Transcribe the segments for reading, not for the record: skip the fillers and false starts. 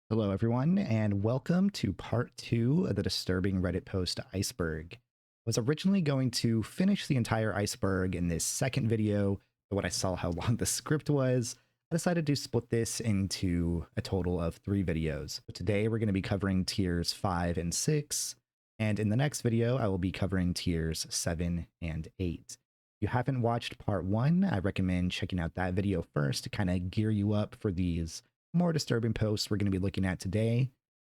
Hello, everyone, and welcome to part 2 of the Disturbing Reddit Post Iceberg. I was originally going to finish the entire iceberg in this second video, but when I saw how long the script was, I decided to split this into a total of 3 videos. So today we're going to be covering tiers 5 and 6, and in the next video I will be covering tiers 7 and 8. If you haven't watched part 1, I recommend checking out that video first to kind of gear you up for these more disturbing posts we're going to be looking at today.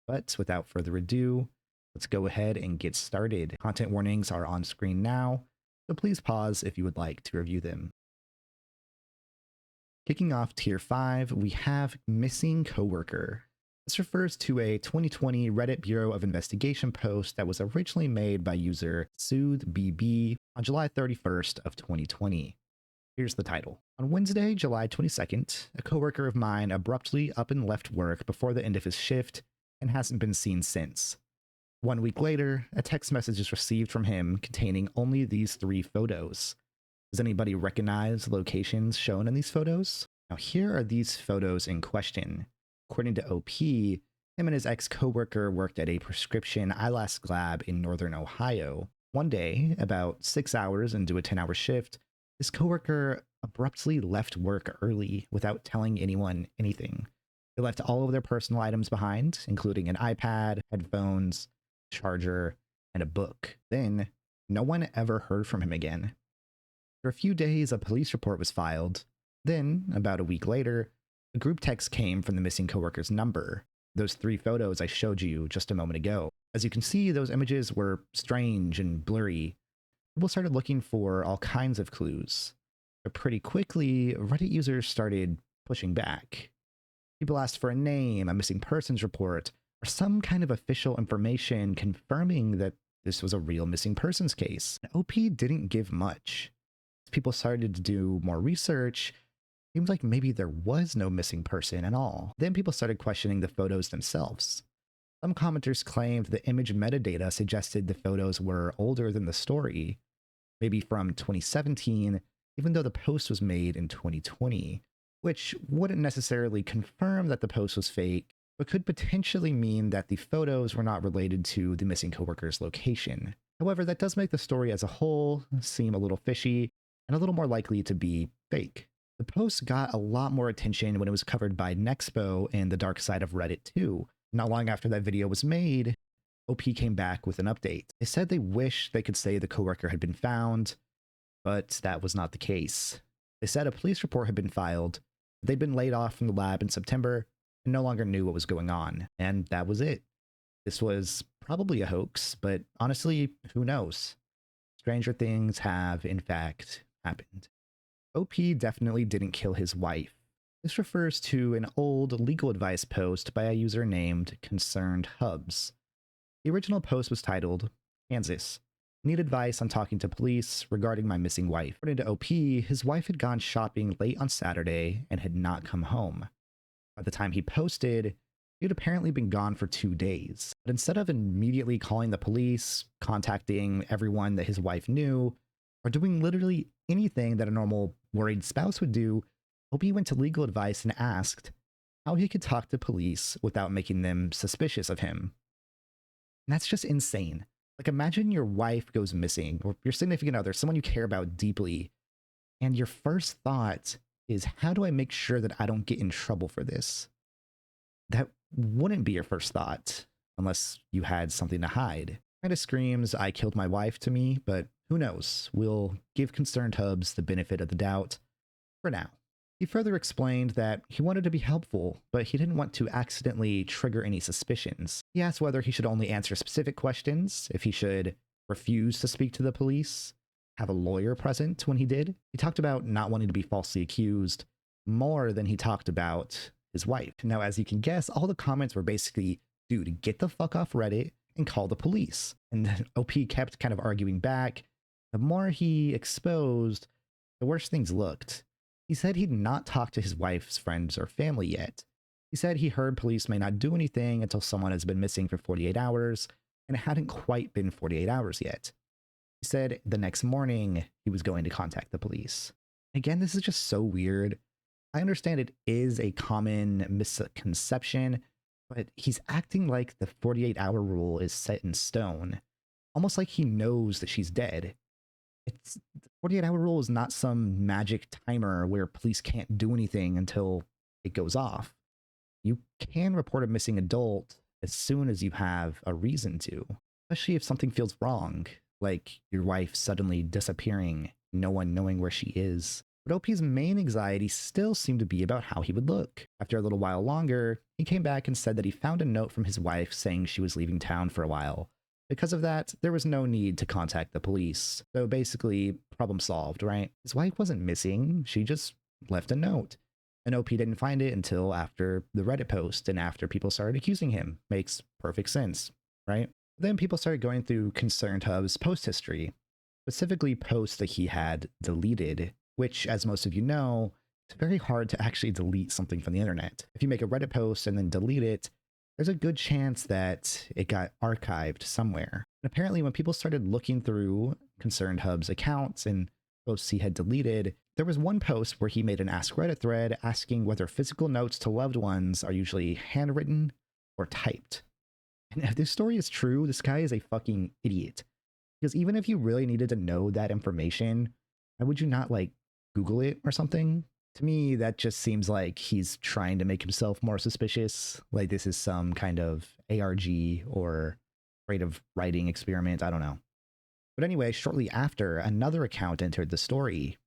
But without further ado, let's go ahead and get started. Content warnings are on screen now, so please pause if you would like to review them. Kicking off tier 5, we have missing coworker. This refers to a 2020 Reddit Bureau of Investigation post that was originally made by user SoothBB on July 31st of 2020. Here's the title. On Wednesday, July 22nd, a coworker of mine abruptly up and left work before the end of his shift and hasn't been seen since. 1 week later, a text message is received from him containing only these 3 photos. Does anybody recognize the locations shown in these photos? Now, here are these photos in question. According to OP, him and his ex-coworker worked at a prescription eyelash lab in northern Ohio. One day, about 6 hours into a 10-hour shift, this coworker abruptly left work early without telling anyone anything. They left all of their personal items behind, including an iPad, headphones, charger, and a book. Then, no one ever heard from him again. For a few days, a police report was filed. Then, about a week later, a group text came from the missing coworker's number. Those 3 photos I showed you just a moment ago. As you can see, those images were strange and blurry. People started looking for all kinds of clues. But pretty quickly, Reddit users started pushing back. People asked for a name, a missing persons report, or some kind of official information confirming that this was a real missing persons case. And OP didn't give much. As people started to do more research, it seemed like maybe there was no missing person at all. Then people started questioning the photos themselves. Some commenters claimed the image metadata suggested the photos were older than the story, maybe from 2017, even though the post was made in 2020, which wouldn't necessarily confirm that the post was fake, but could potentially mean that the photos were not related to the missing coworker's location. However, that does make the story as a whole seem a little fishy and a little more likely to be fake. The post got a lot more attention when it was covered by Nexpo and the dark side of Reddit too. Not long after that video was made, OP came back with an update. They said they wish they could say the coworker had been found, but that was not the case. They said a police report had been filed, they'd been laid off from the lab in September, and no longer knew what was going on. And that was it. This was probably a hoax, but honestly, who knows? Stranger things have, in fact, happened. OP definitely didn't kill his wife. This refers to an old legal advice post by a user named Concerned Hubs. The original post was titled, Kansas, need advice on talking to police regarding my missing wife. According to OP, his wife had gone shopping late on Saturday and had not come home. By the time he posted, she had apparently been gone for 2 days. But instead of immediately calling the police, contacting everyone that his wife knew, or doing literally anything that a normal worried spouse would do, OP went to legal advice and asked how he could talk to police without making them suspicious of him. And that's just insane. Like, imagine your wife goes missing, or your significant other, someone you care about deeply, and your first thought is, how do I make sure that I don't get in trouble for this? That wouldn't be your first thought, unless you had something to hide. Kind of screams, I killed my wife to me, but who knows? We'll give Concerned Hubs the benefit of the doubt for now. He further explained that he wanted to be helpful, but he didn't want to accidentally trigger any suspicions. He asked whether he should only answer specific questions, if he should refuse to speak to the police, have a lawyer present when he did. He talked about not wanting to be falsely accused more than he talked about his wife. Now, as you can guess, all the comments were basically, dude, get the fuck off Reddit and call the police. And then OP kept kind of arguing back. The more he exposed, the worse things looked. He said he'd not talked to his wife's friends or family yet. He said he heard police may not do anything until someone has been missing for 48 hours, and it hadn't quite been 48 hours yet. He said the next morning he was going to contact the police. Again, this is just so weird. I understand it is a common misconception, but he's acting like the 48-hour rule is set in stone, almost like he knows that she's dead. It's the 48-hour rule is not some magic timer where police can't do anything until it goes off. You can report a missing adult as soon as you have a reason to, especially if something feels wrong, like your wife suddenly disappearing, no one knowing where she is. But OP's main anxiety still seemed to be about how he would look. After a little while longer, he came back and said that he found a note from his wife saying she was leaving town for a while. Because of that, there was no need to contact the police. So basically, problem solved, right? His wife wasn't missing, she just left a note. And OP didn't find it until after the Reddit post and after people started accusing him. Makes perfect sense, right? Then people started going through Concerned Hub's post history, specifically posts that he had deleted, which, as most of you know, it's very hard to actually delete something from the internet. If you make a Reddit post and then delete it, there's a good chance that it got archived somewhere. And apparently when people started looking through Concerned Hub's accounts and posts he had deleted, there was one post where he made an Ask Reddit thread asking whether physical notes to loved ones are usually handwritten or typed. And if this story is true, this guy is a fucking idiot. Because even if you really needed to know that information, why would you not, like, Google it or something? To me, that just seems like he's trying to make himself more suspicious. Like this is some kind of ARG or creative writing experiment. I don't know. But anyway, shortly after, another account entered the story.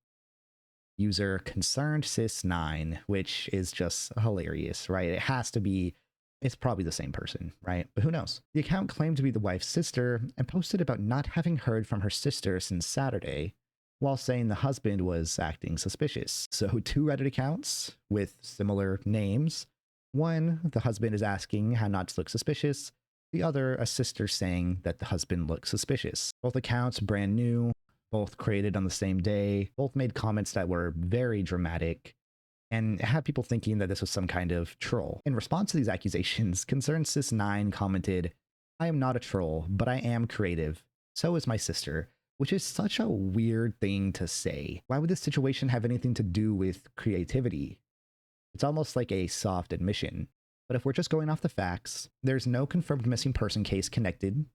User Concerned Sis9, which is just hilarious, right? It has to be, it's probably the same person, right? But who knows? The account claimed to be the wife's sister and posted about not having heard from her sister since Saturday, while saying the husband was acting suspicious. So 2 Reddit accounts with similar names. One, the husband is asking how not to look suspicious. The other, a sister saying that the husband looks suspicious. Both accounts brand new, both created on the same day, both made comments that were very dramatic, and had people thinking that this was some kind of troll. In response to these accusations, Concerned Sis9 commented, "I am not a troll, but I am creative. So is my sister." Which is such a weird thing to say. Why would this situation have anything to do with creativity? It's almost like a soft admission. But if we're just going off the facts, there's no confirmed missing person case connected,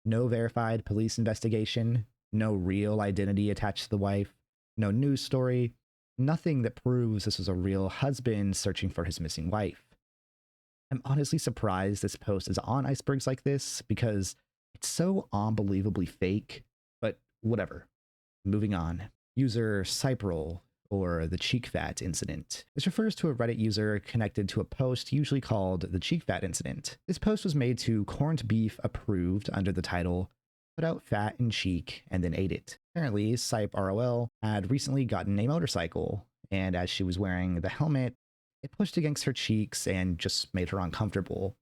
no verified police investigation, no real identity attached to the wife, no news story, nothing that proves this was a real husband searching for his missing wife. I'm honestly surprised this post is on icebergs like this because it's so unbelievably fake. But whatever. Moving on. User Cyprol, or the cheek fat incident. This refers to a Reddit user connected to a post usually called the cheek fat incident. This post was made to Corned Beef Approved under the title, "Put out fat in cheek and then ate it." Apparently, Cyp ROL had recently gotten a motorcycle, and as she was wearing the helmet, it pushed against her cheeks and just made her uncomfortable.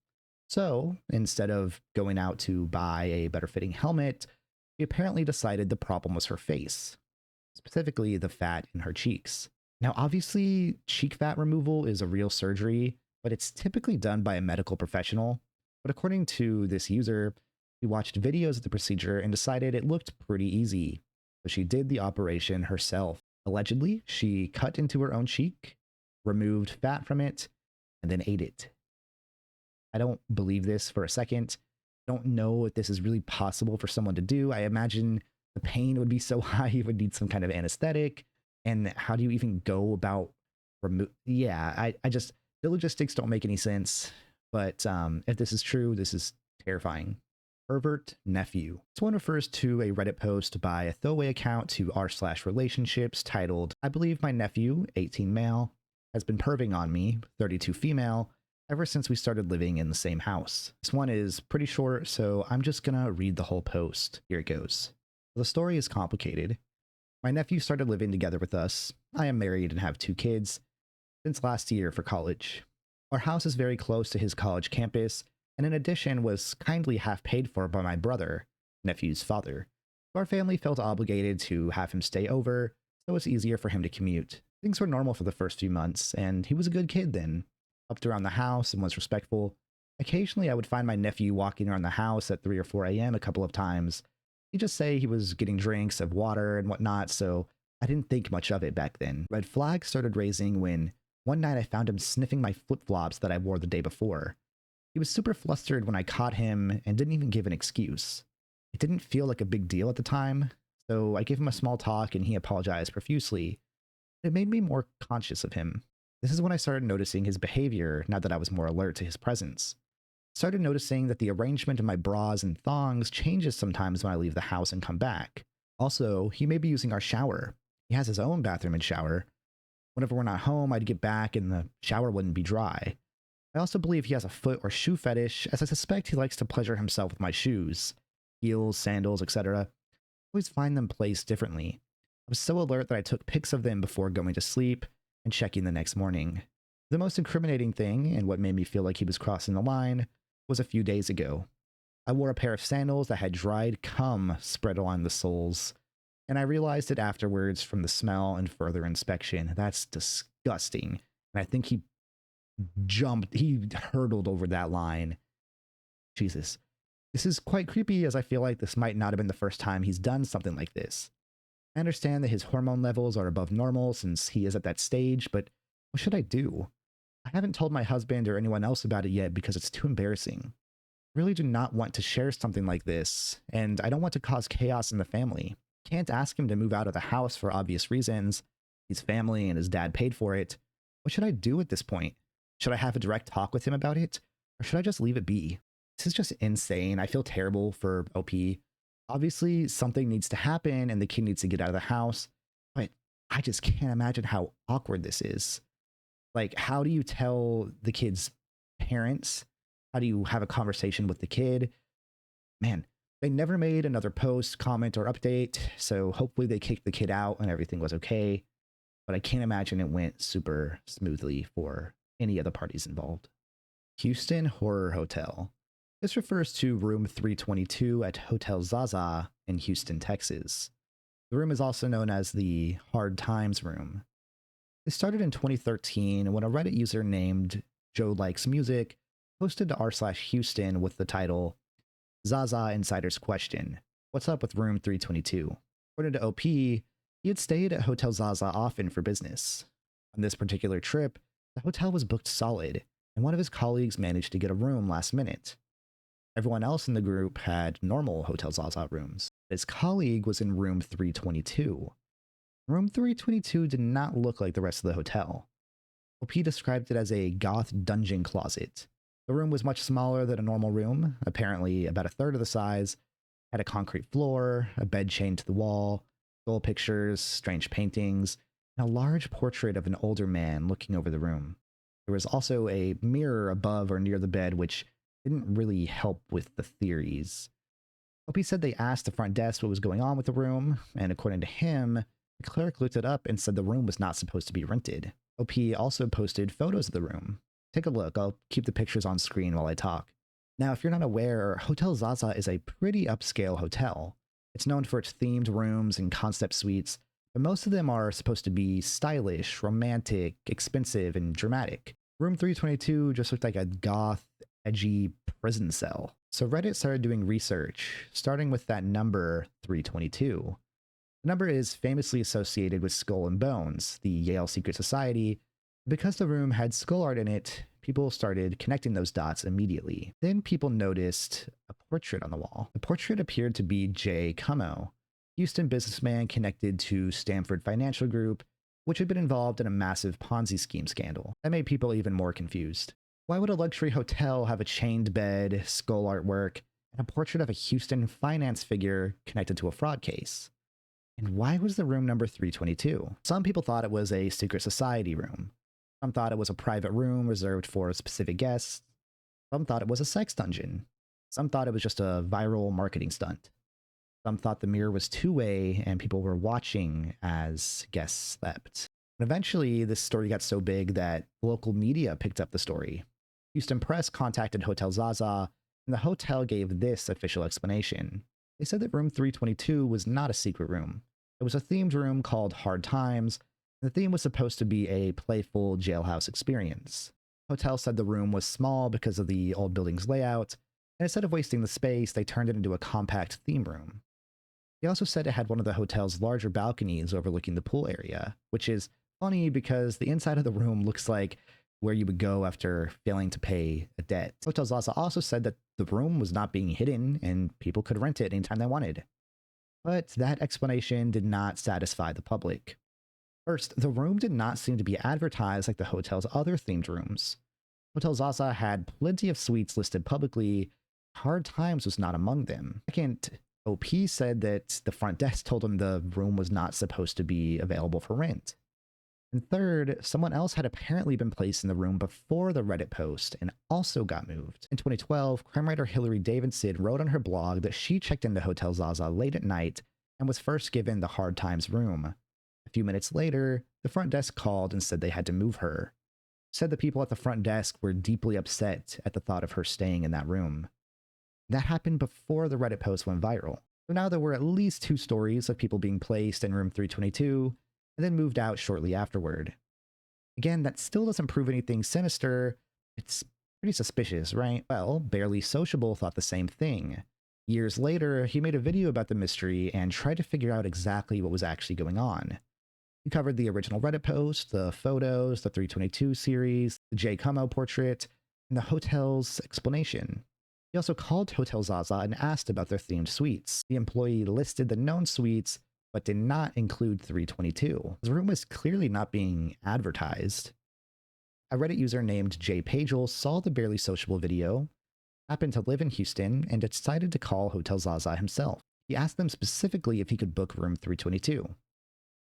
So, instead of going out to buy a better fitting helmet, she apparently decided the problem was her face, specifically the fat in her cheeks. Now, obviously, cheek fat removal is a real surgery, but it's typically done by a medical professional. But according to this user, she watched videos of the procedure and decided it looked pretty easy. So she did the operation herself. Allegedly, she cut into her own cheek, removed fat from it, and then ate it. I don't believe this for a second. Don't know if this is really possible for someone to do. I imagine the pain would be so high you would need some kind of anesthetic. And how do you even go about I just, the logistics don't make any sense. But if this is true, this is terrifying. Pervert nephew. This one refers to a Reddit post by a throwaway account to r/relationships titled, "I believe my nephew, 18 male, has been perving on me, 32 female, ever since we started living in the same house." This one is pretty short, so I'm just gonna read the whole post. Here it goes. The story is complicated. My nephew started living together with us. I am married and have 2 kids since last year for college. Our house is very close to his college campus, and in addition was kindly half paid for by my brother, nephew's father. So our family felt obligated to have him stay over, so it's easier for him to commute. Things were normal for the first few months, and he was a good kid then. Helped around the house and was respectful. Occasionally I would find my nephew walking around the house at 3 or 4 a.m. a couple of times. He'd just say he was getting drinks of water and whatnot, so I didn't think much of it back then. Red flags started raising when one night I found him sniffing my flip-flops that I wore the day before. He was super flustered when I caught him and didn't even give an excuse. It didn't feel like a big deal at the time, so I gave him a small talk and he apologized profusely. It made me more conscious of him. This is when I started noticing his behavior now that I was more alert to his presence. Started noticing that the arrangement of my bras and thongs changes sometimes when I leave the house and come back. Also, he may be using our shower. He has his own bathroom and shower. Whenever we're not home, I'd get back and the shower wouldn't be dry. I also believe he has a foot or shoe fetish, as I suspect he likes to pleasure himself with my shoes. Heels, sandals, etc. I always find them placed differently. I was so alert that I took pics of them before going to sleep and checking the next morning. The most incriminating thing, and what made me feel like he was crossing the line, was a few days ago. I wore a pair of sandals that had dried cum spread along the soles, and I realized it afterwards from the smell and further inspection. That's disgusting. And I think he hurtled over that line. Jesus. This is quite creepy, as I feel like this might not have been the first time he's done something like this. I understand that his hormone levels are above normal since he is at that stage, but what should I do? I haven't told my husband or anyone else about it yet because it's too embarrassing. I really do not want to share something like this, and I don't want to cause chaos in the family. Can't ask him to move out of the house for obvious reasons. He's family and his dad paid for it. What should I do at this point? Should I have a direct talk with him about it? Or should I just leave it be? This is just insane. I feel terrible for OP. Obviously, something needs to happen and the kid needs to get out of the house, but I just can't imagine how awkward this is. Like, how do you tell the kid's parents? How do you have a conversation with the kid? Man, they never made another post, comment, or update, so hopefully they kicked the kid out and everything was okay. But I can't imagine it went super smoothly for any of the parties involved. Houston Horror Hotel. This refers to room 322 at Hotel Zaza in Houston, Texas. The room is also known as the Hard Times Room. It started in 2013 when a Reddit user named Joe Likes Music posted to r/Houston with the title, Zaza Insider's Question, what's up with room 322? According to OP, he had stayed at Hotel Zaza often for business. On this particular trip, the hotel was booked solid, and one of his colleagues managed to get a room last minute. Everyone else in the group had normal Hotel Zaza rooms. His colleague was in room 322. Room 322 did not look like the rest of the hotel. OP described it as a goth dungeon closet. The room was much smaller than a normal room, apparently about a third of the size, had a concrete floor, a bed chained to the wall, skull pictures, strange paintings, and a large portrait of an older man looking over the room. There was also a mirror above or near the bed, which didn't really help with the theories. OP said they asked the front desk what was going on with the room, and according to him, the clerk looked it up and said the room was not supposed to be rented. OP also posted photos of the room. Take a look, I'll keep the pictures on screen while I talk. Now, if you're not aware, Hotel Zaza is a pretty upscale hotel. It's known for its themed rooms and concept suites, but most of them are supposed to be stylish, romantic, expensive, and dramatic. Room 322 just looked like a goth, edgy prison cell. So Reddit started doing research, starting with that number 322. The number is famously associated with Skull and Bones, the Yale secret society. Because the room had skull art in it, people started connecting those dots immediately. Then people noticed a portrait on the wall. The portrait appeared to be Jay Cummo, Houston businessman connected to Stanford Financial Group, which had been involved in a massive Ponzi scheme scandal. That made people even more confused. Why would a luxury hotel have a chained bed, skull artwork, and a portrait of a Houston finance figure connected to a fraud case? And why was the room number 322? Some people thought it was a secret society room. Some thought it was a private room reserved for specific guests. Some thought it was a sex dungeon. Some thought it was just a viral marketing stunt. Some thought the mirror was two-way and people were watching as guests slept. And eventually, this story got so big that local media picked up the story. Houston Press contacted Hotel Zaza, and the hotel gave this official explanation. They said that room 322 was not a secret room. It was a themed room called Hard Times, and the theme was supposed to be a playful jailhouse experience. The hotel said the room was small because of the old building's layout, and instead of wasting the space, they turned it into a compact theme room. They also said it had one of the hotel's larger balconies overlooking the pool area, which is funny because the inside of the room looks like where you would go after failing to pay a debt. Hotel Zaza also said that the room was not being hidden and people could rent it anytime they wanted. But that explanation did not satisfy the public. First, the room did not seem to be advertised like the hotel's other themed rooms. Hotel Zaza had plenty of suites listed publicly. Hard Times was not among them. Second, OP said that the front desk told him the room was not supposed to be available for rent. And third, someone else had apparently been placed in the room before the Reddit post and also got moved. In 2012, crime writer Hillary Davidson wrote on her blog that she checked into Hotel Zaza late at night and was first given the Hard Times room. A few minutes later, the front desk called and said they had to move her. Said the people at the front desk were deeply upset at the thought of her staying in that room. That happened before the Reddit post went viral. So now there were at least 2 stories of people being placed in room 322 and then moved out shortly afterward. Again, that still doesn't prove anything sinister. It's pretty suspicious, right? Well, Barely Sociable thought the same thing. Years later, he made a video about the mystery and tried to figure out exactly what was actually going on. He covered the original Reddit post, the photos, the 322 series, the J. Como portrait, and the hotel's explanation. He also called Hotel Zaza and asked about their themed suites. The employee listed the known suites, but did not include 322. The room was clearly not being advertised. A Reddit user named J. Pagel saw the Barely Sociable video, happened to live in Houston, and decided to call Hotel Zaza himself. He asked them specifically if he could book room 322.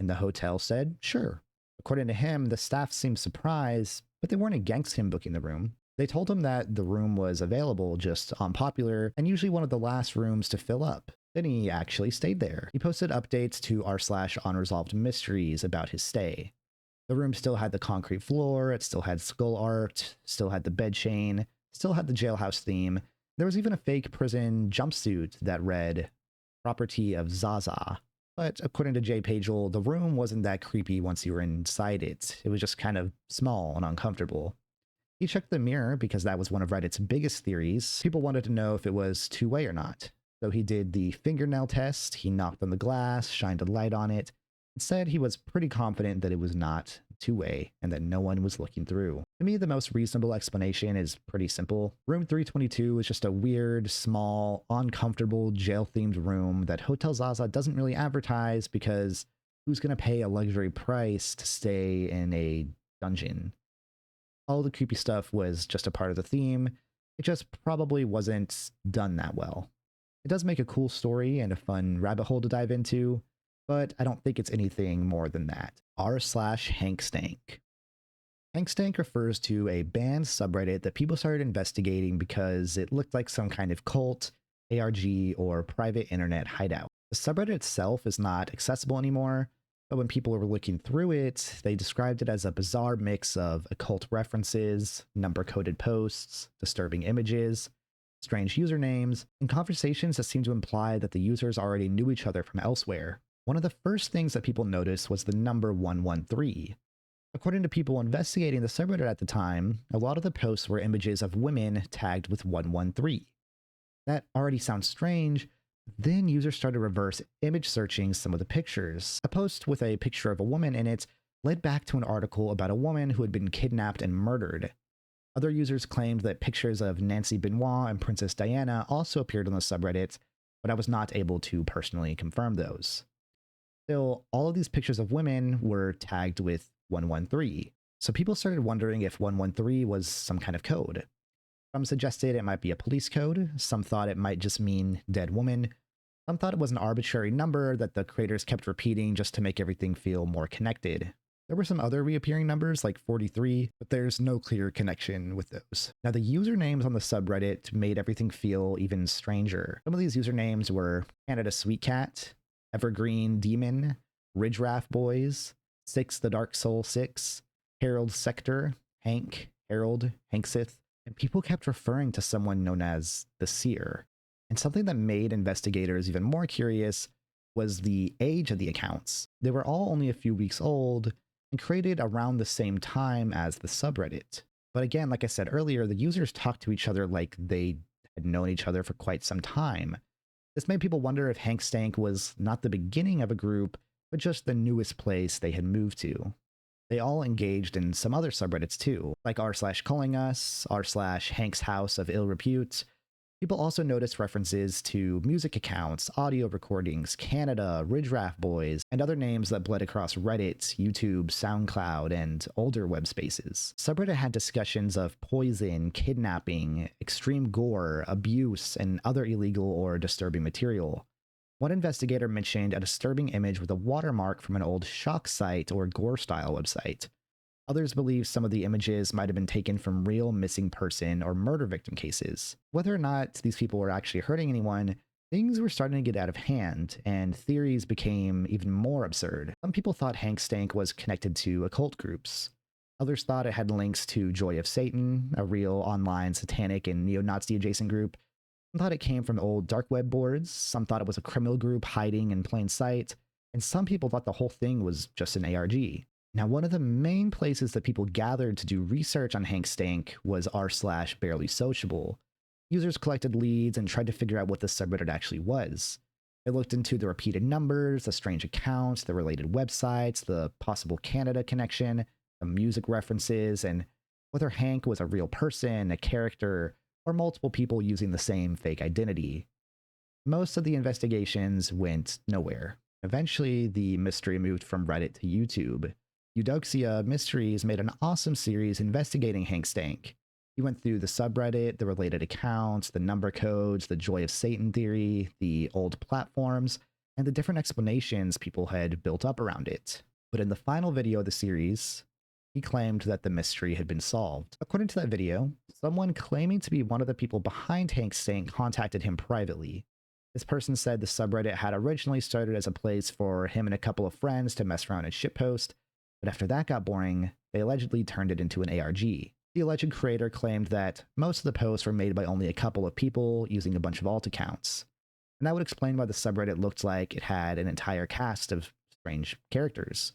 And the hotel said, sure. According to him, the staff seemed surprised, but they weren't against him booking the room. They told him that the room was available, just unpopular, and usually one of the last rooms to fill up. Then he actually stayed there. He posted updates to r/unresolved mysteries about his stay. The room still had the concrete floor, it still had skull art, still had the bed chain, still had the jailhouse theme. There was even a fake prison jumpsuit that read, "Property of Zaza." But according to Jay Pagel, the room wasn't that creepy once you were inside it. It was just kind of small and uncomfortable. He checked the mirror because that was one of Reddit's biggest theories. People wanted to know if it was two-way or not. So he did the fingernail test, he knocked on the glass, shined a light on it, and said he was pretty confident that it was not two-way and that no one was looking through. To me, the most reasonable explanation is pretty simple. Room 322 is just a weird, small, uncomfortable, jail-themed room that Hotel Zaza doesn't really advertise because who's going to pay a luxury price to stay in a dungeon? All the creepy stuff was just a part of the theme. It just probably wasn't done that well. It does make a cool story and a fun rabbit hole to dive into, but I don't think it's anything more than that. r/HankStank. HankStank refers to a banned subreddit that people started investigating because it looked like some kind of cult, ARG, or private internet hideout. The subreddit itself is not accessible anymore, but when people were looking through it, they described it as a bizarre mix of occult references, number-coded posts, disturbing images, strange usernames, and conversations that seemed to imply that the users already knew each other from elsewhere. One of the first things that people noticed was the number 113. According to people investigating the subreddit at the time, a lot of the posts were images of women tagged with 113. That already sounds strange. Then users started reverse image searching some of the pictures. A post with a picture of a woman in it led back to an article about a woman who had been kidnapped and murdered. Other users claimed that pictures of Nancy Benoit and Princess Diana also appeared on the subreddit, but I was not able to personally confirm those. Still, all of these pictures of women were tagged with 113, so people started wondering if 113 was some kind of code. Some suggested it might be a police code, some thought it might just mean dead woman, some thought it was an arbitrary number that the creators kept repeating just to make everything feel more connected. There were some other reappearing numbers like 43, but there's no clear connection with those. Now, the usernames on the subreddit made everything feel even stranger. Some of these usernames were Canada Sweet Cat, Evergreen Demon, Ridge Raft Boys, Six the Dark Soul 6, Harold Sector, Hank, Harold, Hanksith, and people kept referring to someone known as the Seer. And something that made investigators even more curious was the age of the accounts. They were all only a few weeks old and created around the same time as the subreddit. But again, like I said earlier, the users talked to each other like they had known each other for quite some time. This made people wonder if HankStank was not the beginning of a group, but just the newest place they had moved to. They all engaged in some other subreddits too, like r/calling us, r/Hank's House of Ill Repute. People also noticed references to music accounts, audio recordings, Canada, Ridge Raft Boys, and other names that bled across Reddit, YouTube, SoundCloud, and older web spaces. Subreddit had discussions of poison, kidnapping, extreme gore, abuse, and other illegal or disturbing material. One investigator mentioned a disturbing image with a watermark from an old shock site or gore-style website. Others believe some of the images might have been taken from real missing person or murder victim cases. Whether or not these people were actually hurting anyone, things were starting to get out of hand, and theories became even more absurd. Some people thought Hank Stank was connected to occult groups. Others thought it had links to Joy of Satan, a real online satanic and neo-Nazi adjacent group. Some thought it came from old dark web boards, some thought it was a criminal group hiding in plain sight, and some people thought the whole thing was just an ARG. Now, one of the main places that people gathered to do research on Hank Stank was r/barely sociable. Users collected leads and tried to figure out what the subreddit actually was. They looked into the repeated numbers, the strange accounts, the related websites, the possible Canada connection, the music references, and whether Hank was a real person, a character, or multiple people using the same fake identity. Most of the investigations went nowhere. Eventually, the mystery moved from Reddit to YouTube. Eudoxia Mysteries made an awesome series investigating Hank Stank. He went through the subreddit, the related accounts, the number codes, the Joy of Satan theory, the old platforms, and the different explanations people had built up around it. But in the final video of the series, he claimed that the mystery had been solved. According to that video, someone claiming to be one of the people behind Hank Stank contacted him privately. This person said the subreddit had originally started as a place for him and a couple of friends to mess around and shitpost, but after that got boring, they allegedly turned it into an ARG. The alleged creator claimed that most of the posts were made by only a couple of people using a bunch of alt accounts. And that would explain why the subreddit looked like it had an entire cast of strange characters.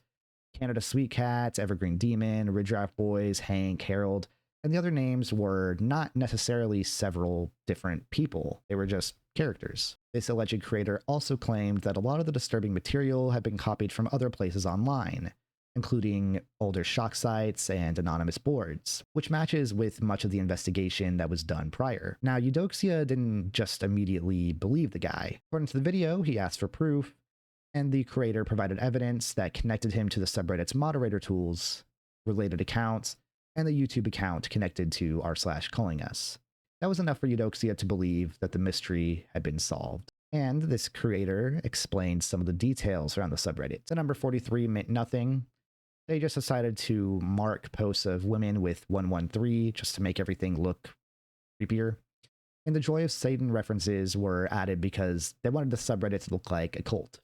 Canada Sweet Cats, Evergreen Demon, Ridge Raft Boys, Hank, Harold, and the other names were not necessarily several different people. They were just characters. This alleged creator also claimed that a lot of the disturbing material had been copied from other places online, including older shock sites and anonymous boards, which matches with much of the investigation that was done prior. Now, Eudoxia didn't just immediately believe the guy. According to the video, he asked for proof, and the creator provided evidence that connected him to the subreddit's moderator tools, related accounts, and the YouTube account connected to r/calling us. That was enough for Eudoxia to believe that the mystery had been solved. And this creator explained some of the details around the subreddit. The number 43 meant nothing. They just decided to mark posts of women with 113 just to make everything look creepier. And the Joy of Satan references were added because they wanted the subreddit to look like a cult.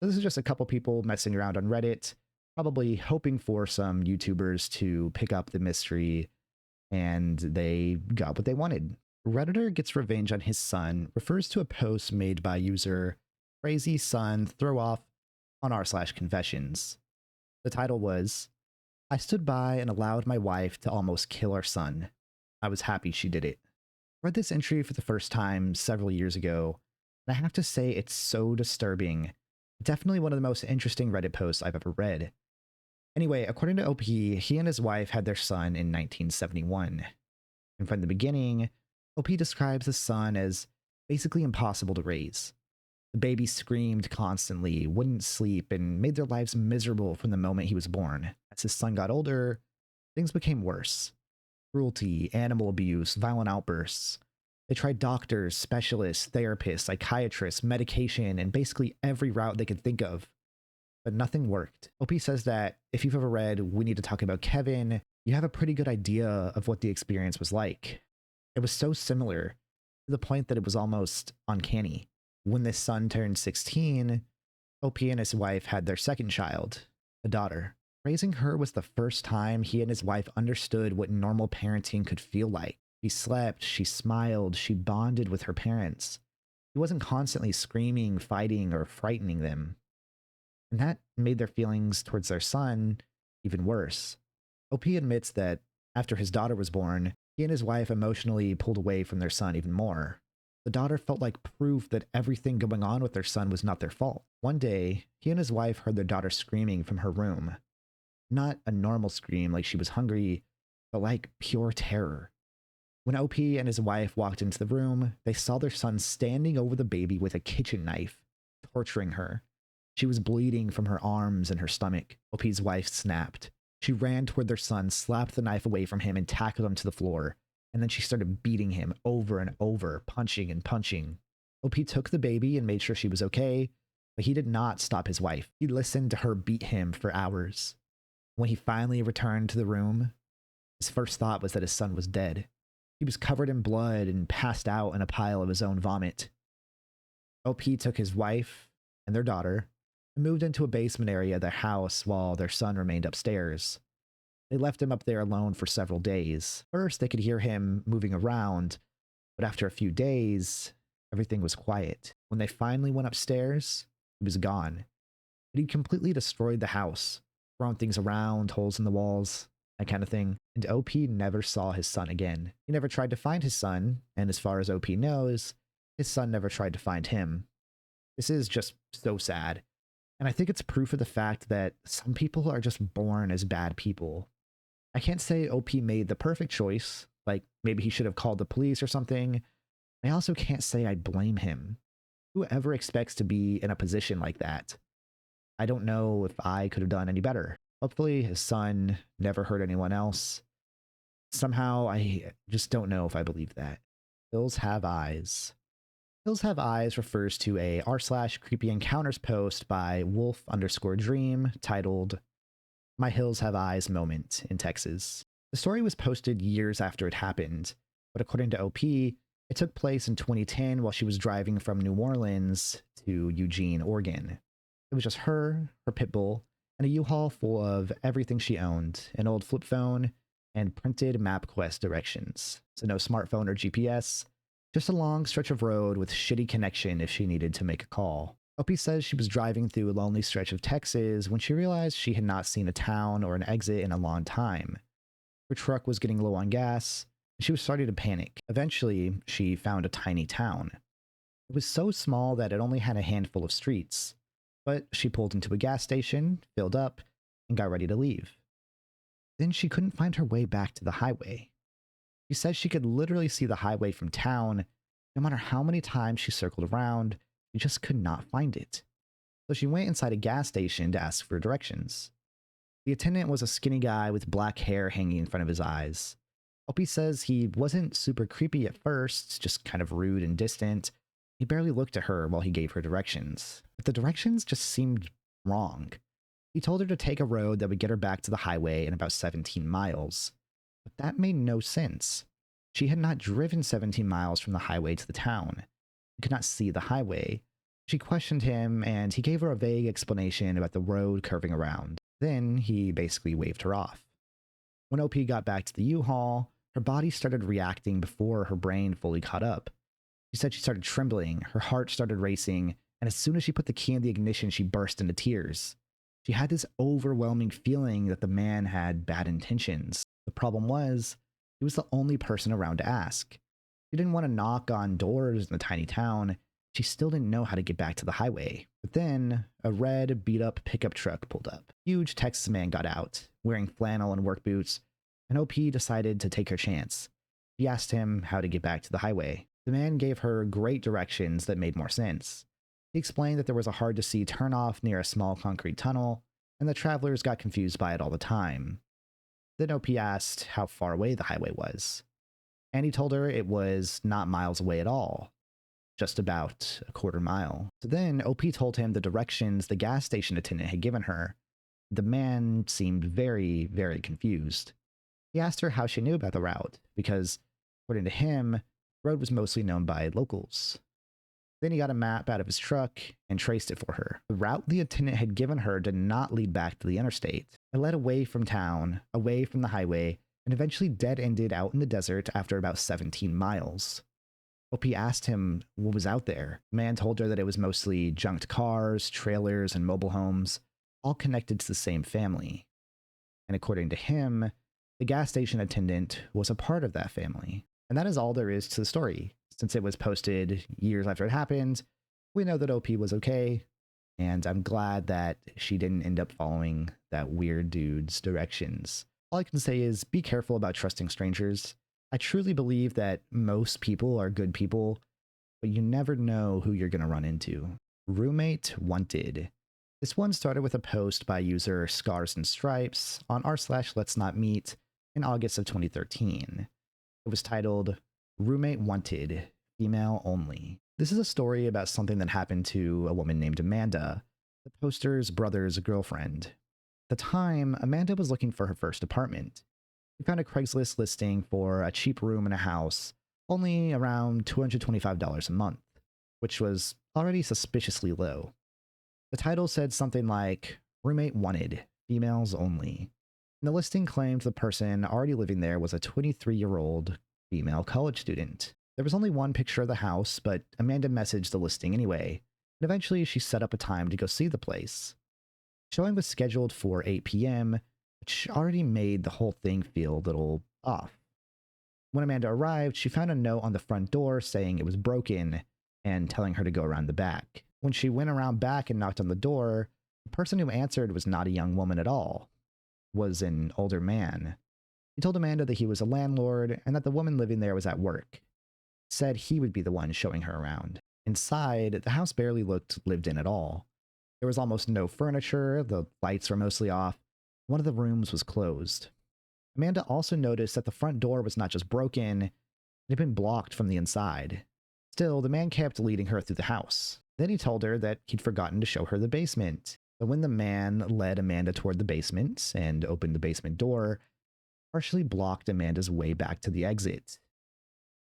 So this is just a couple people messing around on Reddit, probably hoping for some YouTubers to pick up the mystery, and they got what they wanted. Redditor Gets Revenge on His Son refers to a post made by user Crazy Son Throw Off on r/confessions. The title was, "I stood by and allowed my wife to almost kill our son. I was happy she did it." I read this entry for the first time several years ago, and I have to say it's so disturbing. Definitely one of the most interesting Reddit posts I've ever read. Anyway, according to OP, he and his wife had their son in 1971. And from the beginning, OP describes the son as basically impossible to raise. The baby screamed constantly, wouldn't sleep, and made their lives miserable from the moment he was born. As his son got older, things became worse. Cruelty, animal abuse, violent outbursts. They tried doctors, specialists, therapists, psychiatrists, medication, and basically every route they could think of. But nothing worked. OP says that if you've ever read We Need to Talk About Kevin, you have a pretty good idea of what the experience was like. It was so similar, to the point that it was almost uncanny. When this son turned 16, OP and his wife had their second child, a daughter. Raising her was the first time he and his wife understood what normal parenting could feel like. She slept, she smiled, she bonded with her parents. He wasn't constantly screaming, fighting, or frightening them. And that made their feelings towards their son even worse. OP admits that after his daughter was born, he and his wife emotionally pulled away from their son even more. The daughter felt like proof that everything going on with their son was not their fault. One day, he and his wife heard their daughter screaming from her room. Not a normal scream like she was hungry, but like pure terror. When OP and his wife walked into the room, they saw their son standing over the baby with a kitchen knife, torturing her. She was bleeding from her arms and her stomach. OP's wife snapped. She ran toward their son, slapped the knife away from him, and tackled him to the floor. And then she started beating him over and over, punching and punching. OP took the baby and made sure she was okay, but he did not stop his wife. He listened to her beat him for hours. When he finally returned to the room, his first thought was that his son was dead. He was covered in blood and passed out in a pile of his own vomit. OP took his wife and their daughter and moved into a basement area of their house while their son remained upstairs. They left him up there alone for several days. First, they could hear him moving around, but after a few days, everything was quiet. When they finally went upstairs, he was gone. But he'd completely destroyed the house, thrown things around, holes in the walls, that kind of thing. And OP never saw his son again. He never tried to find his son, and as far as OP knows, his son never tried to find him. This is just so sad. And I think it's proof of the fact that some people are just born as bad people. I can't say OP made the perfect choice, like maybe he should have called the police or something. I also can't say I blame him. Whoever expects to be in a position like that? I don't know if I could have done any better. Hopefully his son never hurt anyone else. Somehow I just don't know if I believe that. Hills have eyes. Hills Have Eyes refers to a r/creepy encounters post by wolf_dream titled My Hills Have Eyes moment in Texas. The story was posted years after it happened, but according to OP, it took place in 2010 while she was driving from New Orleans to Eugene, Oregon. It was just her pit bull, and a U-Haul full of everything she owned, an old flip phone, and printed MapQuest directions. So no smartphone or GPS, just a long stretch of road with shitty connection if she needed to make a call. OP says she was driving through a lonely stretch of Texas when she realized she had not seen a town or an exit in a long time. Her truck was getting low on gas, and she was starting to panic. Eventually, she found a tiny town. It was so small that it only had a handful of streets, but she pulled into a gas station, filled up, and got ready to leave. Then she couldn't find her way back to the highway. She says she could literally see the highway from town. No matter how many times she circled around, she just could not find it. So she went inside a gas station to ask for directions. The attendant was a skinny guy with black hair hanging in front of his eyes. OP says he wasn't super creepy at first, just kind of rude and distant. He barely looked at her while he gave her directions. But the directions just seemed wrong. He told her to take a road that would get her back to the highway in about 17 miles. But that made no sense. She had not driven 17 miles from the highway to the town. She could not see the highway. She questioned him, and he gave her a vague explanation about the road curving around. Then he basically waved her off. When OP got back to the U-Haul, her body started reacting before her brain fully caught up. She said she started trembling, her heart started racing, and as soon as she put the key in the ignition, she burst into tears. She had this overwhelming feeling that the man had bad intentions. The problem was, he was the only person around to ask. She didn't want to knock on doors in the tiny town. She still didn't know how to get back to the highway. But then, a red, beat-up pickup truck pulled up. A huge Texas man got out, wearing flannel and work boots, and OP decided to take her chance. She asked him how to get back to the highway. The man gave her great directions that made more sense. He explained that there was a hard-to-see turnoff near a small concrete tunnel, and the travelers got confused by it all the time. Then OP asked how far away the highway was, and he told her it was not miles away at all, just about a quarter mile. So then OP told him the directions the gas station attendant had given her. The man seemed very, very confused. He asked her how she knew about the route, because, according to him, the road was mostly known by locals. Then he got a map out of his truck and traced it for her. The route the attendant had given her did not lead back to the interstate. It led away from town, away from the highway, and eventually dead-ended out in the desert after about 17 miles. OP asked him what was out there. The man told her that it was mostly junked cars, trailers, and mobile homes, all connected to the same family. And according to him, the gas station attendant was a part of that family. And that is all there is to the story. Since it was posted years after it happened, we know that OP was okay. And I'm glad that she didn't end up following that weird dude's directions. All I can say is be careful about trusting strangers. I truly believe that most people are good people, but you never know who you're going to run into. Roommate Wanted. This one started with a post by user Scars and Stripes on r/Let's Not Meet in August of 2013. It was titled Roommate Wanted, Female Only. This is a story about something that happened to a woman named Amanda, the poster's brother's girlfriend. At the time, Amanda was looking for her first apartment. She found a Craigslist listing for a cheap room in a house, only around $225 a month, which was already suspiciously low. The title said something like, Roommate Wanted, Females Only. And the listing claimed the person already living there was a 23-year-old female college student. There was only one picture of the house, but Amanda messaged the listing anyway, and eventually she set up a time to go see the place. Showing was scheduled for 8 p.m., which already made the whole thing feel a little off. When Amanda arrived, she found a note on the front door saying it was broken and telling her to go around the back. When she went around back and knocked on the door, the person who answered was not a young woman at all. It was an older man. He told Amanda that he was a landlord and that the woman living there was at work. Said he would be the one showing her around. Inside, the house barely looked lived in at all. There was almost no furniture, the lights were mostly off. One of the rooms was closed. Amanda also noticed that the front door was not just broken, it had been blocked from the inside. Still, the man kept leading her through the house. Then he told her that he'd forgotten to show her the basement. But when the man led Amanda toward the basement and opened the basement door, partially blocked Amanda's way back to the exit.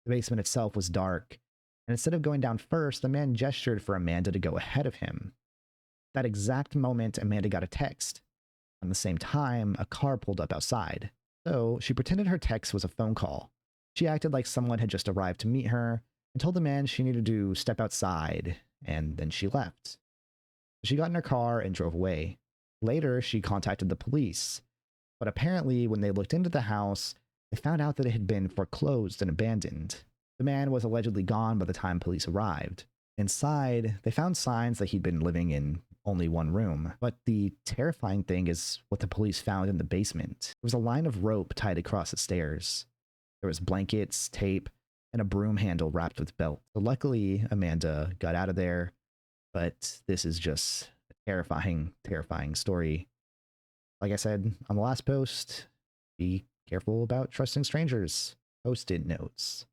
The basement itself was dark, and instead of going down first, the man gestured for Amanda to go ahead of him. That exact moment, Amanda got a text. At the same time, a car pulled up outside. So she pretended her text was a phone call. She acted like someone had just arrived to meet her and told the man she needed to step outside, and then she left. She got in her car and drove away. Later, she contacted the police, but apparently when they looked into the house, they found out that it had been foreclosed and abandoned. The man was allegedly gone by the time police arrived. Inside, they found signs that he'd been living in only one room. But the terrifying thing is what the police found in the basement. There was a line of rope tied across the stairs. There was blankets, tape, and a broom handle wrapped with belt. So luckily, Amanda got out of there, but this is just a terrifying, terrifying story. Like I said on the last post, be careful about trusting strangers. Post-it notes.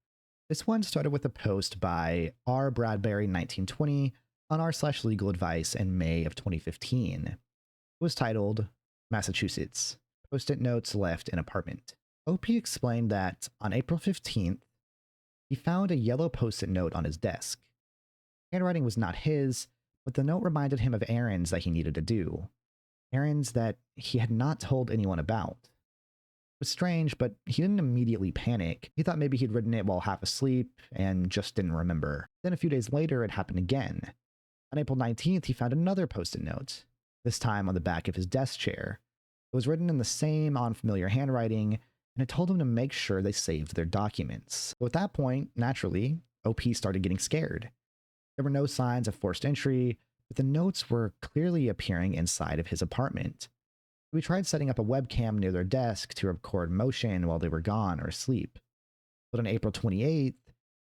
This one started with a post by R. Bradbury 1920 on r/legal advice in May of 2015. It was titled Massachusetts, Post-it notes left in apartment. OP explained that on April 15th, he found a yellow post-it note on his desk. Handwriting was not his, but the note reminded him of errands that he needed to do. Errands that he had not told anyone about. It was strange, but he didn't immediately panic. He thought maybe he'd written it while half asleep and just didn't remember. Then a few days later, it happened again. On April 19th, he found another post-it note, this time on the back of his desk chair. It was written in the same unfamiliar handwriting, and it told him to make sure they saved their documents. So at that point, naturally, OP started getting scared. There were no signs of forced entry, but the notes were clearly appearing inside of his apartment. We tried setting up a webcam near their desk to record motion while they were gone or asleep. But on April 28th,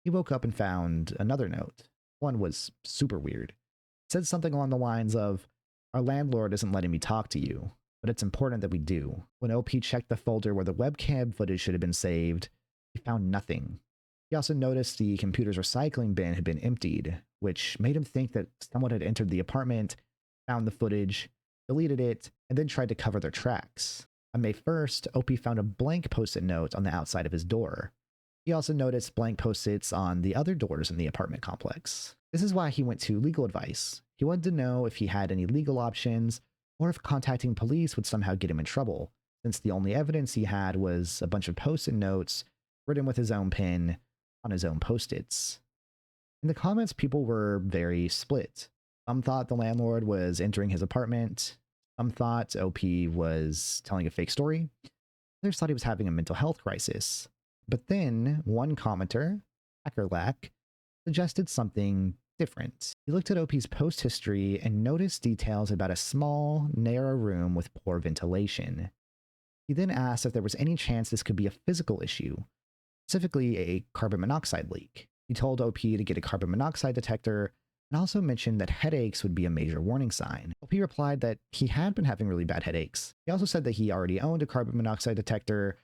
he woke up and found another note. One was super weird. It said something along the lines of, "Our landlord isn't letting me talk to you, but it's important that we do." When OP checked the folder where the webcam footage should have been saved, he found nothing. He also noticed the computer's recycling bin had been emptied, which made him think that someone had entered the apartment, found the footage, deleted it, and then tried to cover their tracks. On May 1st, OP found a blank post-it note on the outside of his door. He also noticed blank post-its on the other doors in the apartment complex. This is why he went to legal advice. He wanted to know if he had any legal options, or if contacting police would somehow get him in trouble, since the only evidence he had was a bunch of post-it notes written with his own pen on his own post-its. In the comments, people were very split. Some thought the landlord was entering his apartment. Some thought OP was telling a fake story. Others thought he was having a mental health crisis. But then one commenter, Hackerlack, suggested something different. He looked at OP's post history and noticed details about a small, narrow room with poor ventilation. He then asked if there was any chance this could be a physical issue, specifically a carbon monoxide leak. He told OP to get a carbon monoxide detector and also mentioned that headaches would be a major warning sign. OP replied that he had been having really bad headaches. He also said that he already owned a carbon monoxide detector,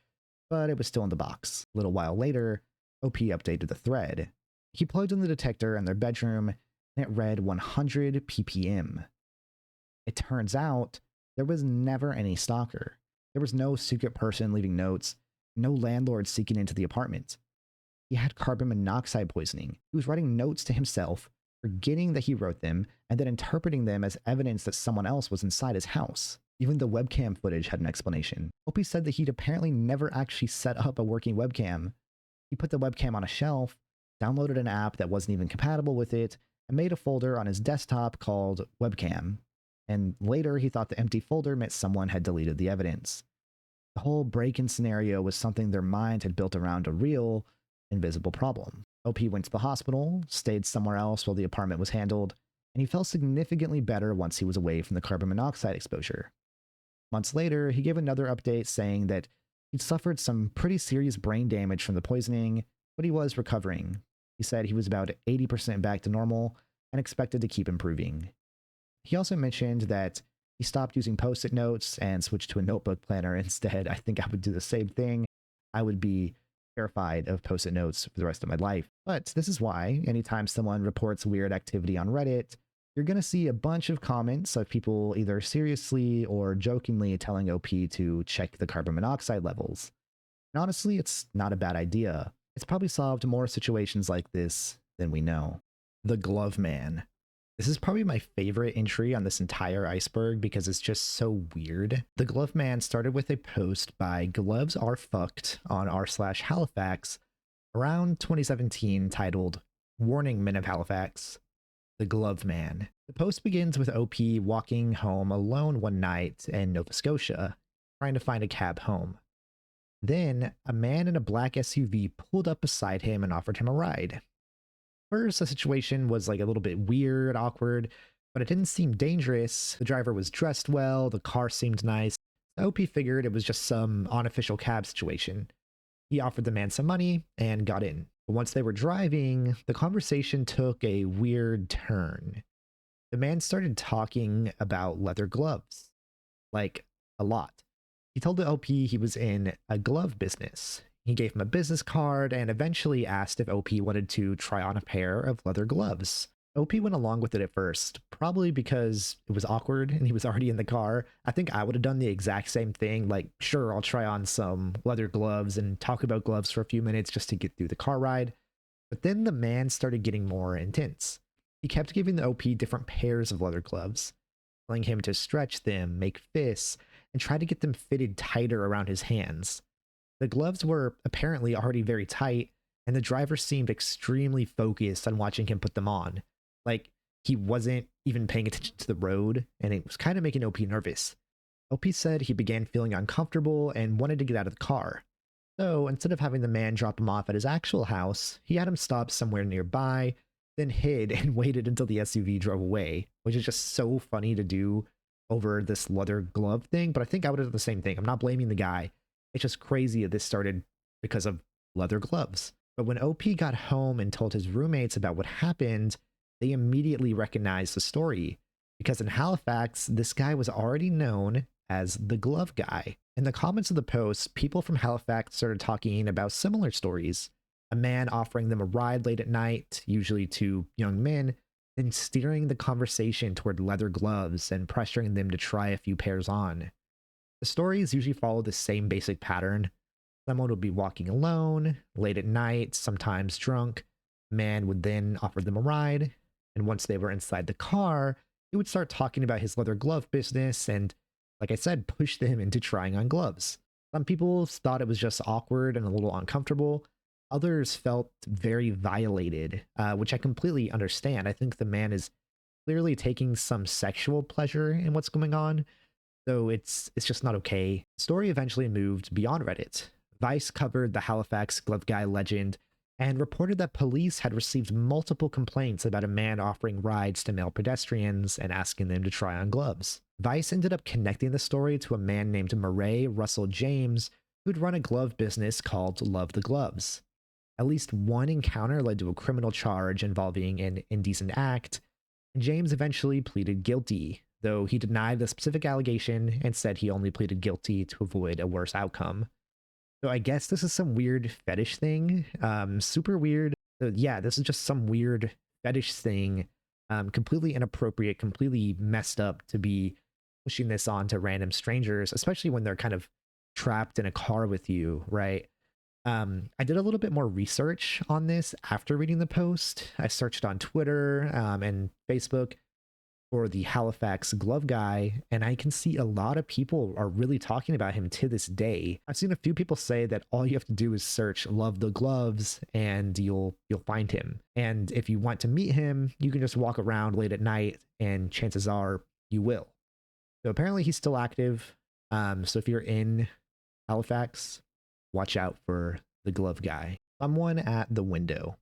but it was still in the box. A little while later, OP updated the thread. He plugged in the detector in their bedroom, and it read 100 ppm. It turns out there was never any stalker. There was no secret person leaving notes, no landlord seeking into the apartment. He had carbon monoxide poisoning. He was writing notes to himself, forgetting that he wrote them, and then interpreting them as evidence that someone else was inside his house. Even the webcam footage had an explanation. Opie said that he'd apparently never actually set up a working webcam. He put the webcam on a shelf, downloaded an app that wasn't even compatible with it, and made a folder on his desktop called webcam. And later he thought the empty folder meant someone had deleted the evidence. The whole break-in scenario was something their mind had built around a real, invisible problem. OP went to the hospital, stayed somewhere else while the apartment was handled, and he felt significantly better once he was away from the carbon monoxide exposure. Months later, he gave another update saying that he'd suffered some pretty serious brain damage from the poisoning, but he was recovering. He said he was about 80% back to normal and expected to keep improving. He also mentioned that he stopped using post-it notes and switched to a notebook planner instead. I think I would do the same thing. I would be terrified of post-it notes for the rest of my life. But this is why anytime someone reports weird activity on Reddit, you're going to see a bunch of comments of people either seriously or jokingly telling OP to check the carbon monoxide levels. And honestly, it's not a bad idea. It's probably solved more situations like this than we know. The Glove Man. This is probably my favorite entry on this entire iceberg because it's just so weird. The Glove Man started with a post by Gloves Are Fucked on r/Halifax around 2017 titled, "Warning Men of Halifax, the Glove Man." The post begins with OP walking home alone one night in Nova Scotia, trying to find a cab home. Then, a man in a black SUV pulled up beside him and offered him a ride. First, the situation was like a little bit weird, awkward, but it didn't seem dangerous. The driver was dressed well, the car seemed nice. OP figured it was just some unofficial cab situation. He offered the man some money and got in. But once they were driving, the conversation took a weird turn. The man started talking about leather gloves. Like, a lot. He told the OP he was in a glove business. He gave him a business card and eventually asked if OP wanted to try on a pair of leather gloves. OP went along with it at first, probably because it was awkward and he was already in the car. I think I would have done the exact same thing, like, sure, I'll try on some leather gloves and talk about gloves for a few minutes just to get through the car ride. But then the man started getting more intense. He kept giving the OP different pairs of leather gloves, telling him to stretch them, make fists, and try to get them fitted tighter around his hands. The gloves were apparently already very tight, and the driver seemed extremely focused on watching him put them on. Like, he wasn't even paying attention to the road, and it was kind of making OP nervous. OP said he began feeling uncomfortable and wanted to get out of the car. So, instead of having the man drop him off at his actual house, he had him stop somewhere nearby, then hid and waited until the SUV drove away, which is just so funny to do over this leather glove thing, but I think I would have done the same thing. I'm not blaming the guy. It's just crazy that this started because of leather gloves. But when OP got home and told his roommates about what happened, they immediately recognized the story. Because in Halifax, this guy was already known as the Glove Guy. In the comments of the post, people from Halifax started talking about similar stories. A man offering them a ride late at night, usually to young men, then steering the conversation toward leather gloves and pressuring them to try a few pairs on. The stories usually follow the same basic pattern. Someone would be walking alone, late at night, sometimes drunk. A man would then offer them a ride, and once they were inside the car, he would start talking about his leather glove business and, like I said, push them into trying on gloves. Some people thought it was just awkward and a little uncomfortable. Others felt very violated, which I completely understand. I think the man is clearly taking some sexual pleasure in what's going on, so it's just not okay. The story eventually moved beyond Reddit. Vice covered the Halifax Glove Guy legend, and reported that police had received multiple complaints about a man offering rides to male pedestrians and asking them to try on gloves. Vice ended up connecting the story to a man named Murray Russell James, who'd run a glove business called Love the Gloves. At least one encounter led to a criminal charge involving an indecent act, and James eventually pleaded guilty, though he denied the specific allegation and said he only pleaded guilty to avoid a worse outcome. So I guess this is some weird fetish thing. Super weird. Yeah, this is just some weird fetish thing. Completely inappropriate, completely messed up to be pushing this on to random strangers, especially when they're kind of trapped in a car with you, right? I did a little bit more research on this after reading the post. I searched on Twitter and Facebook for the Halifax glove guy, and I can see a lot of people are really talking about him to this day. I've seen a few people say that all you have to do is search Love the Gloves and you'll find him. And if you want to meet him, you can just walk around late at night and chances are you will. So apparently he's still active. So if you're in Halifax, watch out for the glove guy. Someone at the window.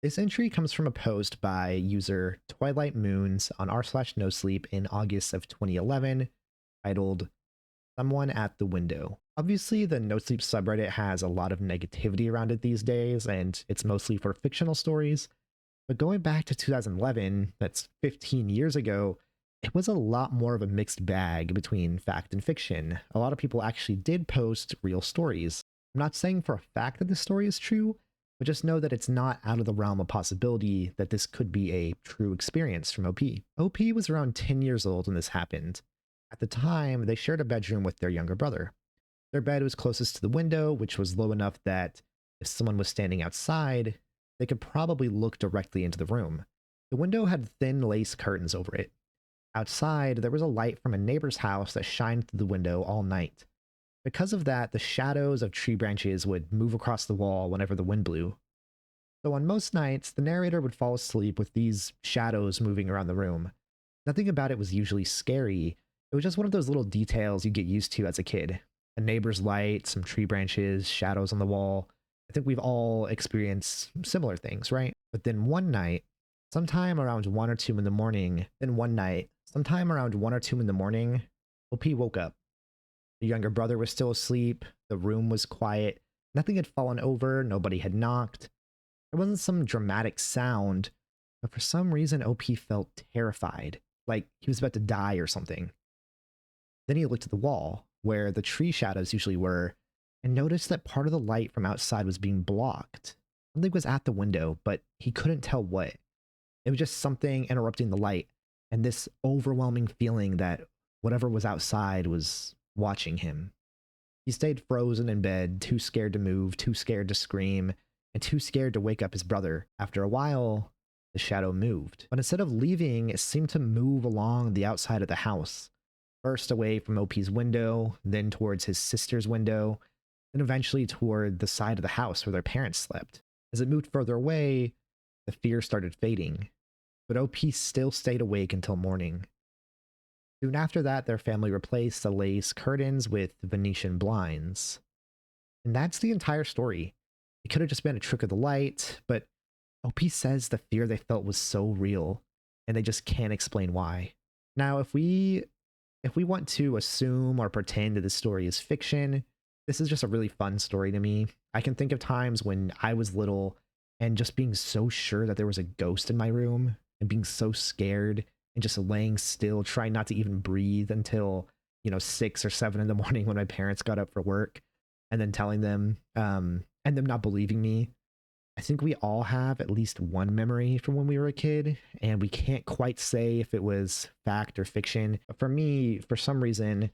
This entry comes from a post by user Twilight Moons on r/nosleep in August of 2011, titled Someone at the Window. Obviously, the No Sleep subreddit has a lot of negativity around it these days, and it's mostly for fictional stories. But going back to 2011, that's 15 years ago, it was a lot more of a mixed bag between fact and fiction. A lot of people actually did post real stories. I'm not saying for a fact that this story is true, but just know that it's not out of the realm of possibility that this could be a true experience from OP. OP was around 10 years old when this happened. At the time, they shared a bedroom with their younger brother. Their bed was closest to the window, which was low enough that if someone was standing outside, they could probably look directly into the room. The window had thin lace curtains over it. Outside, there was a light from a neighbor's house that shined through the window all night. Because of that, the shadows of tree branches would move across the wall whenever the wind blew. So on most nights, the narrator would fall asleep with these shadows moving around the room. Nothing about it was usually scary. It was just one of those little details you get used to as a kid. A neighbor's light, some tree branches, shadows on the wall. I think we've all experienced similar things, right? But then one night, sometime around 1 or 2 in the morning, OP woke up. The younger brother was still asleep, the room was quiet, nothing had fallen over, nobody had knocked. There wasn't some dramatic sound, but for some reason OP felt terrified, like he was about to die or something. Then he looked at the wall, where the tree shadows usually were, and noticed that part of the light from outside was being blocked. Something was at the window, but he couldn't tell what. It was just something interrupting the light, and this overwhelming feeling that whatever was outside was watching him. He stayed frozen in bed, too scared to move, too scared to scream, and too scared to wake up his brother. After a while, the shadow moved. But instead of leaving, it seemed to move along the outside of the house. First away from OP's window, then towards his sister's window, then eventually toward the side of the house where their parents slept. As it moved further away, the fear started fading. But OP still stayed awake until morning. Soon after that, their family replaced the lace curtains with Venetian blinds. And that's the entire story. It could have just been a trick of the light, but OP says the fear they felt was so real, and they just can't explain why. Now, if we want to assume or pretend that this story is fiction, this is just a really fun story to me. I can think of times when I was little and just being so sure that there was a ghost in my room and being so scared and just laying still, trying not to even breathe until, 6 or 7 in the morning when my parents got up for work, and then telling them, and them not believing me. I think we all have at least one memory from when we were a kid, and we can't quite say if it was fact or fiction. But for me, for some reason,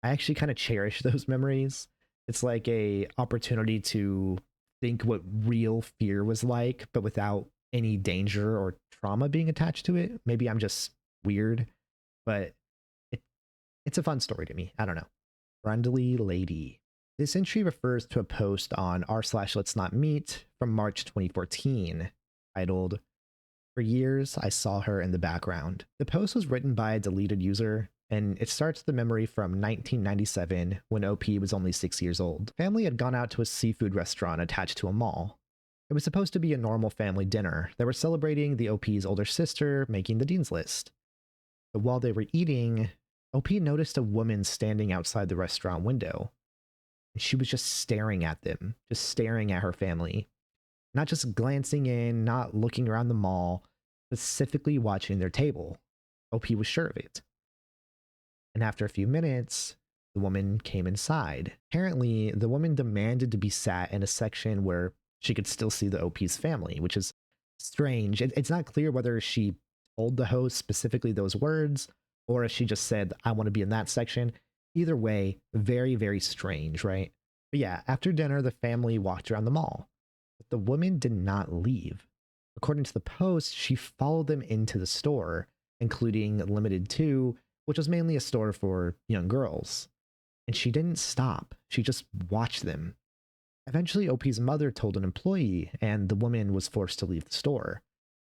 I actually kind of cherish those memories. It's like a opportunity to think what real fear was like, but without any danger or trauma being attached to it. Maybe I'm just weird, but it's a fun story to me. I don't know. Friendly Lady. This entry refers to a post on r/let's not meet from March 2014, titled, For Years, I Saw Her in the Background. The post was written by a deleted user, and it starts the memory from 1997 when OP was only 6 years old. Family had gone out to a seafood restaurant attached to a mall. It was supposed to be a normal family dinner. They were celebrating the OP's older sister making the dean's list. But while they were eating, OP noticed a woman standing outside the restaurant window. And she was just staring at them, just staring at her family. Not just glancing in, not looking around the mall, specifically watching their table. OP was sure of it. And after a few minutes, the woman came inside. Apparently, the woman demanded to be sat in a section where she could still see the OP's family, which is strange. It's not clear whether she told the host specifically those words or if she just said, I want to be in that section. Either way, very, very strange, right? But yeah, after dinner, the family walked around the mall. But the woman did not leave. According to the Post, she followed them into the store, including Limited 2, which was mainly a store for young girls. And she didn't stop. She just watched them. Eventually, OP's mother told an employee, and the woman was forced to leave the store.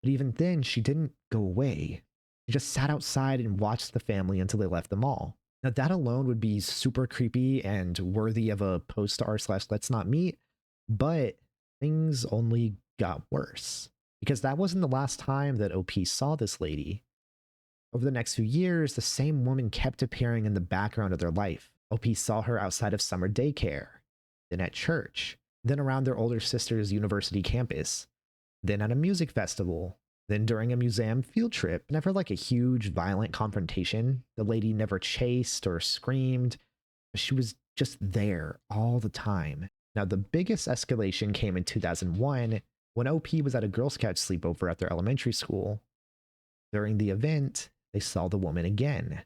But even then, she didn't go away. She just sat outside and watched the family until they left the mall. Now, that alone would be super creepy and worthy of a post r/let's not meet, but things only got worse. Because that wasn't the last time that OP saw this lady. Over the next few years, the same woman kept appearing in the background of their life. OP saw her outside of summer daycare, then at church, then around their older sister's university campus, then at a music festival, then during a museum field trip. Never like a huge violent confrontation. The lady never chased or screamed. She was just there all the time. Now, the biggest escalation came in 2001 when OP was at a Girl Scout sleepover at their elementary school. During the event, they saw the woman again.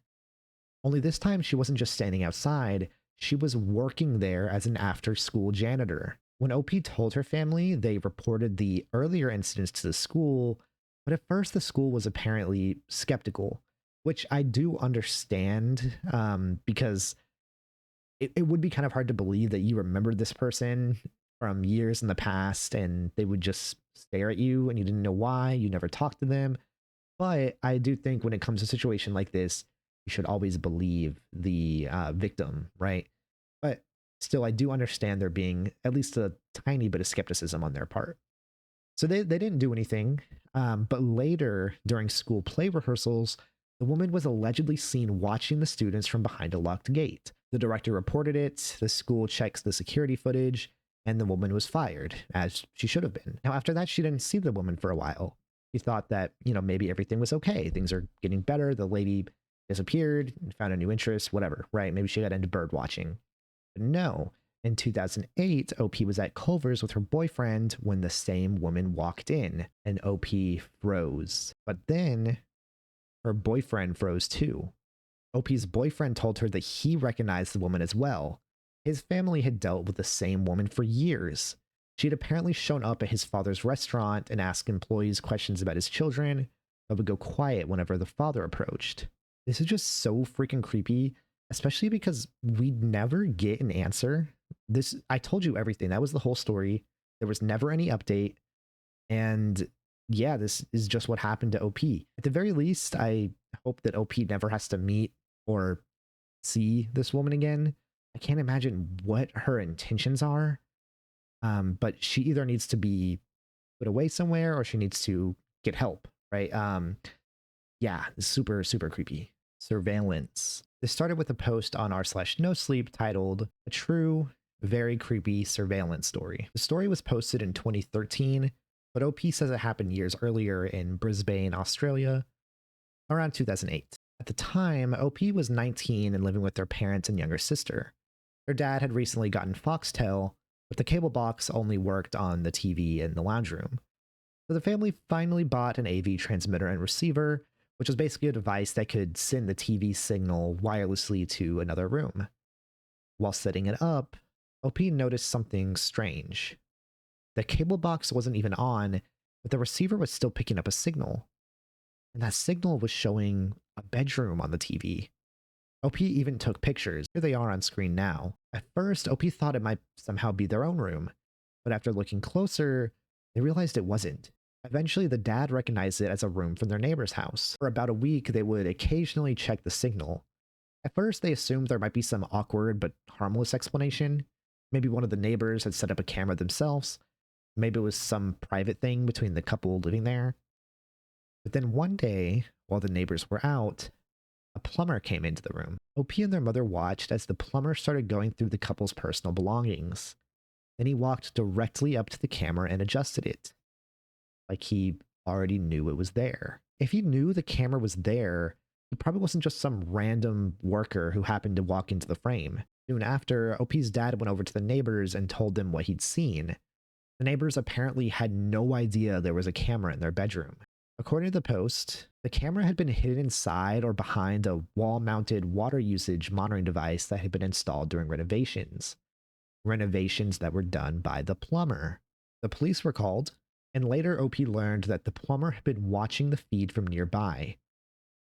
Only this time, she wasn't just standing outside, she was working there as an after-school janitor. When OP told her family, they reported the earlier incidents to the school, but at first the school was apparently skeptical, which I do understand, because it would be kind of hard to believe that you remembered this person from years in the past and they would just stare at you and you didn't know why, you never talked to them. But I do think when it comes to a situation like this, you should always believe the victim, right? But still, I do understand there being at least a tiny bit of skepticism on their part. So they didn't do anything. But later, during school play rehearsals, the woman was allegedly seen watching the students from behind a locked gate. The director reported it, the school checks the security footage, and the woman was fired, as she should have been. Now, after that, she didn't see the woman for a while. She thought that, maybe everything was okay. Things are getting better. The lady disappeared, found a new interest, whatever, right? Maybe she got into bird watching. But no, in 2008, OP was at Culver's with her boyfriend when the same woman walked in, and OP froze. But then her boyfriend froze too. OP's boyfriend told her that he recognized the woman as well. His family had dealt with the same woman for years. She had apparently shown up at his father's restaurant and asked employees questions about his children, but would go quiet whenever the father approached. This is just so freaking creepy, especially because we'd never get an answer. I told you everything. That was the whole story. There was never any update. And yeah, this is just what happened to OP. At the very least, I hope that OP never has to meet or see this woman again. I can't imagine what her intentions are. But she either needs to be put away somewhere or she needs to get help, right? Yeah, super, super creepy. Surveillance. This started with a post on r/nosleep titled "A True, Very Creepy Surveillance Story." The story was posted in 2013, but OP says it happened years earlier in Brisbane, Australia, around 2008. At the time, OP was 19 and living with their parents and younger sister. Their dad had recently gotten Foxtel, but the cable box only worked on the TV in the lounge room. So the family finally bought an AV transmitter and receiver, which was basically a device that could send the TV signal wirelessly to another room. While setting it up, OP noticed something strange. The cable box wasn't even on, but the receiver was still picking up a signal. And that signal was showing a bedroom on the TV. OP even took pictures. Here they are on screen now. At first, OP thought it might somehow be their own room, but after looking closer, they realized it wasn't. Eventually, the dad recognized it as a room from their neighbor's house. For about a week, they would occasionally check the signal. At first, they assumed there might be some awkward but harmless explanation. Maybe one of the neighbors had set up a camera themselves, Maybe it was some private thing between the couple living there. But then one day, while the neighbors were out, a plumber came into the room. OP and their mother watched as the plumber started going through the couple's personal belongings. Then he walked directly up to the camera and adjusted it, like he already knew it was there. If he knew the camera was there, he probably wasn't just some random worker who happened to walk into the frame. Soon after, OP's dad went over to the neighbors and told them what he'd seen. The neighbors apparently had no idea there was a camera in their bedroom. According to the Post, the camera had been hidden inside or behind a wall-mounted water usage monitoring device that had been installed during renovations. Renovations that were done by the plumber. The police were called, and later OP learned that the plumber had been watching the feed from nearby.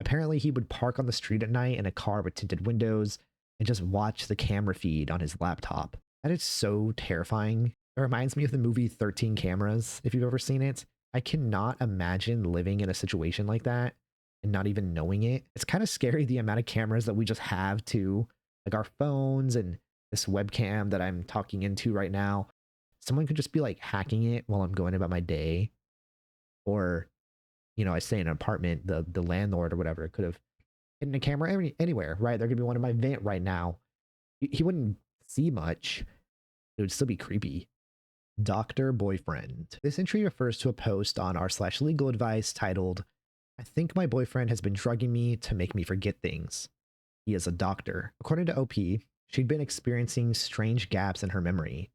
Apparently, he would park on the street at night in a car with tinted windows and just watch the camera feed on his laptop. That is so terrifying. It reminds me of the movie 13 Cameras, if you've ever seen it. I cannot imagine living in a situation like that and not even knowing it. It's kind of scary the amount of cameras that we just have too, like our phones and this webcam that I'm talking into right now. Someone could just be like hacking it while I'm going about my day. Or, I stay in an apartment, the landlord or whatever could have hidden a camera anywhere, right? There could be one in my vent right now. He wouldn't see much. It would still be creepy. Doctor Boyfriend. This entry refers to a post on r/legal advice titled, "I think my boyfriend has been drugging me to make me forget things. He is a doctor." According to OP, she'd been experiencing strange gaps in her memory.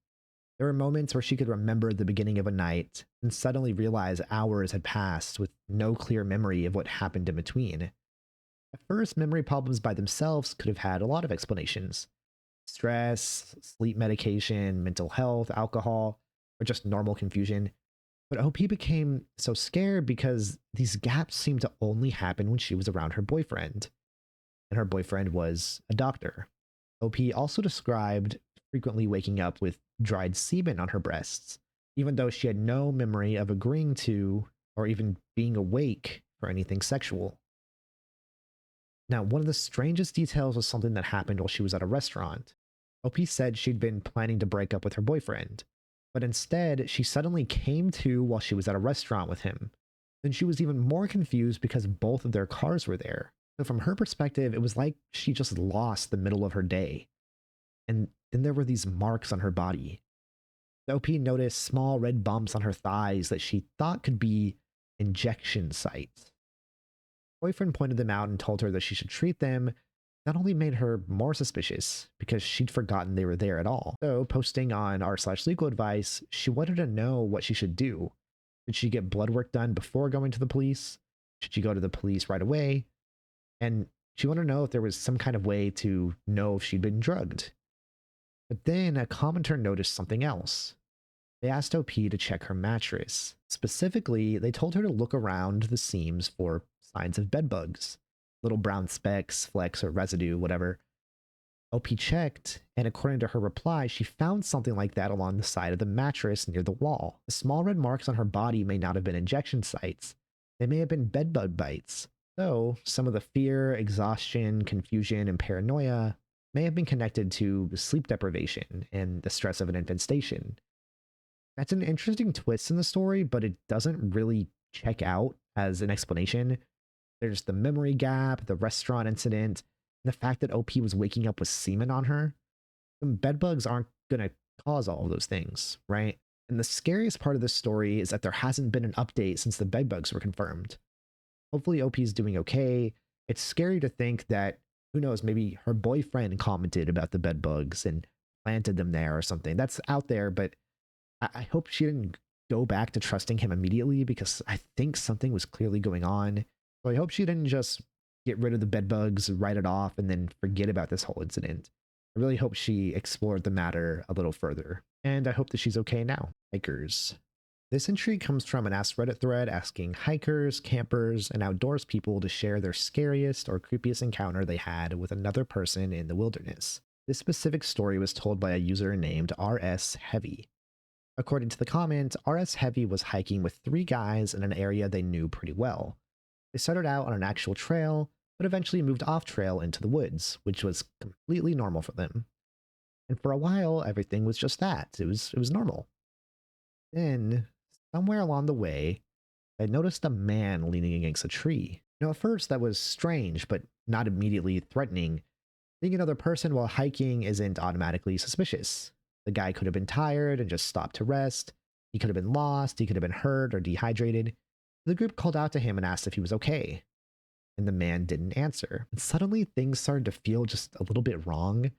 There were moments where she could remember the beginning of a night and suddenly realize hours had passed with no clear memory of what happened in between. At first, memory problems by themselves could have had a lot of explanations. Stress, sleep medication, mental health, alcohol, or just normal confusion. But OP became so scared because these gaps seemed to only happen when she was around her boyfriend. And her boyfriend was a doctor. OP also described frequently waking up with dried semen on her breasts, even though she had no memory of agreeing to or even being awake for anything sexual. Now, one of the strangest details was something that happened while she was at a restaurant. OP said she'd been planning to break up with her boyfriend, but instead, she suddenly came to while she was at a restaurant with him. Then she was even more confused because both of their cars were there. So from her perspective, it was like she just lost the middle of her day. And then there were these marks on her body. The OP noticed small red bumps on her thighs that she thought could be injection sites. Her boyfriend pointed them out and told her that she should treat them. Not only made her more suspicious because she'd forgotten they were there at all. So, posting on r/legal advice, she wanted to know what she should do. Should she get blood work done before going to the police? Should she go to the police right away? And she wanted to know if there was some kind of way to know if she'd been drugged. But then a commenter noticed something else. They asked OP to check her mattress. Specifically, they told her to look around the seams for signs of bed bugs. Little brown specks, flecks, or residue, whatever. OP checked, and according to her reply, she found something like that along the side of the mattress near the wall. The small red marks on her body may not have been injection sites. They may have been bedbug bites. So, some of the fear, exhaustion, confusion, and paranoia may have been connected to sleep deprivation and the stress of an infestation. That's an interesting twist in the story, but it doesn't really check out as an explanation. There's the memory gap, the restaurant incident, and the fact that OP was waking up with semen on her. Some bedbugs aren't going to cause all of those things, right? And the scariest part of this story is that there hasn't been an update since the bedbugs were confirmed. Hopefully OP is doing okay. It's scary to think that, who knows, maybe her boyfriend commented about the bedbugs and planted them there or something. That's out there, but I hope she didn't go back to trusting him immediately because I think something was clearly going on. So I hope she didn't just get rid of the bedbugs, write it off, and then forget about this whole incident. I really hope she explored the matter a little further. And I hope that she's okay now. Hikers. This entry comes from an Ask Reddit thread asking hikers, campers, and outdoors people to share their scariest or creepiest encounter they had with another person in the wilderness. This specific story was told by a user named RS Heavy. According to the comment, RS Heavy was hiking with 3 guys in an area they knew pretty well. They started out on an actual trail, but eventually moved off trail into the woods, which was completely normal for them. And for a while, everything was just that. It was normal. Then, somewhere along the way, I noticed a man leaning against a tree. At first that was strange, but not immediately threatening. Seeing another person while hiking isn't automatically suspicious. The guy could have been tired and just stopped to rest. He could have been lost, he could have been hurt or dehydrated. The group called out to him and asked if he was okay, and the man didn't answer. And suddenly things started to feel just a little bit wrong.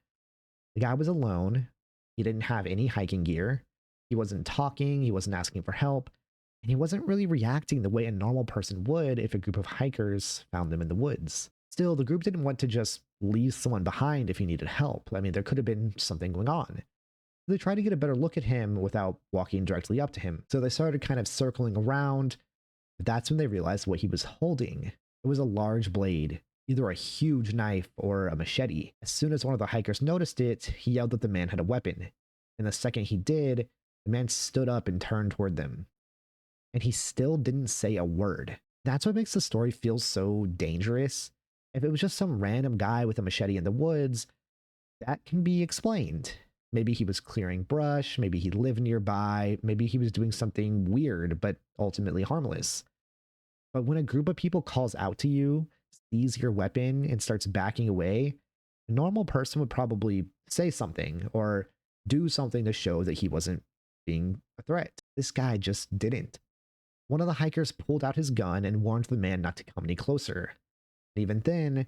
The guy was alone. He didn't have any hiking gear. He wasn't talking, he wasn't asking for help, and he wasn't really reacting the way a normal person would if a group of hikers found them in the woods. Still, the group didn't want to just leave someone behind if he needed help. I mean, there could have been something going on. They tried to get a better look at him without walking directly up to him. So they started kind of circling around, but that's when they realized what he was holding. It was a large blade, either a huge knife or a machete. As soon as one of the hikers noticed it, he yelled that the man had a weapon. And the second he did, the man stood up and turned toward them. And he still didn't say a word. That's what makes the story feel so dangerous. If it was just some random guy with a machete in the woods, that can be explained. Maybe he was clearing brush, maybe he lived nearby, maybe he was doing something weird, but ultimately harmless. But when a group of people calls out to you, sees your weapon, and starts backing away, a normal person would probably say something or do something to show that he wasn't being a threat. This guy just didn't. One of the hikers pulled out his gun and warned the man not to come any closer. And even then,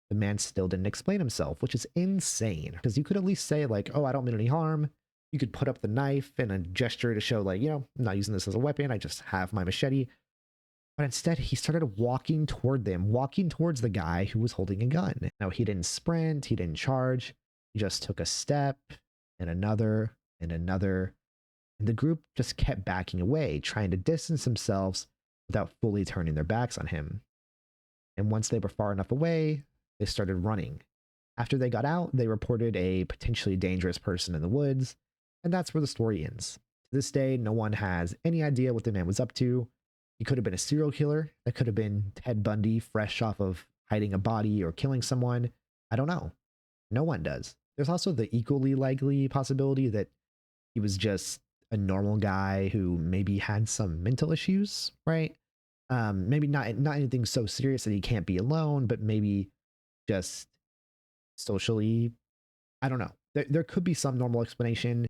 the man still didn't explain himself, which is insane. Because you could at least say, like, oh, I don't mean any harm. You could put up the knife and a gesture to show, like, I'm not using this as a weapon. I just have my machete. But instead, he started walking toward them, walking towards the guy who was holding a gun. Now, he didn't sprint, he didn't charge. He just took a step and another and another. And the group just kept backing away, trying to distance themselves without fully turning their backs on him. And once they were far enough away, they started running. After they got out, they reported a potentially dangerous person in the woods, and that's where the story ends. To this day, no one has any idea what the man was up to. He could have been a serial killer. That could have been Ted Bundy, fresh off of hiding a body or killing someone. I don't know. No one does. There's also the equally likely possibility that he was just a normal guy who maybe had some mental issues, right? Maybe not anything so serious that he can't be alone, but maybe just socially, I don't know. There could be some normal explanation,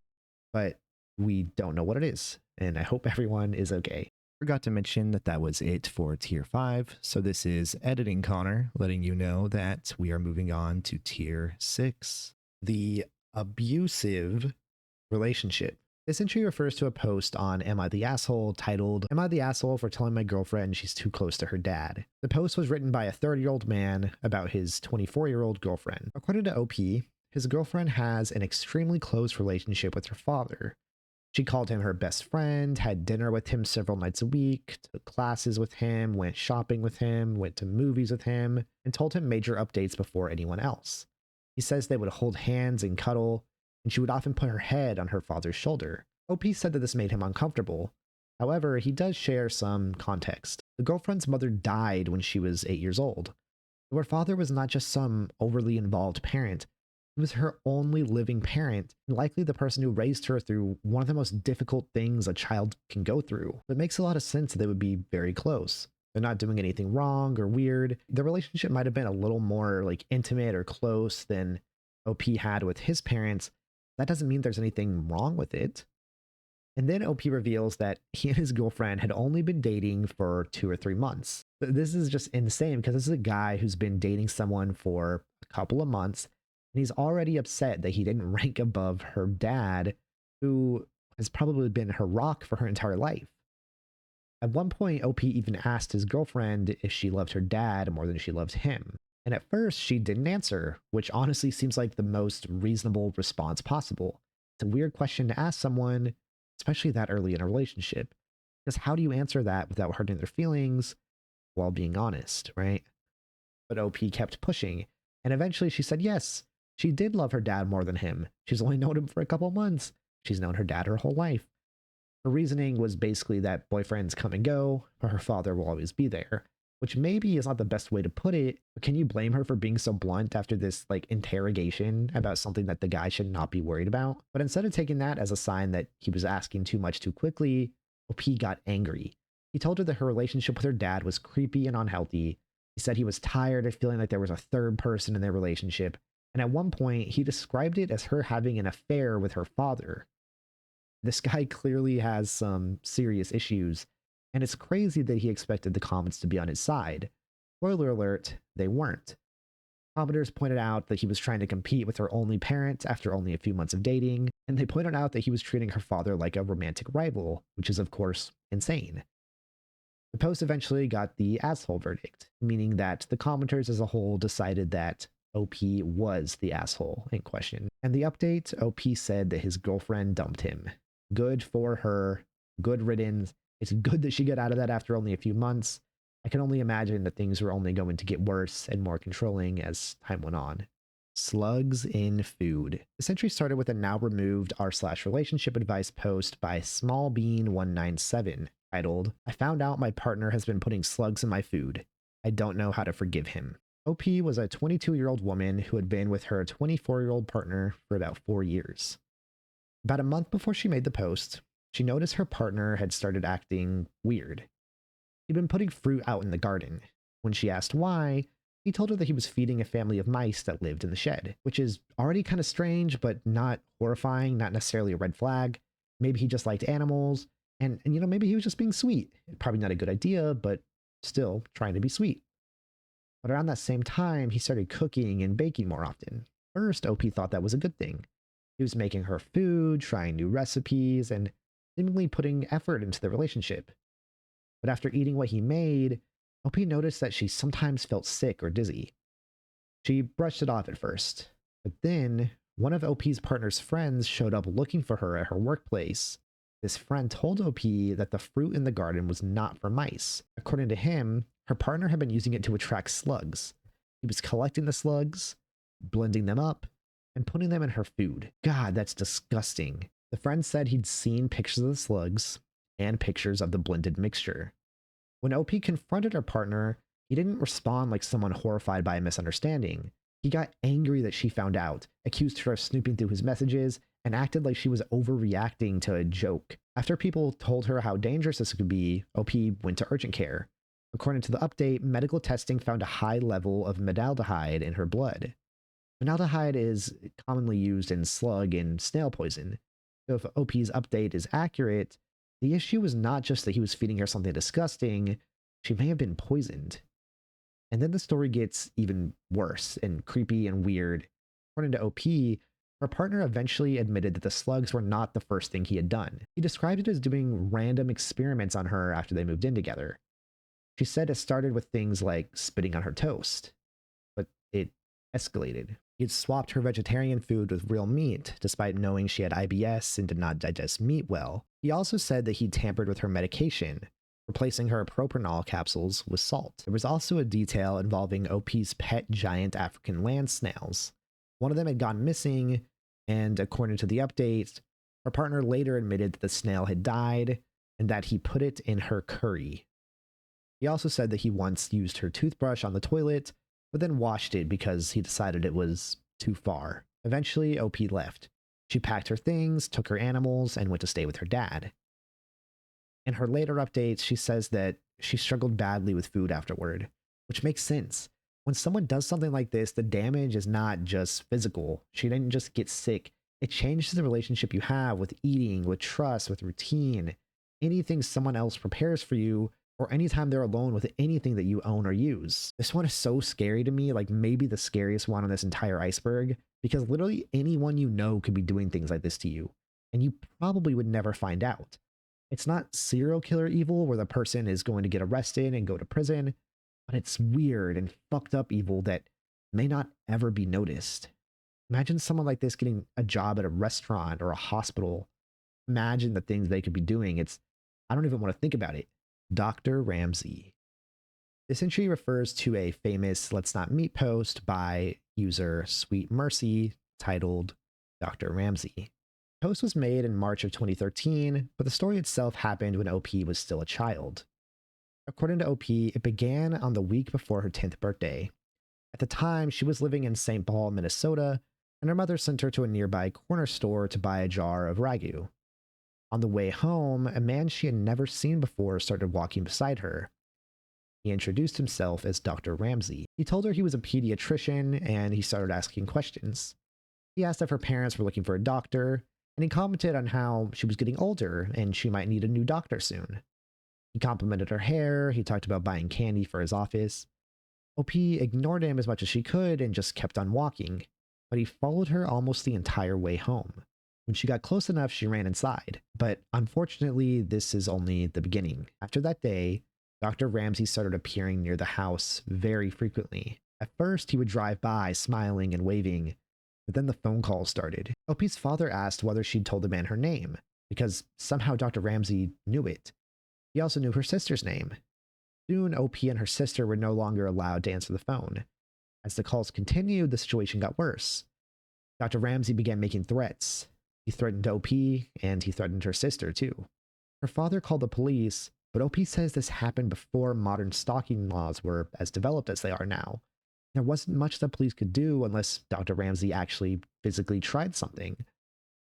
but we don't know what it is. And I hope everyone is okay. Forgot to mention that was it for tier 5. So this is editing Connor letting you know that we are moving on to tier 6. The abusive relationship. This entry refers to a post on Am I the Asshole titled, Am I the Asshole for telling my girlfriend she's too close to her dad? The post was written by a 30-year-old man about his 24-year-old girlfriend. According to OP, his girlfriend has an extremely close relationship with her father. She called him her best friend, had dinner with him several nights a week, took classes with him, went shopping with him, went to movies with him, and told him major updates before anyone else. He says they would hold hands and cuddle, and she would often put her head on her father's shoulder. OP said that this made him uncomfortable. However, he does share some context. The girlfriend's mother died when she was 8 years old. Her father was not just some overly involved parent. He was her only living parent, and likely the person who raised her through one of the most difficult things a child can go through. It makes a lot of sense that they would be very close. They're not doing anything wrong or weird. The relationship might have been a little more like intimate or close than OP had with his parents. That doesn't mean there's anything wrong with it. And then OP reveals that he and his girlfriend had only been dating for 2 or 3 months. This is just insane because this is a guy who's been dating someone for a couple of months, and he's already upset that he didn't rank above her dad, who has probably been her rock for her entire life. At one point, OP even asked his girlfriend if she loved her dad more than she loved him. And at first, she didn't answer, which honestly seems like the most reasonable response possible. It's a weird question to ask someone, especially that early in a relationship. Because how do you answer that without hurting their feelings while being honest, right? But OP kept pushing, and eventually she said yes, she did love her dad more than him. She's only known him for a couple months. She's known her dad her whole life. Her reasoning was basically that boyfriends come and go, but her father will always be there. which maybe is not the best way to put it, but can you blame her for being so blunt after this interrogation about something that the guy should not be worried about? But instead of taking that as a sign that he was asking too much too quickly, OP got angry. He told her that her relationship with her dad was creepy and unhealthy. He said he was tired of feeling like there was a third person in their relationship, and at one point he described it as her having an affair with her father. This guy clearly has some serious issues, and it's crazy that he expected the comments to be on his side. Spoiler alert, they weren't. Commenters pointed out that he was trying to compete with her only parent after only a few months of dating, and they pointed out that he was treating her father like a romantic rival, which is, of course, insane. The post eventually got the asshole verdict, meaning that the commenters as a whole decided that OP was the asshole in question. And the update, OP said that his girlfriend dumped him. Good for her. Good riddance. It's good that she got out of that after only a few months. I can only imagine that things were only going to get worse and more controlling as time went on. Slugs in food. This entry started with a now removed r/relationship advice post by smallbean197 titled, "I found out my partner has been putting slugs in my food. I don't know how to forgive him." OP was a 22-year-old woman who had been with her 24-year-old partner for about 4 years. About a month before she made the post, she noticed her partner had started acting weird. He'd been putting fruit out in the garden. When she asked why, he told her that he was feeding a family of mice that lived in the shed, which is already kind of strange, but not horrifying, not necessarily a red flag. Maybe he just liked animals, and maybe he was just being sweet. Probably not a good idea, but still trying to be sweet. But around that same time, he started cooking and baking more often. First, OP thought that was a good thing. He was making her food, trying new recipes, and seemingly putting effort into the relationship. But after eating what he made, OP noticed that she sometimes felt sick or dizzy. She brushed it off at first, but then one of OP's partner's friends showed up looking for her at her workplace. This friend told OP that the fruit in the garden was not for mice. According to him, her partner had been using it to attract slugs. He was collecting the slugs, blending them up, and putting them in her food. God, that's disgusting. The friend said he'd seen pictures of the slugs and pictures of the blended mixture. When OP confronted her partner, he didn't respond like someone horrified by a misunderstanding. He got angry that she found out, accused her of snooping through his messages, and acted like she was overreacting to a joke. After people told her how dangerous this could be, OP went to urgent care. According to the update, medical testing found a high level of medaldehyde in her blood. Medaldehyde is commonly used in slug and snail poison. So if OP's update is accurate, the issue was not just that he was feeding her something disgusting, she may have been poisoned. And then the story gets even worse and creepy and weird. According to OP, her partner eventually admitted that the slugs were not the first thing he had done. He described it as doing random experiments on her after they moved in together. She said it started with things like spitting on her toast, but it escalated. He had swapped her vegetarian food with real meat, despite knowing she had IBS and did not digest meat well. He also said that he'd tampered with her medication, replacing her propanol capsules with salt. There was also a detail involving OP's pet giant African land snails. One of them had gone missing, and according to the update, her partner later admitted that the snail had died and that he put it in her curry. He also said that he once used her toothbrush on the toilet, but then washed it because he decided it was too far. Eventually, OP left. She packed her things, took her animals, and went to stay with her dad. In her later updates, she says that she struggled badly with food afterward, which makes sense. When someone does something like this, the damage is not just physical. She didn't just get sick. It changes the relationship you have with eating, with trust, with routine. Anything someone else prepares for you, or anytime they're alone with anything that you own or use. This one is so scary to me, like maybe the scariest one on this entire iceberg, because literally anyone you know could be doing things like this to you, and you probably would never find out. It's not serial killer evil where the person is going to get arrested and go to prison, but it's weird and fucked up evil that may not ever be noticed. Imagine someone like this getting a job at a restaurant or a hospital. Imagine the things they could be doing. I don't even want to think about it. Dr. Ramsey. This entry refers to a famous Let's Not Meet post by user Sweet Mercy titled Dr. Ramsey. The post was made in March of 2013, but the story itself happened when OP was still a child. According to OP, it began on the week before her 10th birthday. At the time, she was living in St. Paul, Minnesota, and her mother sent her to a nearby corner store to buy a jar of ragu. On the way home, a man she had never seen before started walking beside her. He introduced himself as Dr. Ramsey. He told her he was a pediatrician, and he started asking questions. He asked if her parents were looking for a doctor, and he commented on how she was getting older and she might need a new doctor soon. He complimented her hair, he talked about buying candy for his office. OP ignored him as much as she could and just kept on walking, but he followed her almost the entire way home. When she got close enough, she ran inside, but unfortunately, this is only the beginning. After that day, Dr. Ramsey started appearing near the house very frequently. At first, he would drive by, smiling and waving, but then the phone calls started. OP's father asked whether she'd told the man her name, because somehow Dr. Ramsey knew it. He also knew her sister's name. Soon, OP and her sister were no longer allowed to answer the phone. As the calls continued, the situation got worse. Dr. Ramsey began making threats. He threatened OP, and he threatened her sister, too. Her father called the police, but OP says this happened before modern stalking laws were as developed as they are now. There wasn't much the police could do unless Dr. Ramsey actually physically tried something.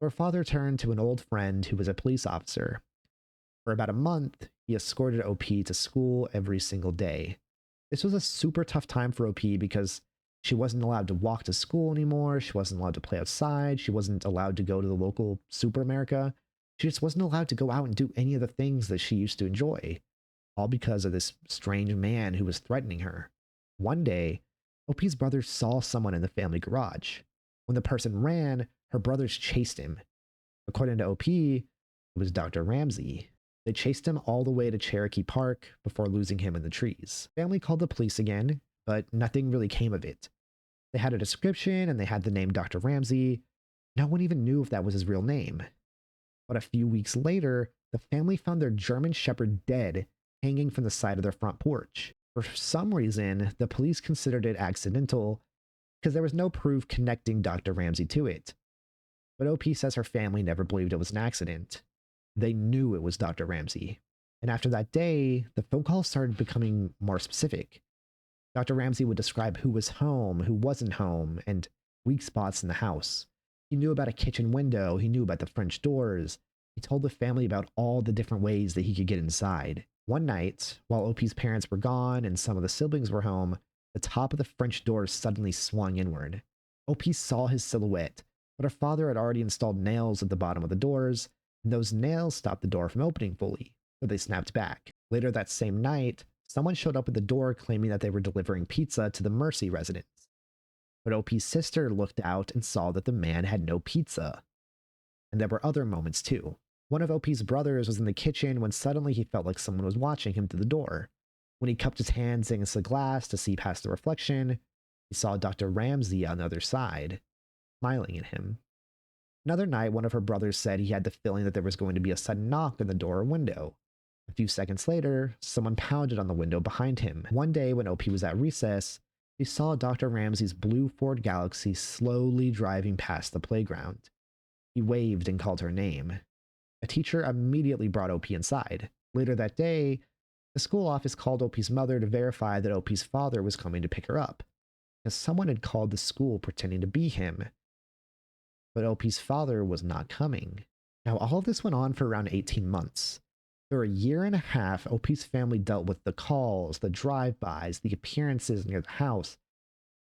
Her father turned to an old friend who was a police officer. For about a month, he escorted OP to school every single day. This was a super tough time for OP because she wasn't allowed to walk to school anymore, she wasn't allowed to play outside, she wasn't allowed to go to the local Super America. She just wasn't allowed to go out and do any of the things that she used to enjoy, all because of this strange man who was threatening her. One day, OP's brothers saw someone in the family garage. When the person ran, her brothers chased him. According to OP, it was Dr. Ramsey. They chased him all the way to Cherokee Park before losing him in the trees. Family called the police again, but nothing really came of it. They had a description and they had the name Dr. Ramsey. No one even knew if that was his real name. But a few weeks later, the family found their German Shepherd dead, hanging from the side of their front porch. For some reason, the police considered it accidental because there was no proof connecting Dr. Ramsey to it. But OP says her family never believed it was an accident. They knew it was Dr. Ramsey. And after that day, the phone calls started becoming more specific. Dr. Ramsey would describe who was home, who wasn't home, and weak spots in the house. He knew about a kitchen window, he knew about the French doors. He told the family about all the different ways that he could get inside. One night, while OP's parents were gone and some of the siblings were home, the top of the French door suddenly swung inward. OP saw his silhouette, but her father had already installed nails at the bottom of the doors, and those nails stopped the door from opening fully, so they snapped back. Later that same night, someone showed up at the door claiming that they were delivering pizza to the Mercy residence. But OP's sister looked out and saw that the man had no pizza. And there were other moments too. One of OP's brothers was in the kitchen when suddenly he felt like someone was watching him through the door. When he cupped his hands against the glass to see past the reflection, he saw Dr. Ramsey on the other side, smiling at him. Another night, one of her brothers said he had the feeling that there was going to be a sudden knock on the door or window. A few seconds later, someone pounded on the window behind him. One day when OP was at recess, he saw Dr. Ramsey's blue Ford Galaxy slowly driving past the playground. He waved and called her name. A teacher immediately brought OP inside. Later that day, the school office called OP's mother to verify that OP's father was coming to pick her up, because someone had called the school pretending to be him. But OP's father was not coming. Now, all of this went on for around 18 months. For a year and a half, OP's family dealt with the calls, the drive-bys, the appearances near the house,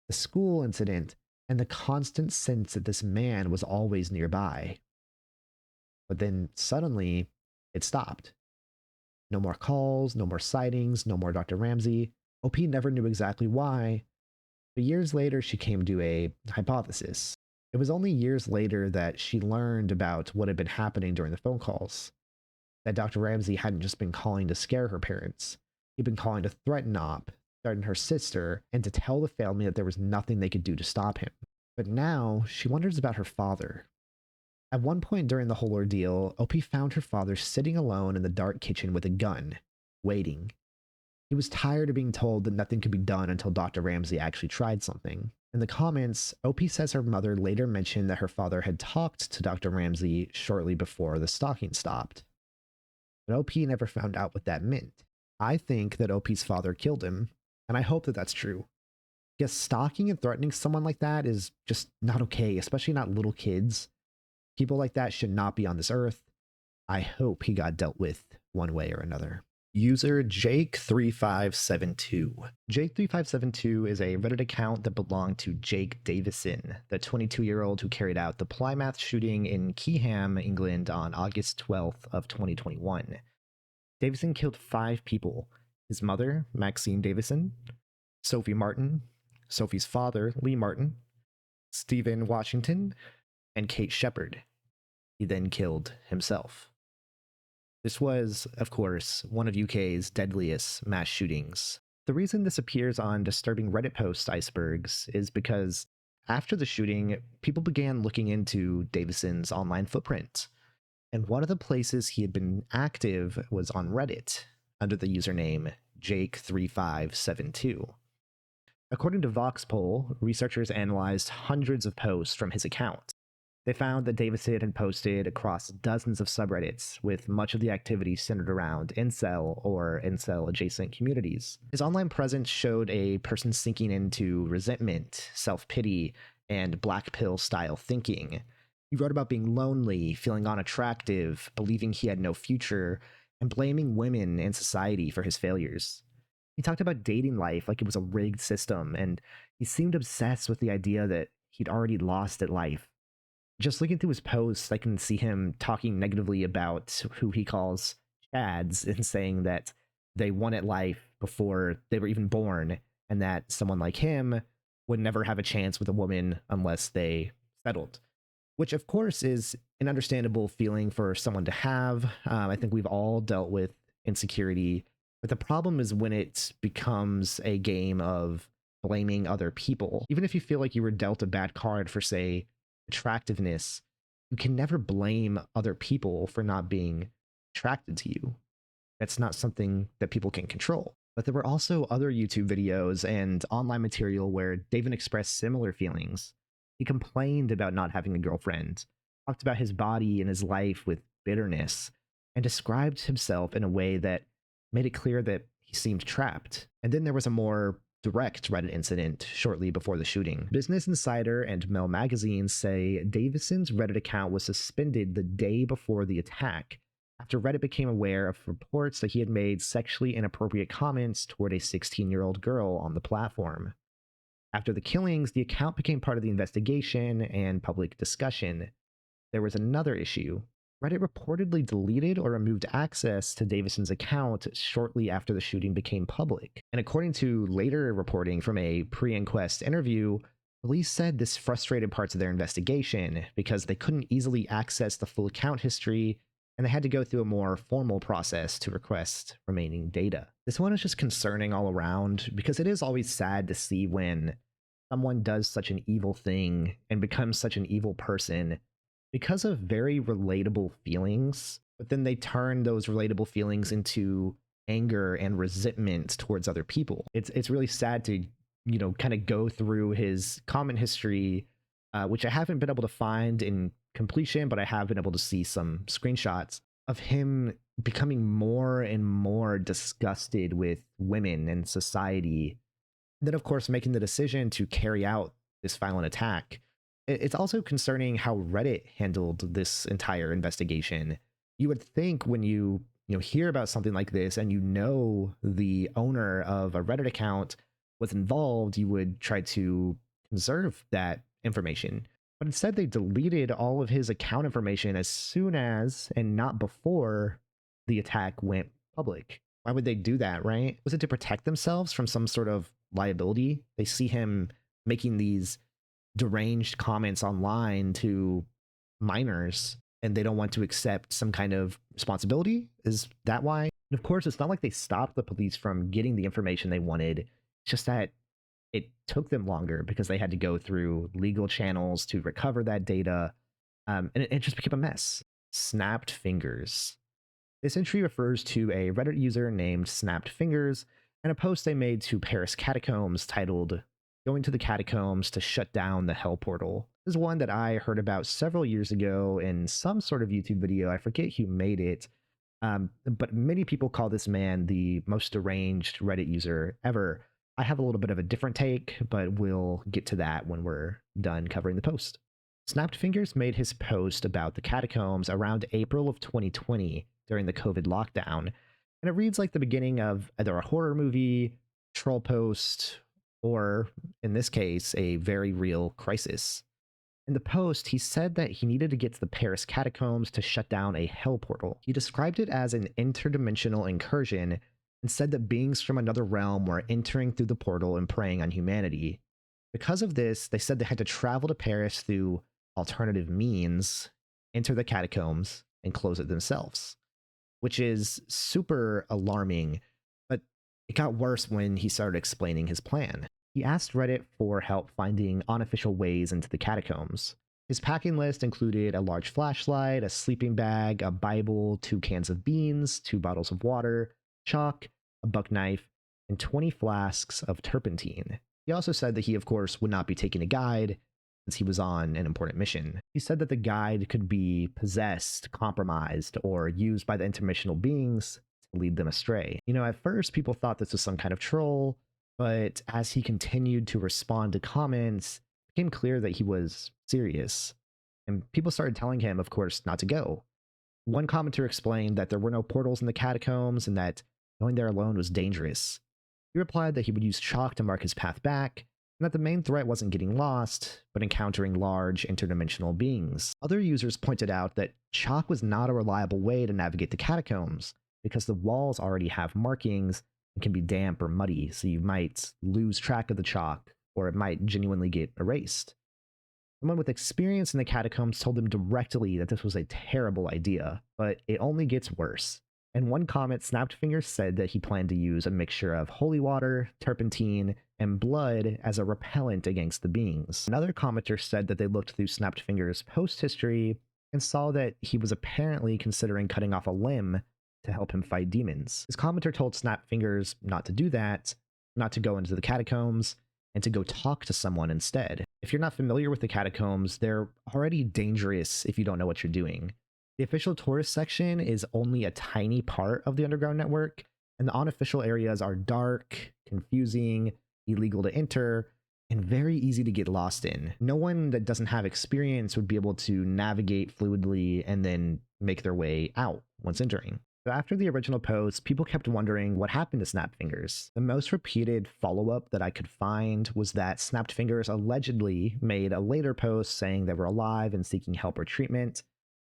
the school incident, and the constant sense that this man was always nearby. But then suddenly, it stopped. No more calls, no more sightings, no more Dr. Ramsey. OP never knew exactly why, but years later she came to a hypothesis. It was only years later that she learned about what had been happening during the phone calls. That Dr. Ramsey hadn't just been calling to scare her parents. He'd been calling to threaten her sister, and to tell the family that there was nothing they could do to stop him. But now, she wonders about her father. At one point during the whole ordeal, OP found her father sitting alone in the dark kitchen with a gun, waiting. He was tired of being told that nothing could be done until Dr. Ramsey actually tried something. In the comments, OP says her mother later mentioned that her father had talked to Dr. Ramsey shortly before the stalking stopped. But OP never found out what that meant. I think that OP's father killed him, and I hope that that's true. Because stalking and threatening someone like that is just not okay, especially not little kids. People like that should not be on this earth. I hope he got dealt with one way or another. User Jake3572. Jake3572 is a Reddit account that belonged to Jake Davison, the 22-year-old who carried out the Plymouth shooting in Keyham, England on August 12th of 2021. Davison killed 5 people: his mother, Maxine Davison, Sophie Martin, Sophie's father, Lee Martin, Stephen Washington, and Kate Shepard. He then killed himself. This was, of course, one of UK's deadliest mass shootings. The reason this appears on Disturbing Reddit Posts Icebergs is because after the shooting, people began looking into Davison's online footprint. And one of the places he had been active was on Reddit, under the username Jake3572. According to Voxpoll, researchers analyzed hundreds of posts from his account. They found that Davison had posted across dozens of subreddits, with much of the activity centered around incel or incel-adjacent communities. His online presence showed a person sinking into resentment, self-pity, and black pill-style thinking. He wrote about being lonely, feeling unattractive, believing he had no future, and blaming women and society for his failures. He talked about dating life like it was a rigged system, and he seemed obsessed with the idea that he'd already lost at life. Just looking through his posts, I can see him talking negatively about who he calls Chads and saying that they won at life before they were even born, and that someone like him would never have a chance with a woman unless they settled. Which, of course, is an understandable feeling for someone to have. I think we've all dealt with insecurity. But the problem is when it becomes a game of blaming other people. Even if you feel like you were dealt a bad card for, say, attractiveness, you can never blame other people for not being attracted to you. That's not something that people can control. But there were also other YouTube videos and online material where David expressed similar feelings. He complained about not having a girlfriend, talked about his body and his life with bitterness, and described himself in a way that made it clear that he seemed trapped. And then there was a more direct Reddit incident shortly before the shooting. Business Insider and Mel Magazine say Davison's Reddit account was suspended the day before the attack, after Reddit became aware of reports that he had made sexually inappropriate comments toward a 16-year-old girl on the platform. After the killings, the account became part of the investigation and public discussion. There was another issue. Reddit reportedly deleted or removed access to Davison's account shortly after the shooting became public. And according to later reporting from a pre-inquest interview, police said this frustrated parts of their investigation because they couldn't easily access the full account history, and they had to go through a more formal process to request remaining data. This one is just concerning all around because it is always sad to see when someone does such an evil thing and becomes such an evil person because of very relatable feelings, but then they turn those relatable feelings into anger and resentment towards other people. It's really sad to, kind of go through his comment history, which I haven't been able to find in completion, but I have been able to see some screenshots of him becoming more and more disgusted with women and society. And then, of course, making the decision to carry out this violent attack. It's also concerning how Reddit handled this entire investigation. You would think when you hear about something like this and the owner of a Reddit account was involved, you would try to conserve that information. But instead, they deleted all of his account information as soon as, and not before, the attack went public. Why would they do that, right? Was it to protect themselves from some sort of liability? They see him making these deranged comments online to minors, and they don't want to accept some kind of responsibility? Is that why? And of course, it's not like they stopped the police from getting the information they wanted. It's just that it took them longer because they had to go through legal channels to recover that data, and it just became a mess. Snapped Fingers. This entry refers to a Reddit user named Snapped Fingers and a post they made to Paris Catacombs titled "Going to the Catacombs to Shut Down the Hell Portal." This is one that I heard about several years ago in some sort of YouTube video. I forget who made it, But many people call this man the most deranged Reddit user ever. I have a little bit of a different take, but we'll get to that when we're done covering the post. Snapped Fingers made his post about the catacombs around April of 2020 during the COVID lockdown, and it reads like the beginning of either a horror movie, troll post, or, in this case, a very real crisis. In the post, he said that he needed to get to the Paris catacombs to shut down a hell portal. He described it as an interdimensional incursion and said that beings from another realm were entering through the portal and preying on humanity. Because of this, they said they had to travel to Paris through alternative means, enter the catacombs, and close it themselves, which is super alarming. But it got worse when he started explaining his plan. He asked Reddit for help finding unofficial ways into the catacombs. His packing list included a large flashlight, a sleeping bag, a Bible, 2 cans of beans, 2 bottles of water, chalk, a buck knife, and 20 flasks of turpentine. He also said that he, of course, would not be taking a guide since he was on an important mission. He said that the guide could be possessed, compromised, or used by the interdimensional beings to lead them astray. At first, people thought this was some kind of troll, but as he continued to respond to comments, it became clear that he was serious. And people started telling him, of course, not to go. One commenter explained that there were no portals in the catacombs and that going there alone was dangerous. He replied that he would use chalk to mark his path back, and that the main threat wasn't getting lost, but encountering large interdimensional beings. Other users pointed out that chalk was not a reliable way to navigate the catacombs, because the walls already have markings and can be damp or muddy, so you might lose track of the chalk, or it might genuinely get erased. Someone with experience in the catacombs told him directly that this was a terrible idea, but it only gets worse. In one comment, Snapped Fingers said that he planned to use a mixture of holy water, turpentine, and blood as a repellent against the beings. Another commenter said that they looked through Snapped Fingers' post history and saw that he was apparently considering cutting off a limb to help him fight demons. His commenter told Snapped Fingers not to do that, not to go into the catacombs, and to go talk to someone instead. If you're not familiar with the catacombs, they're already dangerous if you don't know what you're doing. The official tourist section is only a tiny part of the underground network, and the unofficial areas are dark, confusing, illegal to enter, and very easy to get lost in. No one that doesn't have experience would be able to navigate fluidly and then make their way out once entering. So after the original post, people kept wondering what happened to Snapped Fingers. The most repeated follow-up that I could find was that Snapped Fingers allegedly made a later post saying they were alive and seeking help or treatment,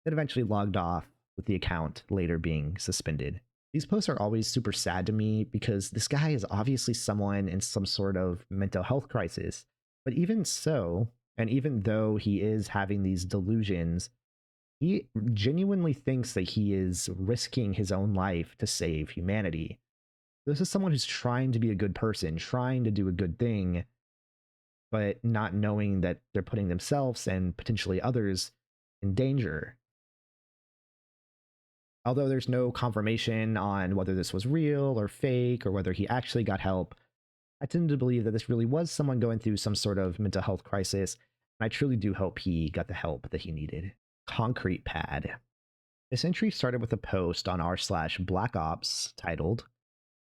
that eventually logged off, with the account later being suspended. These posts are always super sad to me because this guy is obviously someone in some sort of mental health crisis. But even so, and even though he is having these delusions, he genuinely thinks that he is risking his own life to save humanity. This is someone who's trying to be a good person, trying to do a good thing, but not knowing that they're putting themselves and potentially others in danger. Although there's no confirmation on whether this was real or fake or whether he actually got help, I tend to believe that this really was someone going through some sort of mental health crisis, and I truly do hope he got the help that he needed. Concrete pad. This entry started with a post on r/blackops titled,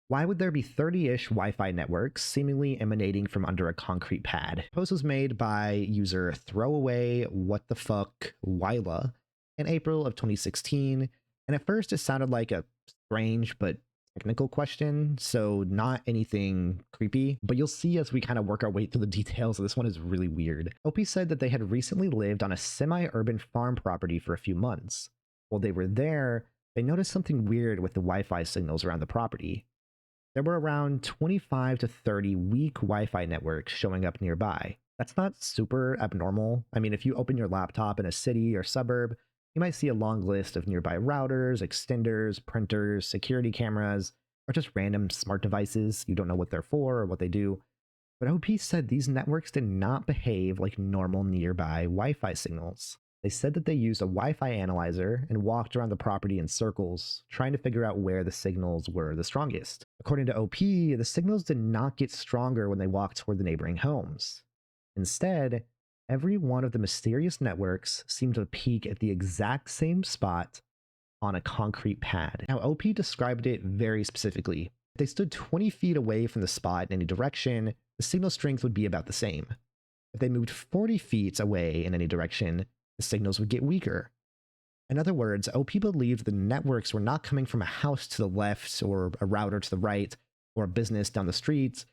"Why would there be 30-ish Wi-Fi networks seemingly emanating from under a concrete pad?" The post was made by user Throwaway What the Fuck Wyla in April of 2016, and at first it sounded like a strange but technical question, so not anything creepy, but you'll see as we kind of work our way through the details, this one is really weird. OP said that they had recently lived on a semi-urban farm property for a few months. While they were there, they noticed something weird with the Wi-Fi signals around the property. There were around 25 to 30 weak Wi-Fi networks showing up nearby. That's not super abnormal. I mean, if you open your laptop in a city or suburb, you might see a long list of nearby routers, extenders, printers, security cameras, or just random smart devices. You don't know what they're for or what they do. But OP said these networks did not behave like normal nearby Wi-Fi signals. They said that they used a Wi-Fi analyzer and walked around the property in circles, trying to figure out where the signals were the strongest. According to OP, the signals did not get stronger when they walked toward the neighboring homes. Instead, every one of the mysterious networks seemed to peak at the exact same spot on a concrete pad. Now, OP described it very specifically. If they stood 20 feet away from the spot in any direction, the signal strength would be about the same. If they moved 40 feet away in any direction, the signals would get weaker. In other words, OP believed the networks were not coming from a house to the left or a router to the right or a business down the street.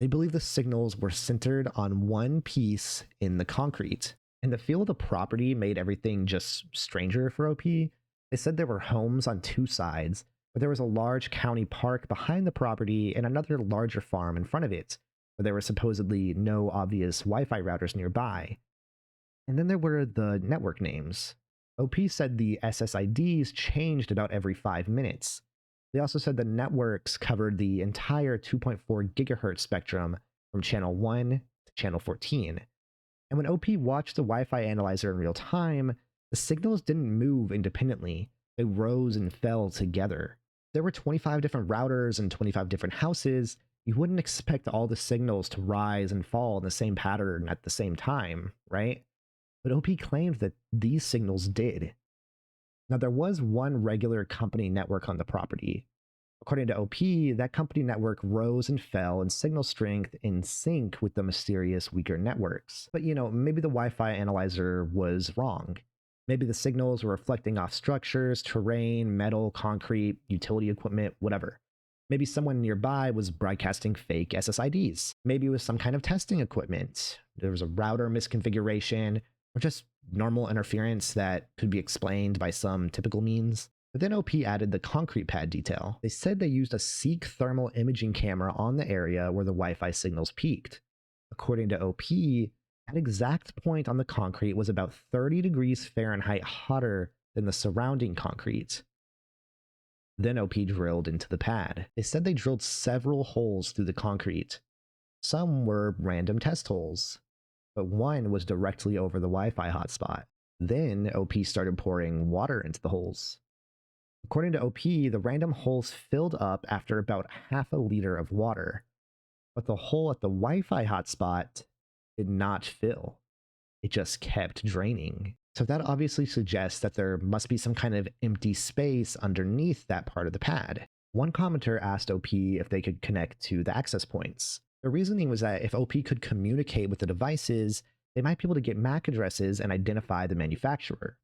They believed the signals were centered on one piece in the concrete. And the feel of the property made everything just stranger for OP. They said there were homes on two sides, but there was a large county park behind the property and another larger farm in front of it, where there were supposedly no obvious Wi-Fi routers nearby. And then there were the network names. OP said the SSIDs changed about every 5 minutes. They also said the networks covered the entire 2.4 gigahertz spectrum from channel 1 to channel 14. And when OP watched the Wi-Fi analyzer in real time, the signals didn't move independently. They rose and fell together. There were 25 different routers and 25 different houses. You wouldn't expect all the signals to rise and fall in the same pattern at the same time, right? But OP claimed that these signals did. Now, there was one regular company network on the property. According to OP, that company network rose and fell in signal strength in sync with the mysterious weaker networks. But, maybe the Wi-Fi analyzer was wrong. Maybe the signals were reflecting off structures, terrain, metal, concrete, utility equipment, whatever. Maybe someone nearby was broadcasting fake SSIDs. Maybe it was some kind of testing equipment. There was a router misconfiguration, or just normal interference that could be explained by some typical means. But then OP added the concrete pad detail. They said they used a Seek thermal imaging camera on the area where the Wi-Fi signals peaked. According to OP, that exact point on the concrete was about 30 degrees Fahrenheit hotter than the surrounding concrete. Then OP drilled into the pad. They said they drilled several holes through the concrete. Some were random test holes, but one was directly over the Wi-Fi hotspot. Then OP started pouring water into the holes. According to OP, the random holes filled up after about half a liter of water, but the hole at the Wi-Fi hotspot did not fill. It just kept draining. So that obviously suggests that there must be some kind of empty space underneath that part of the pad. One commenter asked OP if they could connect to the access points. The reasoning was that if OP could communicate with the devices, they might be able to get MAC addresses and identify the manufacturer.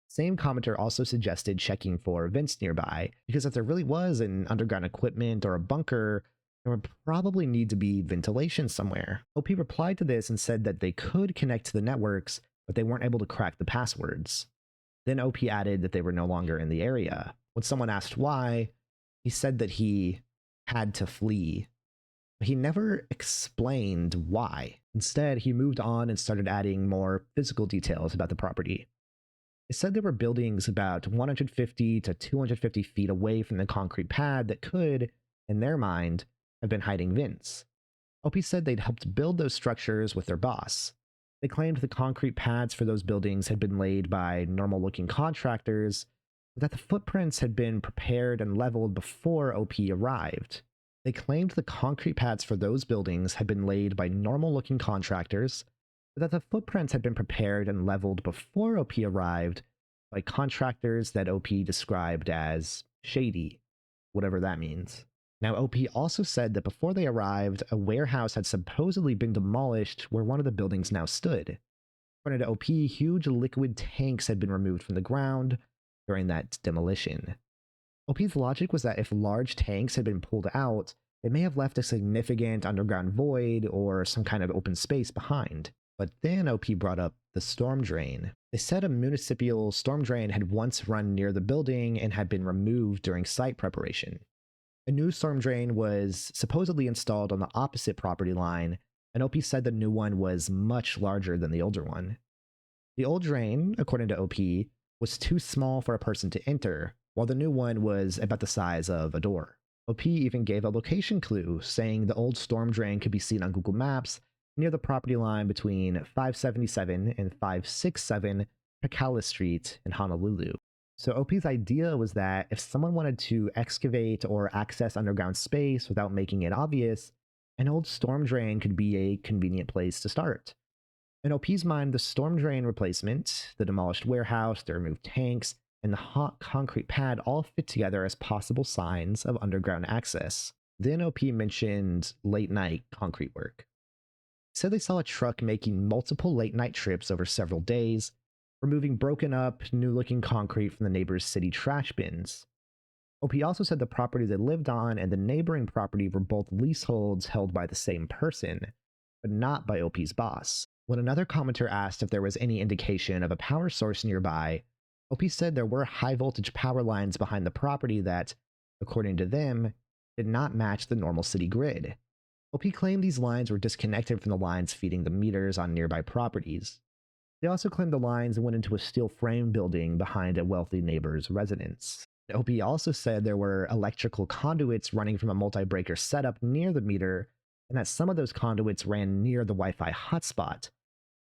Same commenter also suggested checking for vents nearby, because if there really was an underground equipment or a bunker, there would probably need to be ventilation somewhere. OP replied to this and said that they could connect to the networks, but they weren't able to crack the passwords. Then OP added that they were no longer in the area. When someone asked why, he said that he had to flee. But he never explained why. Instead, he moved on and started adding more physical details about the property. It said there were buildings about 150 to 250 feet away from the concrete pad that could, in their mind, have been hiding vents. OP said they'd helped build those structures with their boss. They claimed the concrete pads for those buildings had been laid by normal-looking contractors, but that the footprints had been prepared and leveled before OP arrived. They claimed the concrete pads for those buildings had been laid by normal-looking contractors, but that the footprints had been prepared and leveled before OP arrived by contractors that OP described as shady, whatever that means. Now, OP also said that before they arrived, a warehouse had supposedly been demolished where one of the buildings now stood. According to OP, huge liquid tanks had been removed from the ground during that demolition. OP's logic was that if large tanks had been pulled out, they may have left a significant underground void or some kind of open space behind. But then OP brought up the storm drain. They said a municipal storm drain had once run near the building and had been removed during site preparation. A new storm drain was supposedly installed on the opposite property line, and OP said the new one was much larger than the older one. The old drain, according to OP, was too small for a person to enter, while the new one was about the size of a door. OP even gave a location clue, saying the old storm drain could be seen on Google Maps near the property line between 577 and 567 Pecala Street in Honolulu. So OP's idea was that if someone wanted to excavate or access underground space without making it obvious, an old storm drain could be a convenient place to start. In OP's mind, the storm drain replacement, the demolished warehouse, the removed tanks, and the hot concrete pad all fit together as possible signs of underground access. Then OP mentioned late night concrete work. Said they saw a truck making multiple late night trips over several days, removing broken up, new looking concrete from the neighbor's city trash bins. OP also said the property they lived on and the neighboring property were both leaseholds held by the same person, but not by OP's boss. When another commenter asked if there was any indication of a power source nearby, OP said there were high voltage power lines behind the property that, according to them, did not match the normal city grid. OP claimed these lines were disconnected from the lines feeding the meters on nearby properties. They also claimed the lines went into a steel frame building behind a wealthy neighbor's residence. OP also said there were electrical conduits running from a multi-breaker setup near the meter, and that some of those conduits ran near the Wi-Fi hotspot,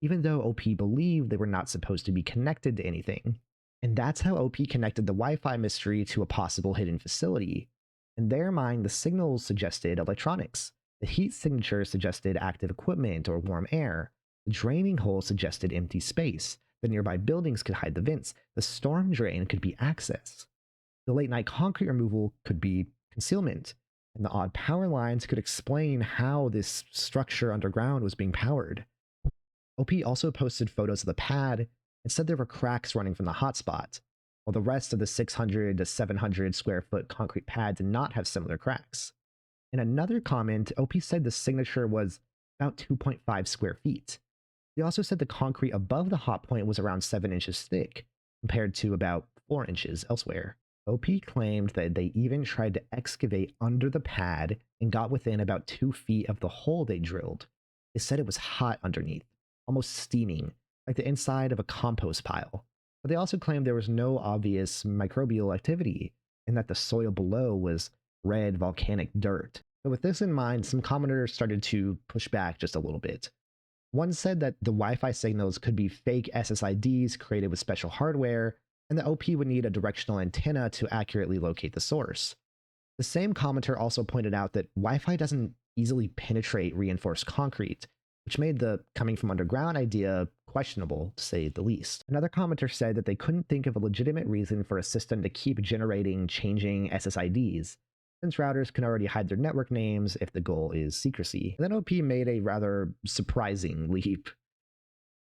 even though OP believed they were not supposed to be connected to anything. And that's how OP connected the Wi-Fi mystery to a possible hidden facility. In their mind, the signals suggested electronics. The heat signature suggested active equipment or warm air. The draining hole suggested empty space. The nearby buildings could hide the vents. The storm drain could be access. The late night concrete removal could be concealment. And the odd power lines could explain how this structure underground was being powered. OP also posted photos of the pad and said there were cracks running from the hotspot, while the rest of the 600 to 700 square foot concrete pad did not have similar cracks. In another comment, OP said the signature was about 2.5 square feet. They also said the concrete above the hot point was around 7 inches thick, compared to about 4 inches elsewhere. OP claimed that they even tried to excavate under the pad and got within about 2 feet of the hole they drilled. They said it was hot underneath, almost steaming, like the inside of a compost pile. But they also claimed there was no obvious microbial activity, and that the soil below was red volcanic dirt. So with this in mind, some commenters started to push back just a little bit. One said that the Wi-Fi signals could be fake SSIDs created with special hardware, and the OP would need a directional antenna to accurately locate the source. The same commenter also pointed out that Wi-Fi doesn't easily penetrate reinforced concrete, which made the coming from underground idea questionable, to say the least. Another commenter said that they couldn't think of a legitimate reason for a system to keep generating changing SSIDs, since routers can already hide their network names if the goal is secrecy. And then OP made a rather surprising leap.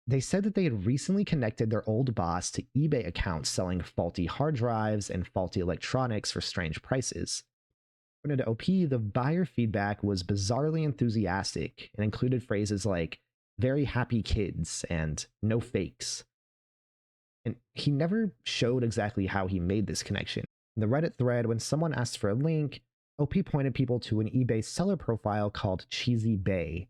They said that they had recently connected their old boss to eBay accounts selling faulty hard drives and faulty electronics for strange prices. According to OP, the buyer feedback was bizarrely enthusiastic and included phrases like very happy kids and no fakes. And he never showed exactly how he made this connection. In the Reddit thread, when someone asked for a link, OP pointed people to an eBay seller profile called Cheesy Bay.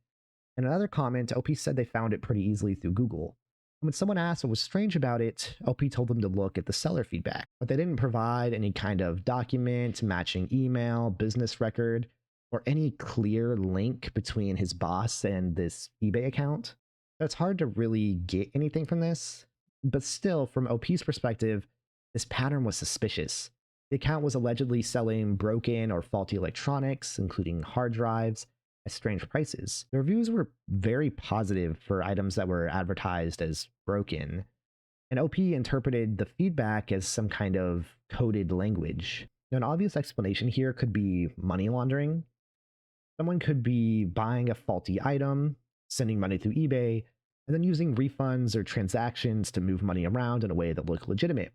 In another comment, OP said they found it pretty easily through Google. And when someone asked what was strange about it, OP told them to look at the seller feedback, but they didn't provide any kind of document, matching email, business record, or any clear link between his boss and this eBay account. So it's hard to really get anything from this, but still, from OP's perspective, this pattern was suspicious. The account was allegedly selling broken or faulty electronics, including hard drives, at strange prices. The reviews were very positive for items that were advertised as broken, and OP interpreted the feedback as some kind of coded language. Now, an obvious explanation here could be money laundering. Someone could be buying a faulty item, sending money through eBay, and then using refunds or transactions to move money around in a way that looked legitimate.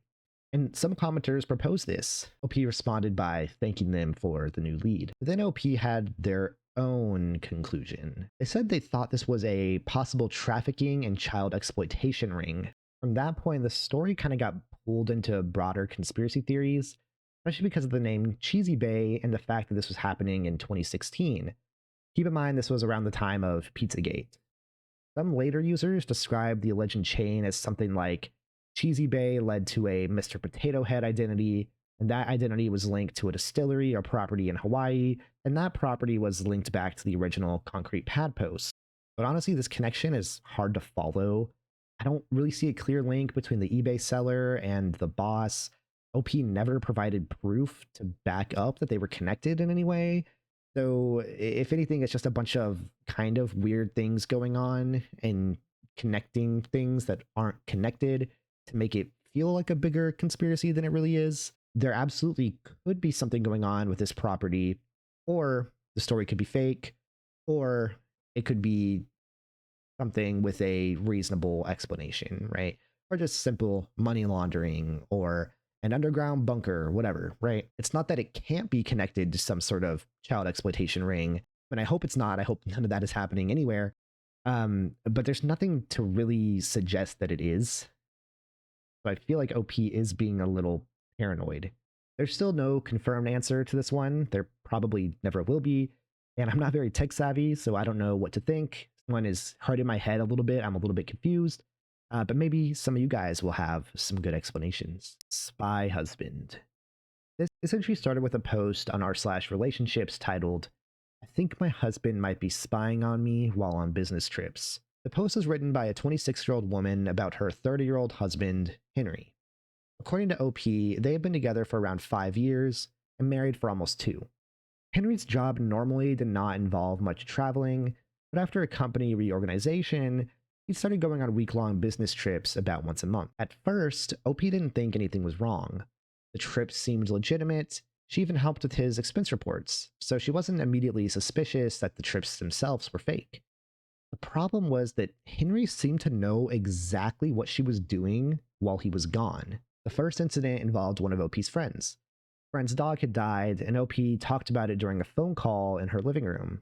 And some commenters proposed this. OP responded by thanking them for the new lead. But then OP had their own conclusion. They said they thought this was a possible trafficking and child exploitation ring. From that point, the story kind of got pulled into broader conspiracy theories, especially because of the name Cheesy Bay and the fact that this was happening in 2016. Keep in mind, this was around the time of Pizzagate. Some later users described the alleged chain as something like Cheesy Bay led to a Mr. Potato Head identity, and that identity was linked to a distillery or property in Hawaii, and that property was linked back to the original concrete pad post. But honestly, this connection is hard to follow. I don't really see a clear link between the eBay seller and the boss. OP never provided proof to back up that they were connected in any way. So if anything, it's just a bunch of kind of weird things going on and connecting things that aren't connected to make it feel like a bigger conspiracy than it really is. There absolutely could be something going on with this property, or the story could be fake, or it could be something with a reasonable explanation, right? Or just simple money laundering or an underground bunker, whatever, right? It's not that it can't be connected to some sort of child exploitation ring, and I hope it's not. I hope none of that is happening anywhere. But there's nothing to really suggest that it is. So I feel like OP is being a little paranoid. There's still no confirmed answer to this one. There probably never will be. And I'm not very tech savvy, so I don't know what to think. This one is hard in my head a little bit. I'm a little bit confused. But maybe some of you guys will have some good explanations. Spy husband. This essentially started with a post on r/relationships titled, "I think my husband might be spying on me while on business trips." The post was written by a 26-year-old woman about her 30-year-old husband, Henry. According to OP, they had been together for around 5 years and married for almost 2. Henry's job normally did not involve much traveling, but after a company reorganization, he started going on week-long business trips about once a month. At first, OP didn't think anything was wrong. The trips seemed legitimate. She even helped with his expense reports, so she wasn't immediately suspicious that the trips themselves were fake. The problem was that Henry seemed to know exactly what she was doing while he was gone. The first incident involved one of OP's friends. Friend's dog had died, and OP talked about it during a phone call in her living room.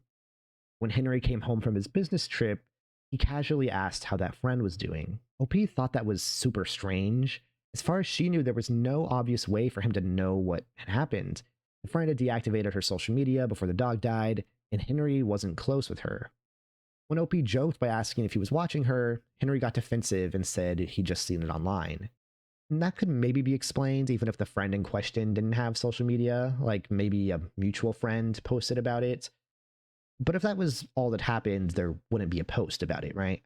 When Henry came home from his business trip, he casually asked how that friend was doing. OP thought that was super strange. As far as she knew, there was no obvious way for him to know what had happened. The friend had deactivated her social media before the dog died, and Henry wasn't close with her. When OP joked by asking if he was watching her, Henry got defensive and said he'd just seen it online. And that could maybe be explained even if the friend in question didn't have social media, like maybe a mutual friend posted about it. But if that was all that happened, there wouldn't be a post about it, right?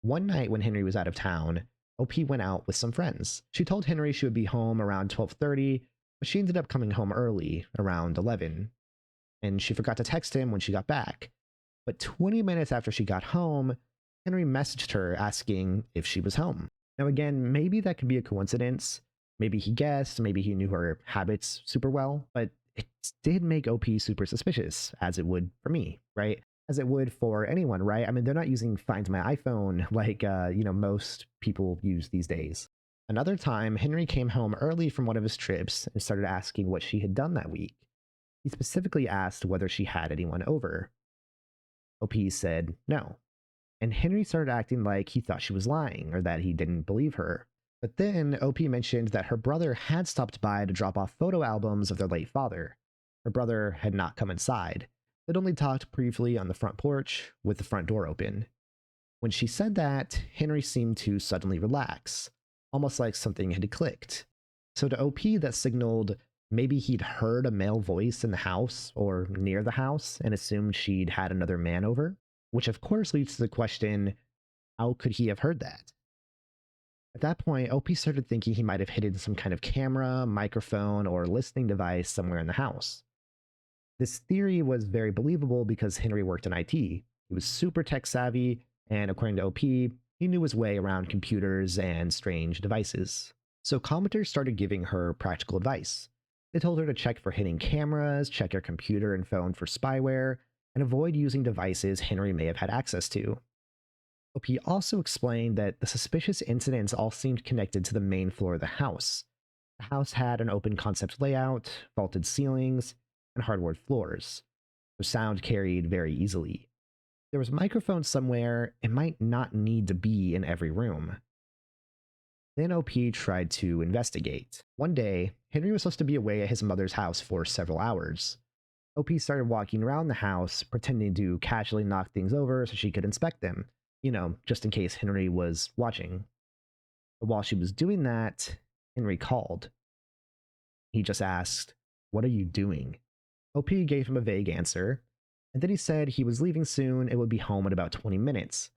One night when Henry was out of town, OP went out with some friends. She told Henry she would be home around 12:30, but she ended up coming home early, around 11. And she forgot to text him when she got back. But 20 minutes after she got home, Henry messaged her asking if she was home. Now again, maybe that could be a coincidence. Maybe he guessed, maybe he knew her habits super well, but it did make OP super suspicious, as it would for me, right? As it would for anyone, right? I mean, they're not using Find My iPhone like, most people use these days. Another time, Henry came home early from one of his trips and started asking what she had done that week. He specifically asked whether she had anyone over. OP said no. And Henry started acting like he thought she was lying or that he didn't believe her. But then OP mentioned that her brother had stopped by to drop off photo albums of their late father. Her brother had not come inside. They'd only talked briefly on the front porch with the front door open. When she said that, Henry seemed to suddenly relax, almost like something had clicked. So to OP, that signaled maybe he'd heard a male voice in the house or near the house and assumed she'd had another man over, which of course leads to the question, how could he have heard that? At that point, OP started thinking he might have hidden some kind of camera, microphone, or listening device somewhere in the house. This theory was very believable because Henry worked in IT. He was super tech savvy, and according to OP, he knew his way around computers and strange devices. So commenters started giving her practical advice. They told her to check for hidden cameras, check her computer and phone for spyware, and avoid using devices Henry may have had access to. OP also explained that the suspicious incidents all seemed connected to the main floor of the house. The house had an open concept layout, vaulted ceilings, and hardwood floors, so sound carried very easily. There was a microphone somewhere, it might not need to be in every room. Then OP tried to investigate. One day, Henry was supposed to be away at his mother's house for several hours. OP started walking around the house, pretending to casually knock things over so she could inspect them, just in case Henry was watching. But while she was doing that, Henry called. He just asked, "What are you doing?" OP gave him a vague answer, and then he said he was leaving soon and would be home in about 20 minutes,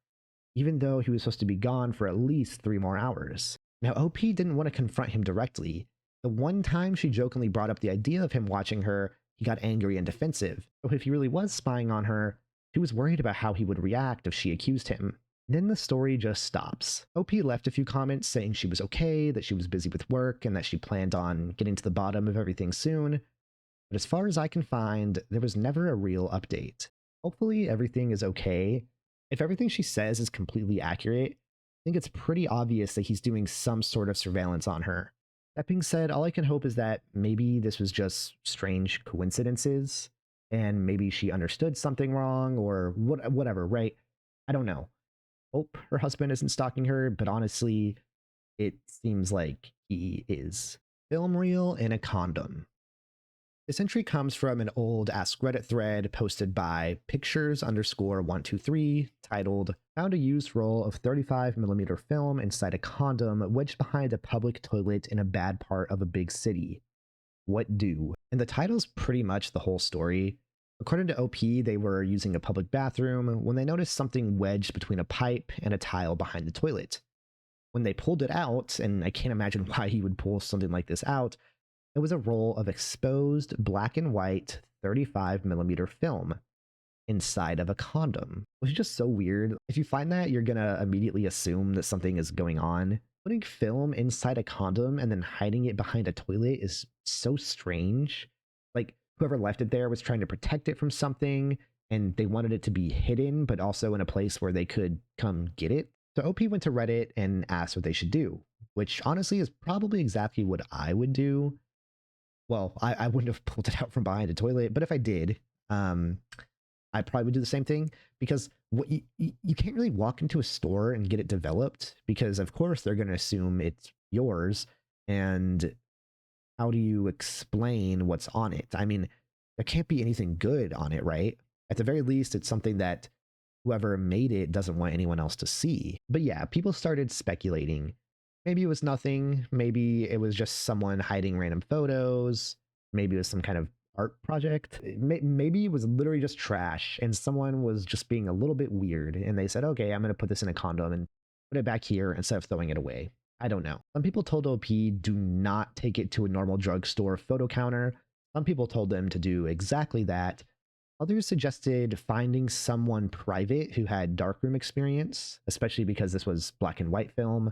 even though he was supposed to be gone for at least 3 more hours. Now, OP didn't want to confront him directly. The one time she jokingly brought up the idea of him watching her, he got angry and defensive. So if he really was spying on her, she was worried about how he would react if she accused him. Then the story just stops. OP left a few comments saying she was okay, that she was busy with work, and that she planned on getting to the bottom of everything soon. But as far as I can find, there was never a real update. Hopefully everything is okay. If everything she says is completely accurate, I think it's pretty obvious that he's doing some sort of surveillance on her. That being said, all I can hope is that maybe this was just strange coincidences, and maybe she understood something wrong, or whatever, right? I don't know. Hope her husband isn't stalking her, but honestly, it seems like he is. Film reel in a condom. This entry comes from an old Ask Reddit thread posted by pictures_123 titled, "Found a used roll of 35mm film inside a condom wedged behind a public toilet in a bad part of a big city. What do?" And the title's pretty much the whole story. According to OP, they were using a public bathroom when they noticed something wedged between a pipe and a tile behind the toilet. When they pulled it out, and I can't imagine why he would pull something like this out, it was a roll of exposed black and white 35mm film inside of a condom, which is just so weird. If you find that, you're gonna immediately assume that something is going on. Putting film inside a condom and then hiding it behind a toilet is so strange. Like, whoever left it there was trying to protect it from something, and they wanted it to be hidden, but also in a place where they could come get it. So OP went to Reddit and asked what they should do, which honestly is probably exactly what I would do. Well, I wouldn't have pulled it out from behind a toilet, but if I did, I probably would do the same thing, because what you can't really walk into a store and get it developed, because of course they're going to assume it's yours. And how do you explain what's on it? I mean, there can't be anything good on it, right? At the very least, it's something that whoever made it doesn't want anyone else to see. But yeah, people started speculating. Maybe it was nothing. Maybe it was just someone hiding random photos. Maybe it was some kind of art project. Maybe it was literally just trash and someone was just being a little bit weird and they said, okay, I'm going to put this in a condom and put it back here instead of throwing it away. I don't know. Some people told OP do not take it to a normal drugstore photo counter. Some people told them to do exactly that. Others suggested finding someone private who had darkroom experience, especially because this was black and white film.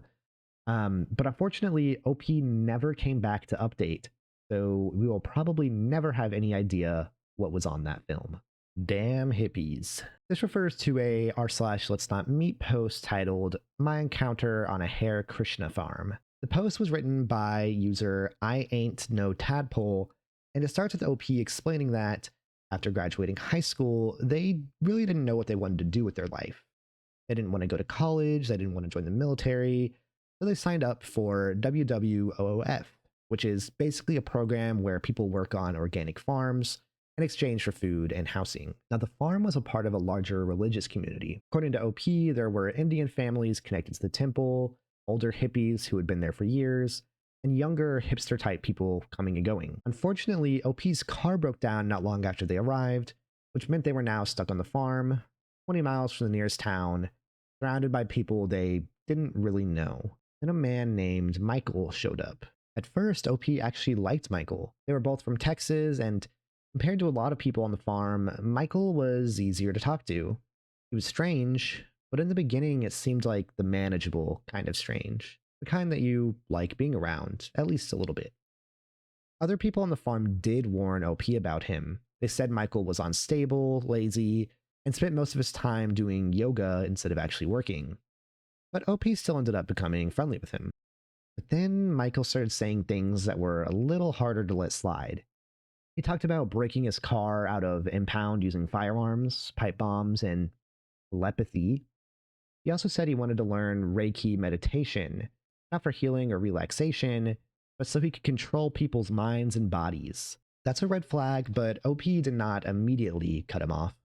But unfortunately, OP never came back to update, so we will probably never have any idea what was on that film. Damn hippies. This refers to a r/let's not meet post titled "My Encounter on a Hare Krishna Farm." The post was written by user I Ain't No Tadpole, and it starts with OP explaining that after graduating high school, they really didn't know what they wanted to do with their life. They didn't want to go to college, they didn't want to join the military, so they signed up for WWOOF, which is basically a program where people work on organic farms in exchange for food and housing. Now, the farm was a part of a larger religious community. According to OP, there were Indian families connected to the temple, older hippies who had been there for years, and younger hipster-type people coming and going. Unfortunately, OP's car broke down not long after they arrived, which meant they were now stuck on the farm, 20 miles from the nearest town, surrounded by people they didn't really know. Then a man named Michael showed up. At first, OP actually liked Michael. They were both from Texas, and compared to a lot of people on the farm, Michael was easier to talk to. He was strange, but in the beginning it seemed like the manageable kind of strange. The kind that you like being around, at least a little bit. Other people on the farm did warn OP about him. They said Michael was unstable, lazy, and spent most of his time doing yoga instead of actually working. But OP still ended up becoming friendly with him. But then Michael started saying things that were a little harder to let slide. He talked about breaking his car out of impound using firearms, pipe bombs, and telepathy. He also said he wanted to learn Reiki meditation, not for healing or relaxation, but so he could control people's minds and bodies. That's a red flag, but OP did not immediately cut him off.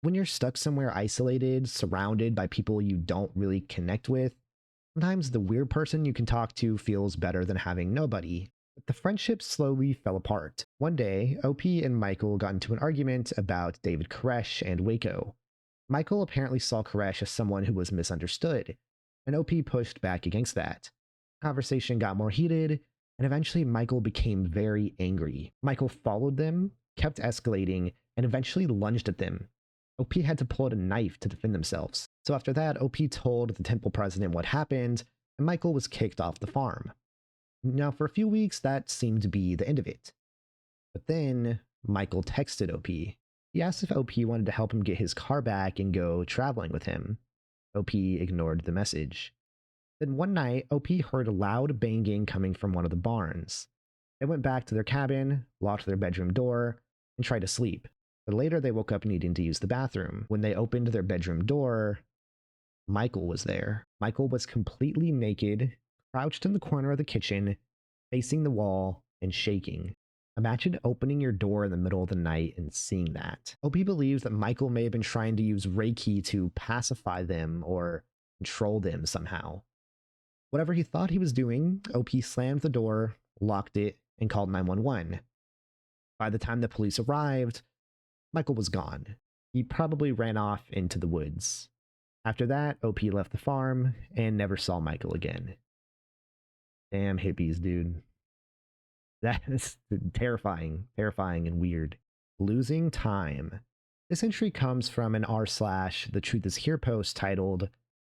When you're stuck somewhere isolated, surrounded by people you don't really connect with, sometimes the weird person you can talk to feels better than having nobody. But the friendship slowly fell apart. One day, OP and Michael got into an argument about David Koresh and Waco. Michael apparently saw Koresh as someone who was misunderstood, and OP pushed back against that. The conversation got more heated, and eventually Michael became very angry. Michael followed them, kept escalating, and eventually lunged at them. OP had to pull out a knife to defend themselves. So after that, OP told the temple president what happened, and Michael was kicked off the farm. Now, for a few weeks, that seemed to be the end of it. But then Michael texted OP. He asked if OP wanted to help him get his car back and go traveling with him. OP ignored the message. Then one night, OP heard a loud banging coming from one of the barns. They went back to their cabin, locked their bedroom door, and tried to sleep. But later they woke up needing to use the bathroom. When they opened their bedroom door, Michael was there. Michael was completely naked, crouched in the corner of the kitchen, facing the wall and shaking. Imagine opening your door in the middle of the night and seeing that. OP believes that Michael may have been trying to use Reiki to pacify them or control them somehow. Whatever he thought he was doing, OP slammed the door, locked it, and called 911. By the time the police arrived, Michael was gone. He probably ran off into the woods. After that, OP left the farm and never saw Michael again. Damn hippies, dude. That is terrifying and weird. Losing time. This entry comes from an r/The Truth Is Here post titled,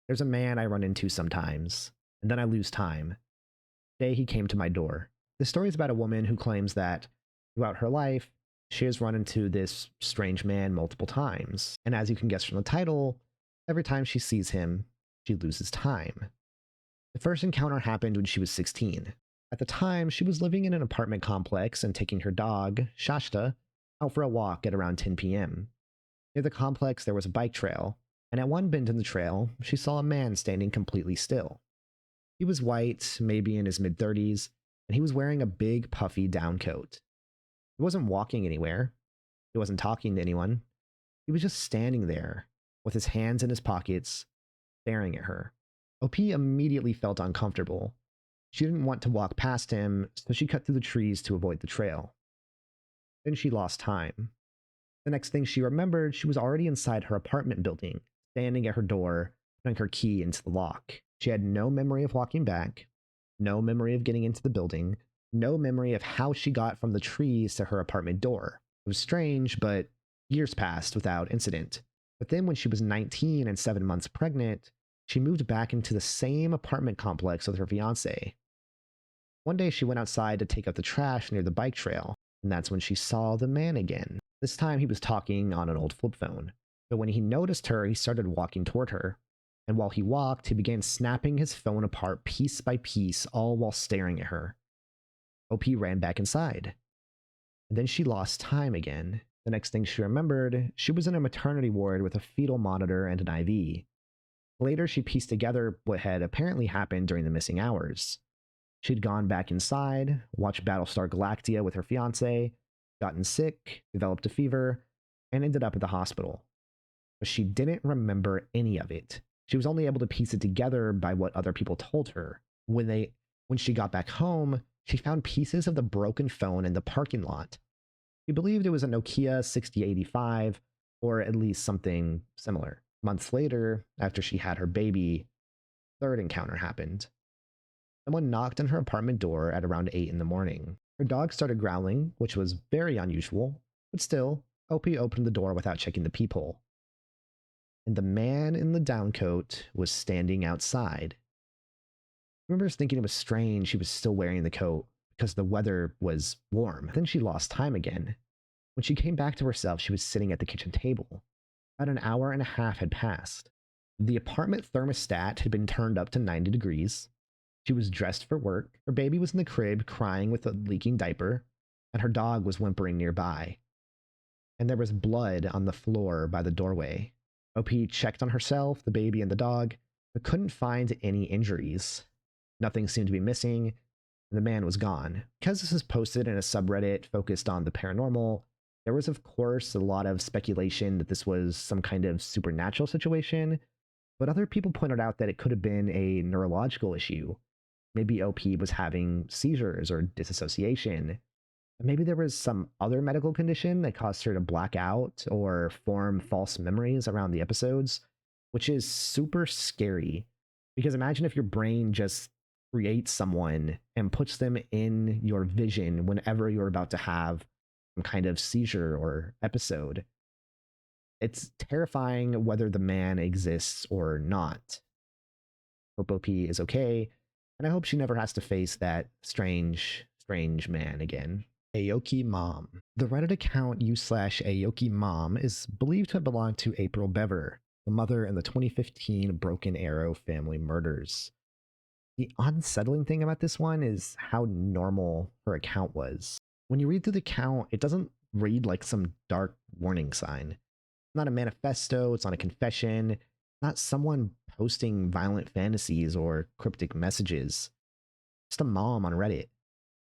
"There's a man I run into sometimes, and then I lose time. Today he came to my door." This story is about a woman who claims that throughout her life, she has run into this strange man multiple times. And as you can guess from the title, every time she sees him, she loses time. The first encounter happened when she was 16. At the time, she was living in an apartment complex and taking her dog, Shasta, out for a walk at around 10 p.m. Near the complex, there was a bike trail, and at one bend in the trail, she saw a man standing completely still. He was white, maybe in his mid-30s, and he was wearing a big, puffy down coat. He wasn't walking anywhere. He wasn't talking to anyone. He was just standing there, with his hands in his pockets, staring at her. OP immediately felt uncomfortable. She didn't want to walk past him, so she cut through the trees to avoid the trail. Then she lost time. The next thing she remembered, she was already inside her apartment building, standing at her door, putting her key into the lock. She had no memory of walking back, no memory of getting into the building, no memory of how she got from the trees to her apartment door. It was strange, but years passed without incident. But then when she was 19 and 7 months pregnant, she moved back into the same apartment complex with her fiancé. One day she went outside to take out the trash near the bike trail, and that's when she saw the man again. This time he was talking on an old flip phone. But when he noticed her, he started walking toward her. And while he walked, he began snapping his phone apart piece by piece, all while staring at her. OP ran back inside. And then she lost time again. The next thing she remembered, she was in a maternity ward with a fetal monitor and an IV. Later, she pieced together what had apparently happened during the missing hours. She'd gone back inside, watched Battlestar Galactica with her fiancé, gotten sick, developed a fever, and ended up at the hospital. But she didn't remember any of it. She was only able to piece it together by what other people told her. When she got back home, she found pieces of the broken phone in the parking lot. She believed it was a Nokia 6085, or at least something similar. Months later, after she had her baby, third encounter happened. Someone knocked on her apartment door at around 8 in the morning. Her dog started growling, which was very unusual, but still, OP opened the door without checking the peephole. And the man in the down coat was standing outside. I remember thinking it was strange she was still wearing the coat because the weather was warm. Then she lost time again. When she came back to herself, she was sitting at the kitchen table. About an hour and a half had passed. The apartment thermostat had been turned up to 90 degrees. She was dressed for work. Her baby was in the crib crying with a leaking diaper, and her dog was whimpering nearby. And there was blood on the floor by the doorway. OP checked on herself, the baby, and the dog, but couldn't find any injuries. Nothing seemed to be missing, and the man was gone. Because this is posted in a subreddit focused on the paranormal, there was, of course, a lot of speculation that this was some kind of supernatural situation, but other people pointed out that it could have been a neurological issue. Maybe OP was having seizures or disassociation. Maybe there was some other medical condition that caused her to black out or form false memories around the episodes, which is super scary. Because imagine if your brain just creates someone and puts them in your vision whenever you're about to have some kind of seizure or episode. It's terrifying whether the man exists or not. Hope OP is okay, and I hope she never has to face that strange man again. Aoki Mom. The Reddit account u/Aoki Mom is believed to have belonged to April Bever, the mother in the 2015 Broken Arrow family murders. The unsettling thing about this one is how normal her account was. When you read through the account, it doesn't read like some dark warning sign. It's not a manifesto, it's not a confession, not someone posting violent fantasies or cryptic messages. Just a mom on Reddit.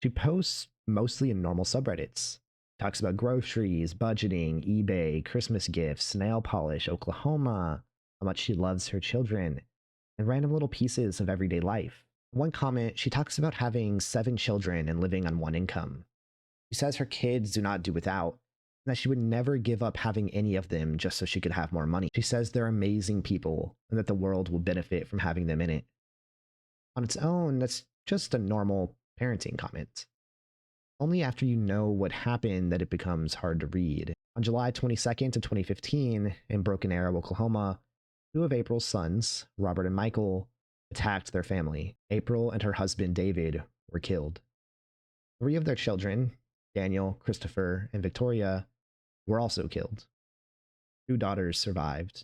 She posts mostly in normal subreddits. Talks about groceries, budgeting, eBay, Christmas gifts, nail polish, Oklahoma, how much she loves her children, and random little pieces of everyday life. In one comment, she talks about having 7 children and living on one income. She says her kids do not do without, and that she would never give up having any of them just so she could have more money. She says they're amazing people and that the world will benefit from having them in it. On its own, that's just a normal parenting comment. Only after you know what happened that it becomes hard to read. On July 22nd of 2015, in Broken Arrow, Oklahoma, 2 of April's sons, Robert and Michael, attacked their family. April and her husband, David, were killed. 3 of their children, Daniel, Christopher, and Victoria, were also killed. 2 daughters survived.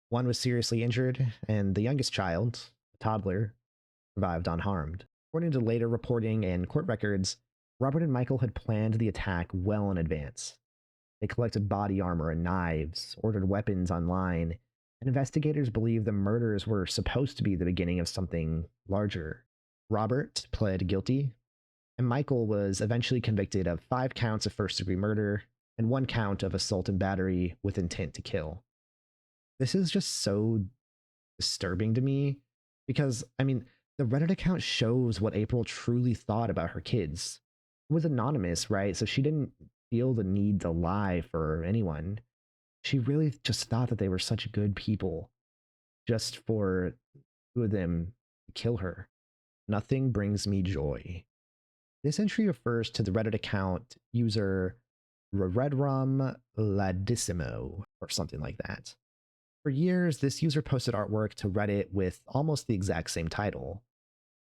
One was seriously injured, and the youngest child, a toddler, survived unharmed. According to later reporting and court records, Robert and Michael had planned the attack well in advance. They collected body armor and knives, ordered weapons online, and investigators believe the murders were supposed to be the beginning of something larger. Robert pled guilty, and Michael was eventually convicted of 5 counts of first-degree murder and 1 count of assault and battery with intent to kill. This is just so disturbing to me because, the Reddit account shows what April truly thought about her kids. It was anonymous, right? So she didn't feel the need to lie for anyone. She really just thought that they were such good people just for 2 of them to kill her. Nothing brings me joy. This entry refers to the Reddit account user Redrum Ladissimo or something like that. For years, this user posted artwork to Reddit with almost the exact same title.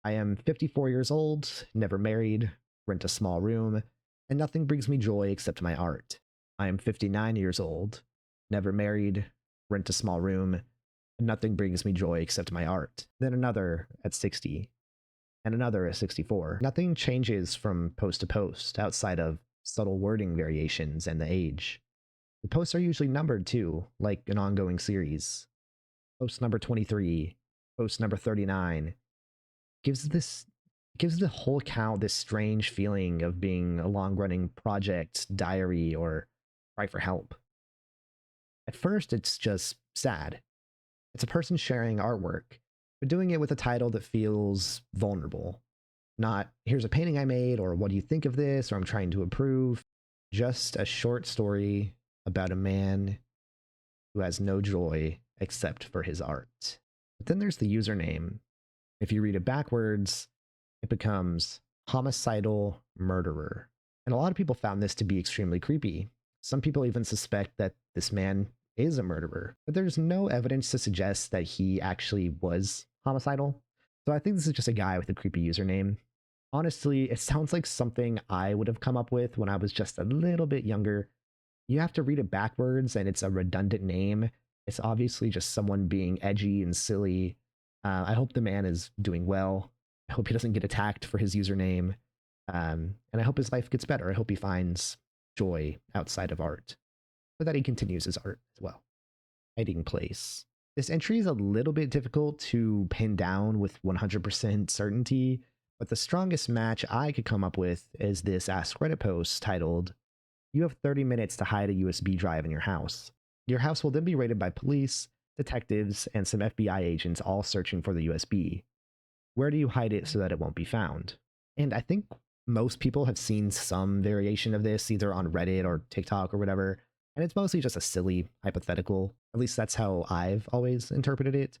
I am 54 years old, never married, rent a small room, and nothing brings me joy except my art. I am 59 years old, never married, rent a small room, and nothing brings me joy except my art. Then another at 60, and another at 64. Nothing changes from post to post outside of subtle wording variations and the age. The posts are usually numbered too, like an ongoing series. Post number 23, post number 39, gives the whole account this strange feeling of being a long-running project, diary, or cry for help. At first, it's just sad. It's a person sharing artwork, but doing it with a title that feels vulnerable. Not, here's a painting I made, or what do you think of this, or I'm trying to improve. Just a short story about a man who has no joy except for his art. But then there's the username. If you read it backwards, it becomes homicidal murderer. And a lot of people found this to be extremely creepy. Some people even suspect that this man is a murderer, but there's no evidence to suggest that he actually was homicidal. So I think this is just a guy with a creepy username. Honestly, it sounds like something I would have come up with when I was just a little bit younger. You have to read it backwards and it's a redundant name. It's obviously just someone being edgy and silly. I hope the man is doing well. I hope he doesn't get attacked for his username. And I hope his life gets better. I hope he finds joy outside of art, but that he continues his art as well. Hiding place. This entry is a little bit difficult to pin down with 100% certainty, but the strongest match I could come up with is this Ask Reddit post titled, "You have 30 minutes to hide a USB drive in your house. Your house will then be raided by police, detectives, and some FBI agents all searching for the USB. Where do you hide it so that it won't be found?" And I think most people have seen some variation of this, either on Reddit or TikTok or whatever, and it's mostly just a silly hypothetical. At least that's how I've always interpreted it.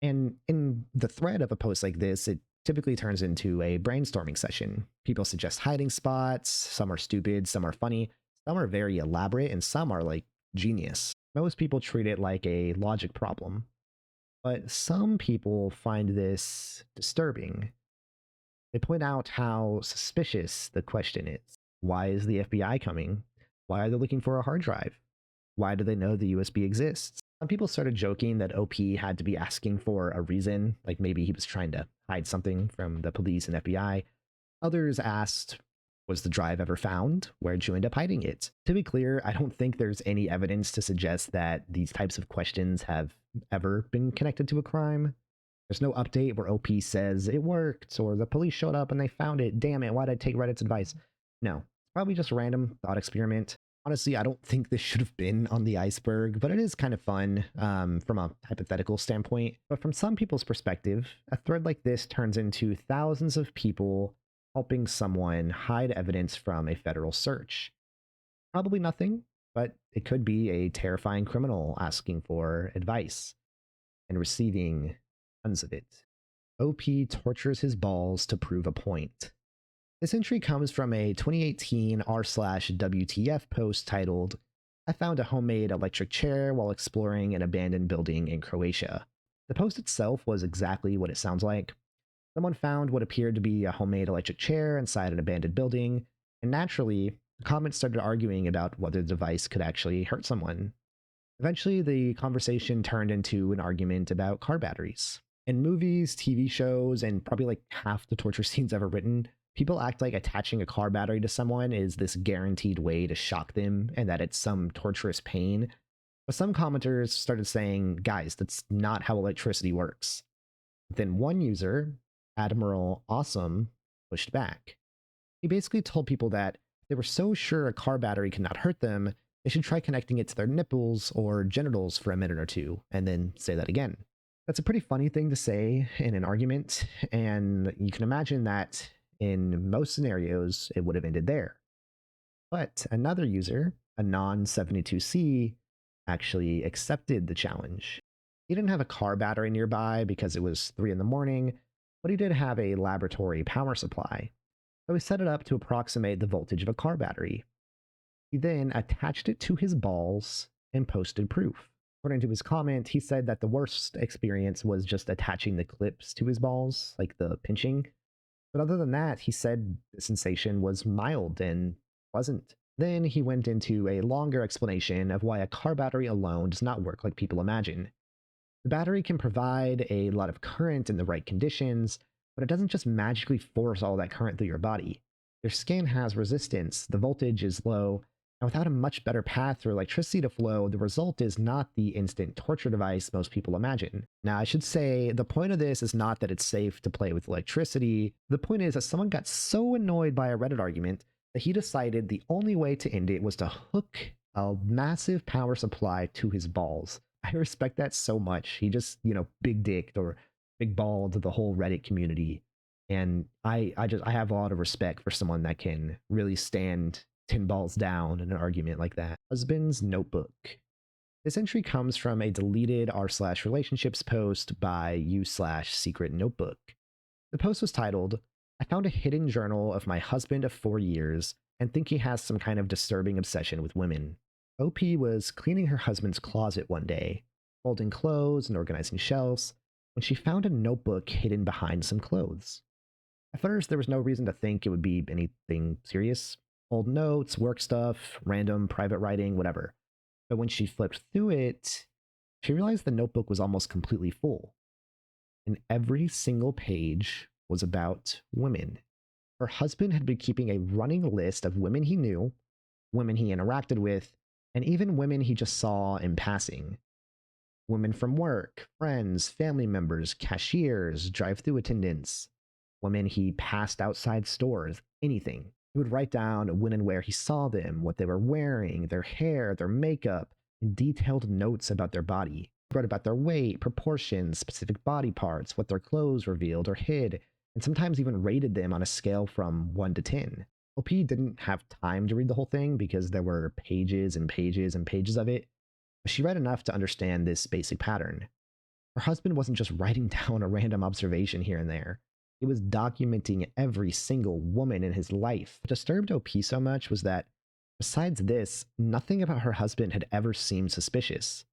And in the thread of a post like this, it typically turns into a brainstorming session. People suggest hiding spots, some are stupid, some are funny, some are very elaborate, and some are like genius. Most people treat it like a logic problem, but some people find this disturbing. They point out how suspicious the question is. Why is the FBI coming? Why are they looking for a hard drive? Why do they know the USB exists? Some people started joking that OP had to be asking for a reason, like maybe he was trying to hide something from the police and FBI. Others asked, was the drive ever found? Where'd you end up hiding it? To be clear, I don't think there's any evidence to suggest that these types of questions have ever been connected to a crime. There's no update where OP says it worked or the police showed up and they found it. Damn it, why'd I take Reddit's advice? No, probably just a random thought experiment. Honestly, I don't think this should have been on the iceberg, but it is kind of fun from a hypothetical standpoint. But from some people's perspective, a thread like this turns into thousands of people helping someone hide evidence from a federal search. Probably nothing, but it could be a terrifying criminal asking for advice and receiving tons of it. OP tortures his balls to prove a point. This entry comes from a 2018 r/WTF post titled, I found a homemade electric chair while exploring an abandoned building in Croatia. The post itself was exactly what it sounds like. Someone found what appeared to be a homemade electric chair inside an abandoned building, and naturally, the comments started arguing about whether the device could actually hurt someone. Eventually, the conversation turned into an argument about car batteries. In movies, TV shows, and probably like half the torture scenes ever written, people act like attaching a car battery to someone is this guaranteed way to shock them and that it's some torturous pain. But some commenters started saying, guys, that's not how electricity works. Then one user, Admiral Awesome, pushed back. He basically told people that if they were so sure a car battery could not hurt them, they should try connecting it to their nipples or genitals for a minute or two, and then say that again. That's a pretty funny thing to say in an argument, and you can imagine that in most scenarios, it would have ended there. But another user, Anon72C, actually accepted the challenge. He didn't have a car battery nearby because it was 3 in the morning, but he did have a laboratory power supply. So he set it up to approximate the voltage of a car battery. He then attached it to his balls and posted proof. According to his comment, he said that the worst experience was just attaching the clips to his balls, like the pinching. But other than that, he said the sensation was mild and pleasant. Then he went into a longer explanation of why a car battery alone does not work like people imagine. The battery can provide a lot of current in the right conditions, but it doesn't just magically force all that current through your body. Your skin has resistance, the voltage is low, and without a much better path for electricity to flow, the result is not the instant torture device most people imagine. Now, I should say, the point of this is not that it's safe to play with electricity. The point is that someone got so annoyed by a Reddit argument that he decided the only way to end it was to hook a massive power supply to his balls. I respect that so much. He just, big dicked or big balled the whole Reddit community. And I have a lot of respect for someone that can really stand 10 balls down in an argument like that. Husband's notebook. This entry comes from a deleted r/relationships post by u/secret notebook. The post was titled, I found a hidden journal of my husband of 4 years and think he has some kind of disturbing obsession with women. OP was cleaning her husband's closet one day, folding clothes and organizing shelves, when she found a notebook hidden behind some clothes. At first, there was no reason to think it would be anything serious. Old notes, work stuff, random private writing, whatever. But when she flipped through it, she realized the notebook was almost completely full. And every single page was about women. Her husband had been keeping a running list of women he knew, women he interacted with, and even women he just saw in passing. Women from work, friends, family members, cashiers, drive-thru attendants, women he passed outside stores, anything. He would write down when and where he saw them, what they were wearing, their hair, their makeup, and detailed notes about their body. He wrote about their weight, proportions, specific body parts, what their clothes revealed or hid, and sometimes even rated them on a scale from 1 to 10. OP didn't have time to read the whole thing because there were pages and pages and pages of it, but she read enough to understand this basic pattern. Her husband wasn't just writing down a random observation here and there. He was documenting every single woman in his life. What disturbed OP so much was that Besides this, nothing about her husband had ever seemed suspicious.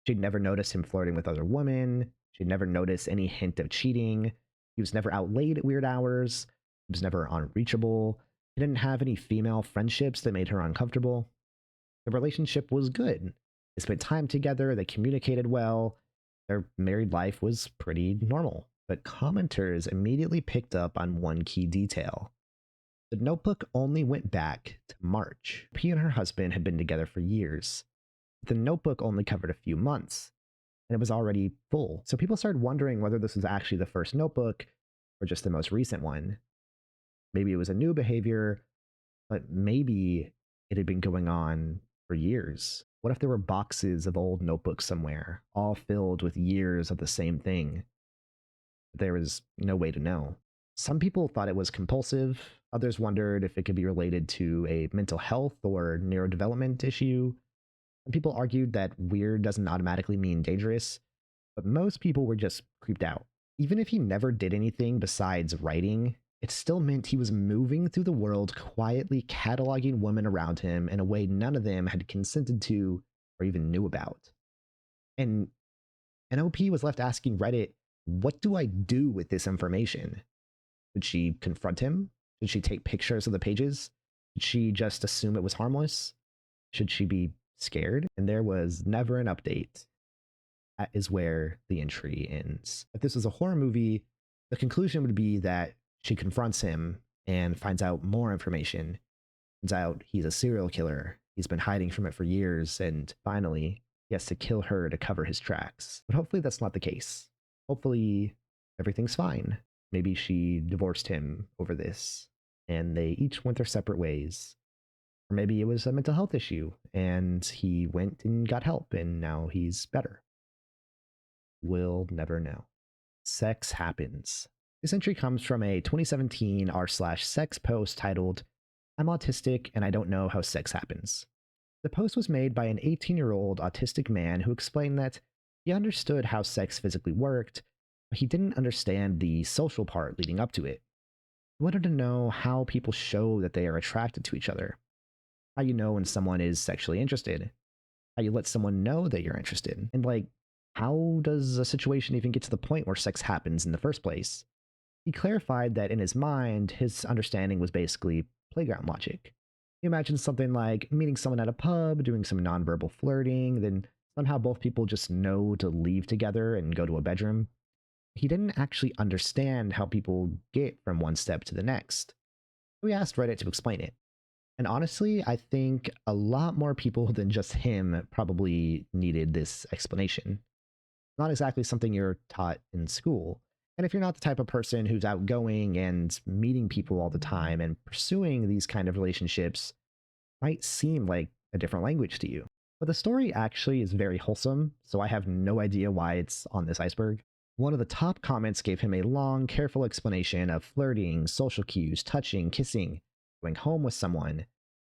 She'd never noticed him flirting with other women. She'd never noticed any hint of cheating. He was never out late at weird hours. He was never unreachable. He didn't have any female friendships that made her uncomfortable. The relationship was good. They spent time together, they communicated well. Their married life was pretty normal. But commenters immediately picked up on one key detail. The notebook only went back to March. He and her husband had been together for years. The notebook only covered a few months, and it was already full. So people started wondering whether this was actually the first notebook or just the most recent one. Maybe it was a new behavior, but maybe it had been going on for years. What if there were boxes of old notebooks somewhere, all filled with years of the same thing? There was no way to know. Some people thought it was compulsive. Others wondered if it could be related to a mental health or neurodevelopment issue. Some people argued that weird doesn't automatically mean dangerous, but most people were just creeped out. Even if he never did anything besides writing, it still meant he was moving through the world quietly cataloging women around him in a way none of them had consented to or even knew about. And NOP was left asking Reddit, what do I do with this information? Should she confront him? Should she take pictures of the pages? Should she just assume it was harmless? Should she be scared? And there was never an update. That is where the entry ends. If this was a horror movie, the conclusion would be that she confronts him and finds out more information. Finds out he's a serial killer. He's been hiding from it for years, and finally, he has to kill her to cover his tracks. But hopefully that's not the case. Hopefully everything's fine. Maybe she divorced him over this, and they each went their separate ways. Or maybe it was a mental health issue, and he went and got help, and now he's better. We'll never know. Sex happens. This entry comes from a 2017 r/sex post titled, "I'm autistic and I don't know how sex happens." The post was made by an 18-year-old autistic man who explained that he understood how sex physically worked, but he didn't understand the social part leading up to it. He wanted to know how people show that they are attracted to each other, how you know when someone is sexually interested, how you let someone know that you're interested, and how does a situation even get to the point where sex happens in the first place? He clarified that in his mind, his understanding was basically playground logic. He imagined something like meeting someone at a pub, doing some nonverbal flirting, then somehow both people just know to leave together and go to a bedroom. He didn't actually understand how people get from one step to the next. We asked Reddit to explain it. And honestly, I think a lot more people than just him probably needed this explanation. Not exactly something you're taught in school. And if you're not the type of person who's outgoing and meeting people all the time and pursuing these kind of relationships, might seem like a different language to you. But the story actually is very wholesome, so I have no idea why it's on this iceberg. One of the top comments gave him a long, careful explanation of flirting, social cues, touching, kissing, going home with someone,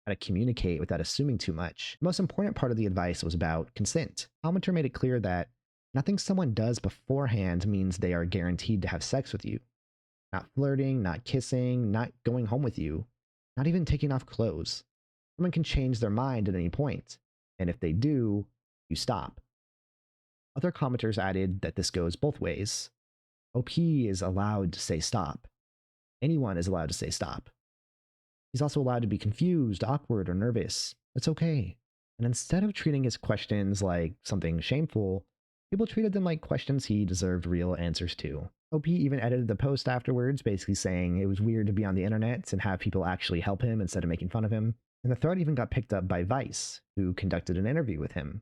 how to communicate without assuming too much. The most important part of the advice was about consent. The commenter made it clear that nothing someone does beforehand means they are guaranteed to have sex with you. Not flirting, not kissing, not going home with you, not even taking off clothes. Someone can change their mind at any point, and if they do, you stop. Other commenters added that this goes both ways. OP is allowed to say stop. Anyone is allowed to say stop. He's also allowed to be confused, awkward, or nervous. It's okay. And instead of treating his questions like something shameful, people treated them like questions he deserved real answers to. OP even edited the post afterwards, basically saying it was weird to be on the internet and have people actually help him instead of making fun of him. And the thread even got picked up by Vice, who conducted an interview with him.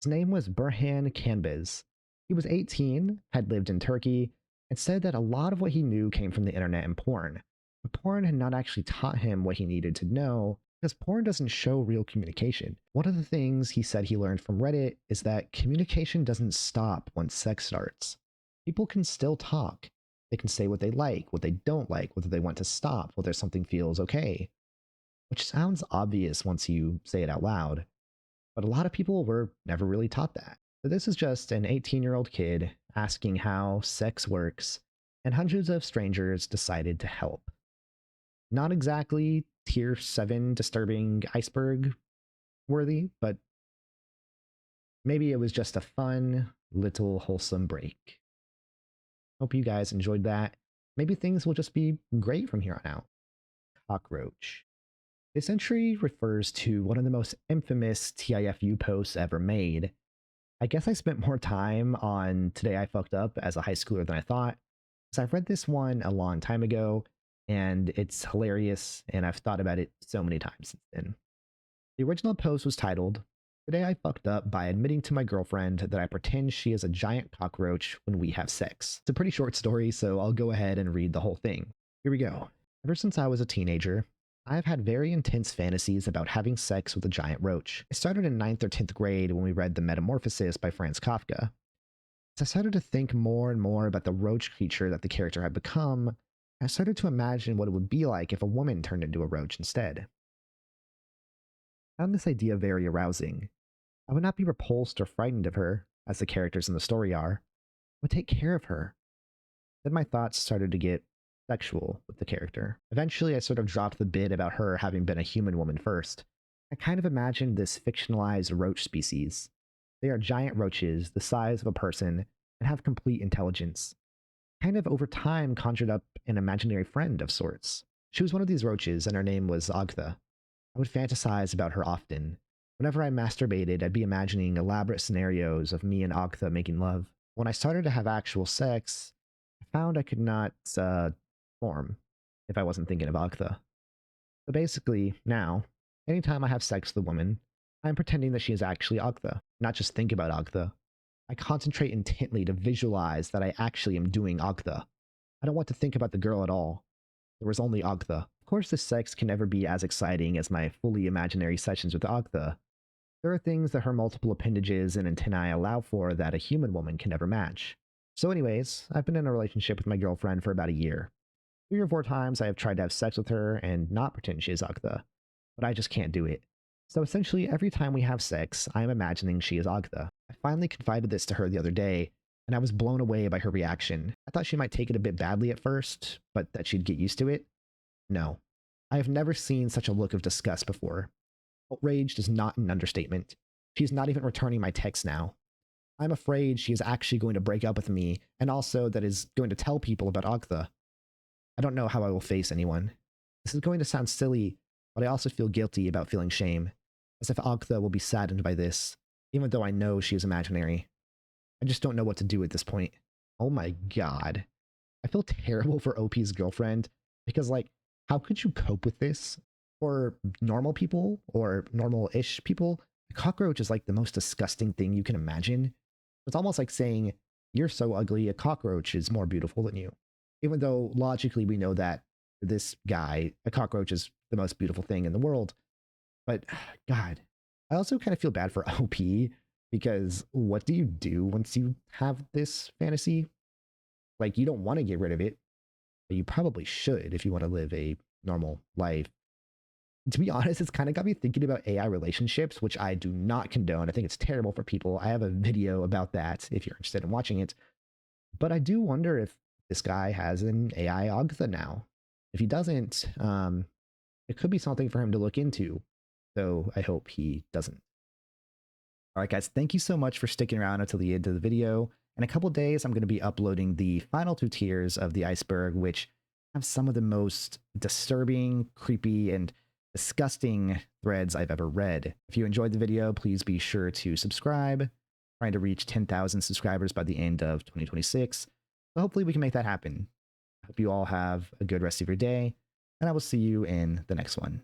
His name was Burhan Canbez. He was 18, had lived in Turkey, and said that a lot of what he knew came from the internet and porn. But porn had not actually taught him what he needed to know, because porn doesn't show real communication. One of the things he said he learned from Reddit is that communication doesn't stop once sex starts. People can still talk. They can say what they like, what they don't like, whether they want to stop, whether something feels okay. Which sounds obvious once you say it out loud, but a lot of people were never really taught that. So this is just an 18-year-old kid asking how sex works, and hundreds of strangers decided to help. Not exactly tier 7 Disturbing Iceberg worthy, but maybe it was just a fun little wholesome break. Hope you guys enjoyed that. Maybe things will just be great from here on out. Cockroach. This entry refers to one of the most infamous TIFU posts ever made. I guess I spent more time on Today I Fucked Up as a high schooler than I thought, because I've read this one a long time ago, and it's hilarious, and I've thought about it so many times since then. The original post was titled, Today I fucked up by admitting to my girlfriend that I pretend she is a giant cockroach when we have sex. It's a pretty short story, so I'll go ahead and read the whole thing. Here we go. Ever since I was a teenager, I've had very intense fantasies about having sex with a giant roach. It started in 9th or 10th grade when we read The Metamorphosis by Franz Kafka. As I started to think more and more about the roach creature that the character had become, I started to imagine what it would be like if a woman turned into a roach instead. I found this idea very arousing. I would not be repulsed or frightened of her, as the characters in the story are. I would take care of her. Then my thoughts started to get sexual with the character. Eventually, I sort of dropped the bit about her having been a human woman first. I kind of imagined this fictionalized roach species. They are giant roaches the size of a person and have complete intelligence. Kind of over time conjured up an imaginary friend of sorts. She was one of these roaches and her name was Agtha. I would fantasize about her often. Whenever I masturbated, I'd be imagining elaborate scenarios of me and Agtha making love. When I started to have actual sex, I found I could not form if I wasn't thinking of Agtha. So basically, now, anytime I have sex with a woman, I'm pretending that she is actually Agtha, not just think about Agtha. I concentrate intently to visualize that I actually am doing Agtha. I don't want to think about the girl at all. There was only Agtha. Of course, this sex can never be as exciting as my fully imaginary sessions with Agtha. There are things that her multiple appendages and antennae allow for that a human woman can never match. So anyways, I've been in a relationship with my girlfriend for about a year. 3 or 4 times I have tried to have sex with her and not pretend she is Agtha, but I just can't do it. So essentially, every time we have sex, I am imagining she is Agtha. I finally confided this to her the other day, and I was blown away by her reaction. I thought she might take it a bit badly at first, but that she'd get used to it. No. I have never seen such a look of disgust before. Outraged is not an understatement. She's not even returning my texts now. I'm afraid she is actually going to break up with me, and also that is going to tell people about Agtha. I don't know how I will face anyone. This is going to sound silly, but I also feel guilty about feeling shame, as if Agtha will be saddened by this, even though I know she is imaginary. I just don't know what to do at this point. Oh my god. I feel terrible for OP's girlfriend, because like, how could you cope with this? For normal people, or normal-ish people, a cockroach is like the most disgusting thing you can imagine. It's almost like saying, you're so ugly, a cockroach is more beautiful than you. Even though logically we know that this guy, a cockroach, is the most beautiful thing in the world. But god, I also kind of feel bad for OP, because what do you do once you have this fantasy? Like, you don't want to get rid of it, but you probably should if you want to live a normal life. To be honest, it's kind of got me thinking about AI relationships, which I do not condone. I think it's terrible for people. I have a video about that if you're interested in watching it. But I do wonder if this guy has an AI Agtha now. If he doesn't, it could be something for him to look into, though I hope he doesn't. All right, guys, thank you so much for sticking around until the end of the video. In a couple days, I'm going to be uploading the final 2 tiers of the iceberg, which have some of the most disturbing, creepy, and disgusting threads I've ever read. If you enjoyed the video, please be sure to subscribe. Trying to reach 10,000 subscribers by the end of 2026. So hopefully we can make that happen. I hope you all have a good rest of your day, and I will see you in the next one.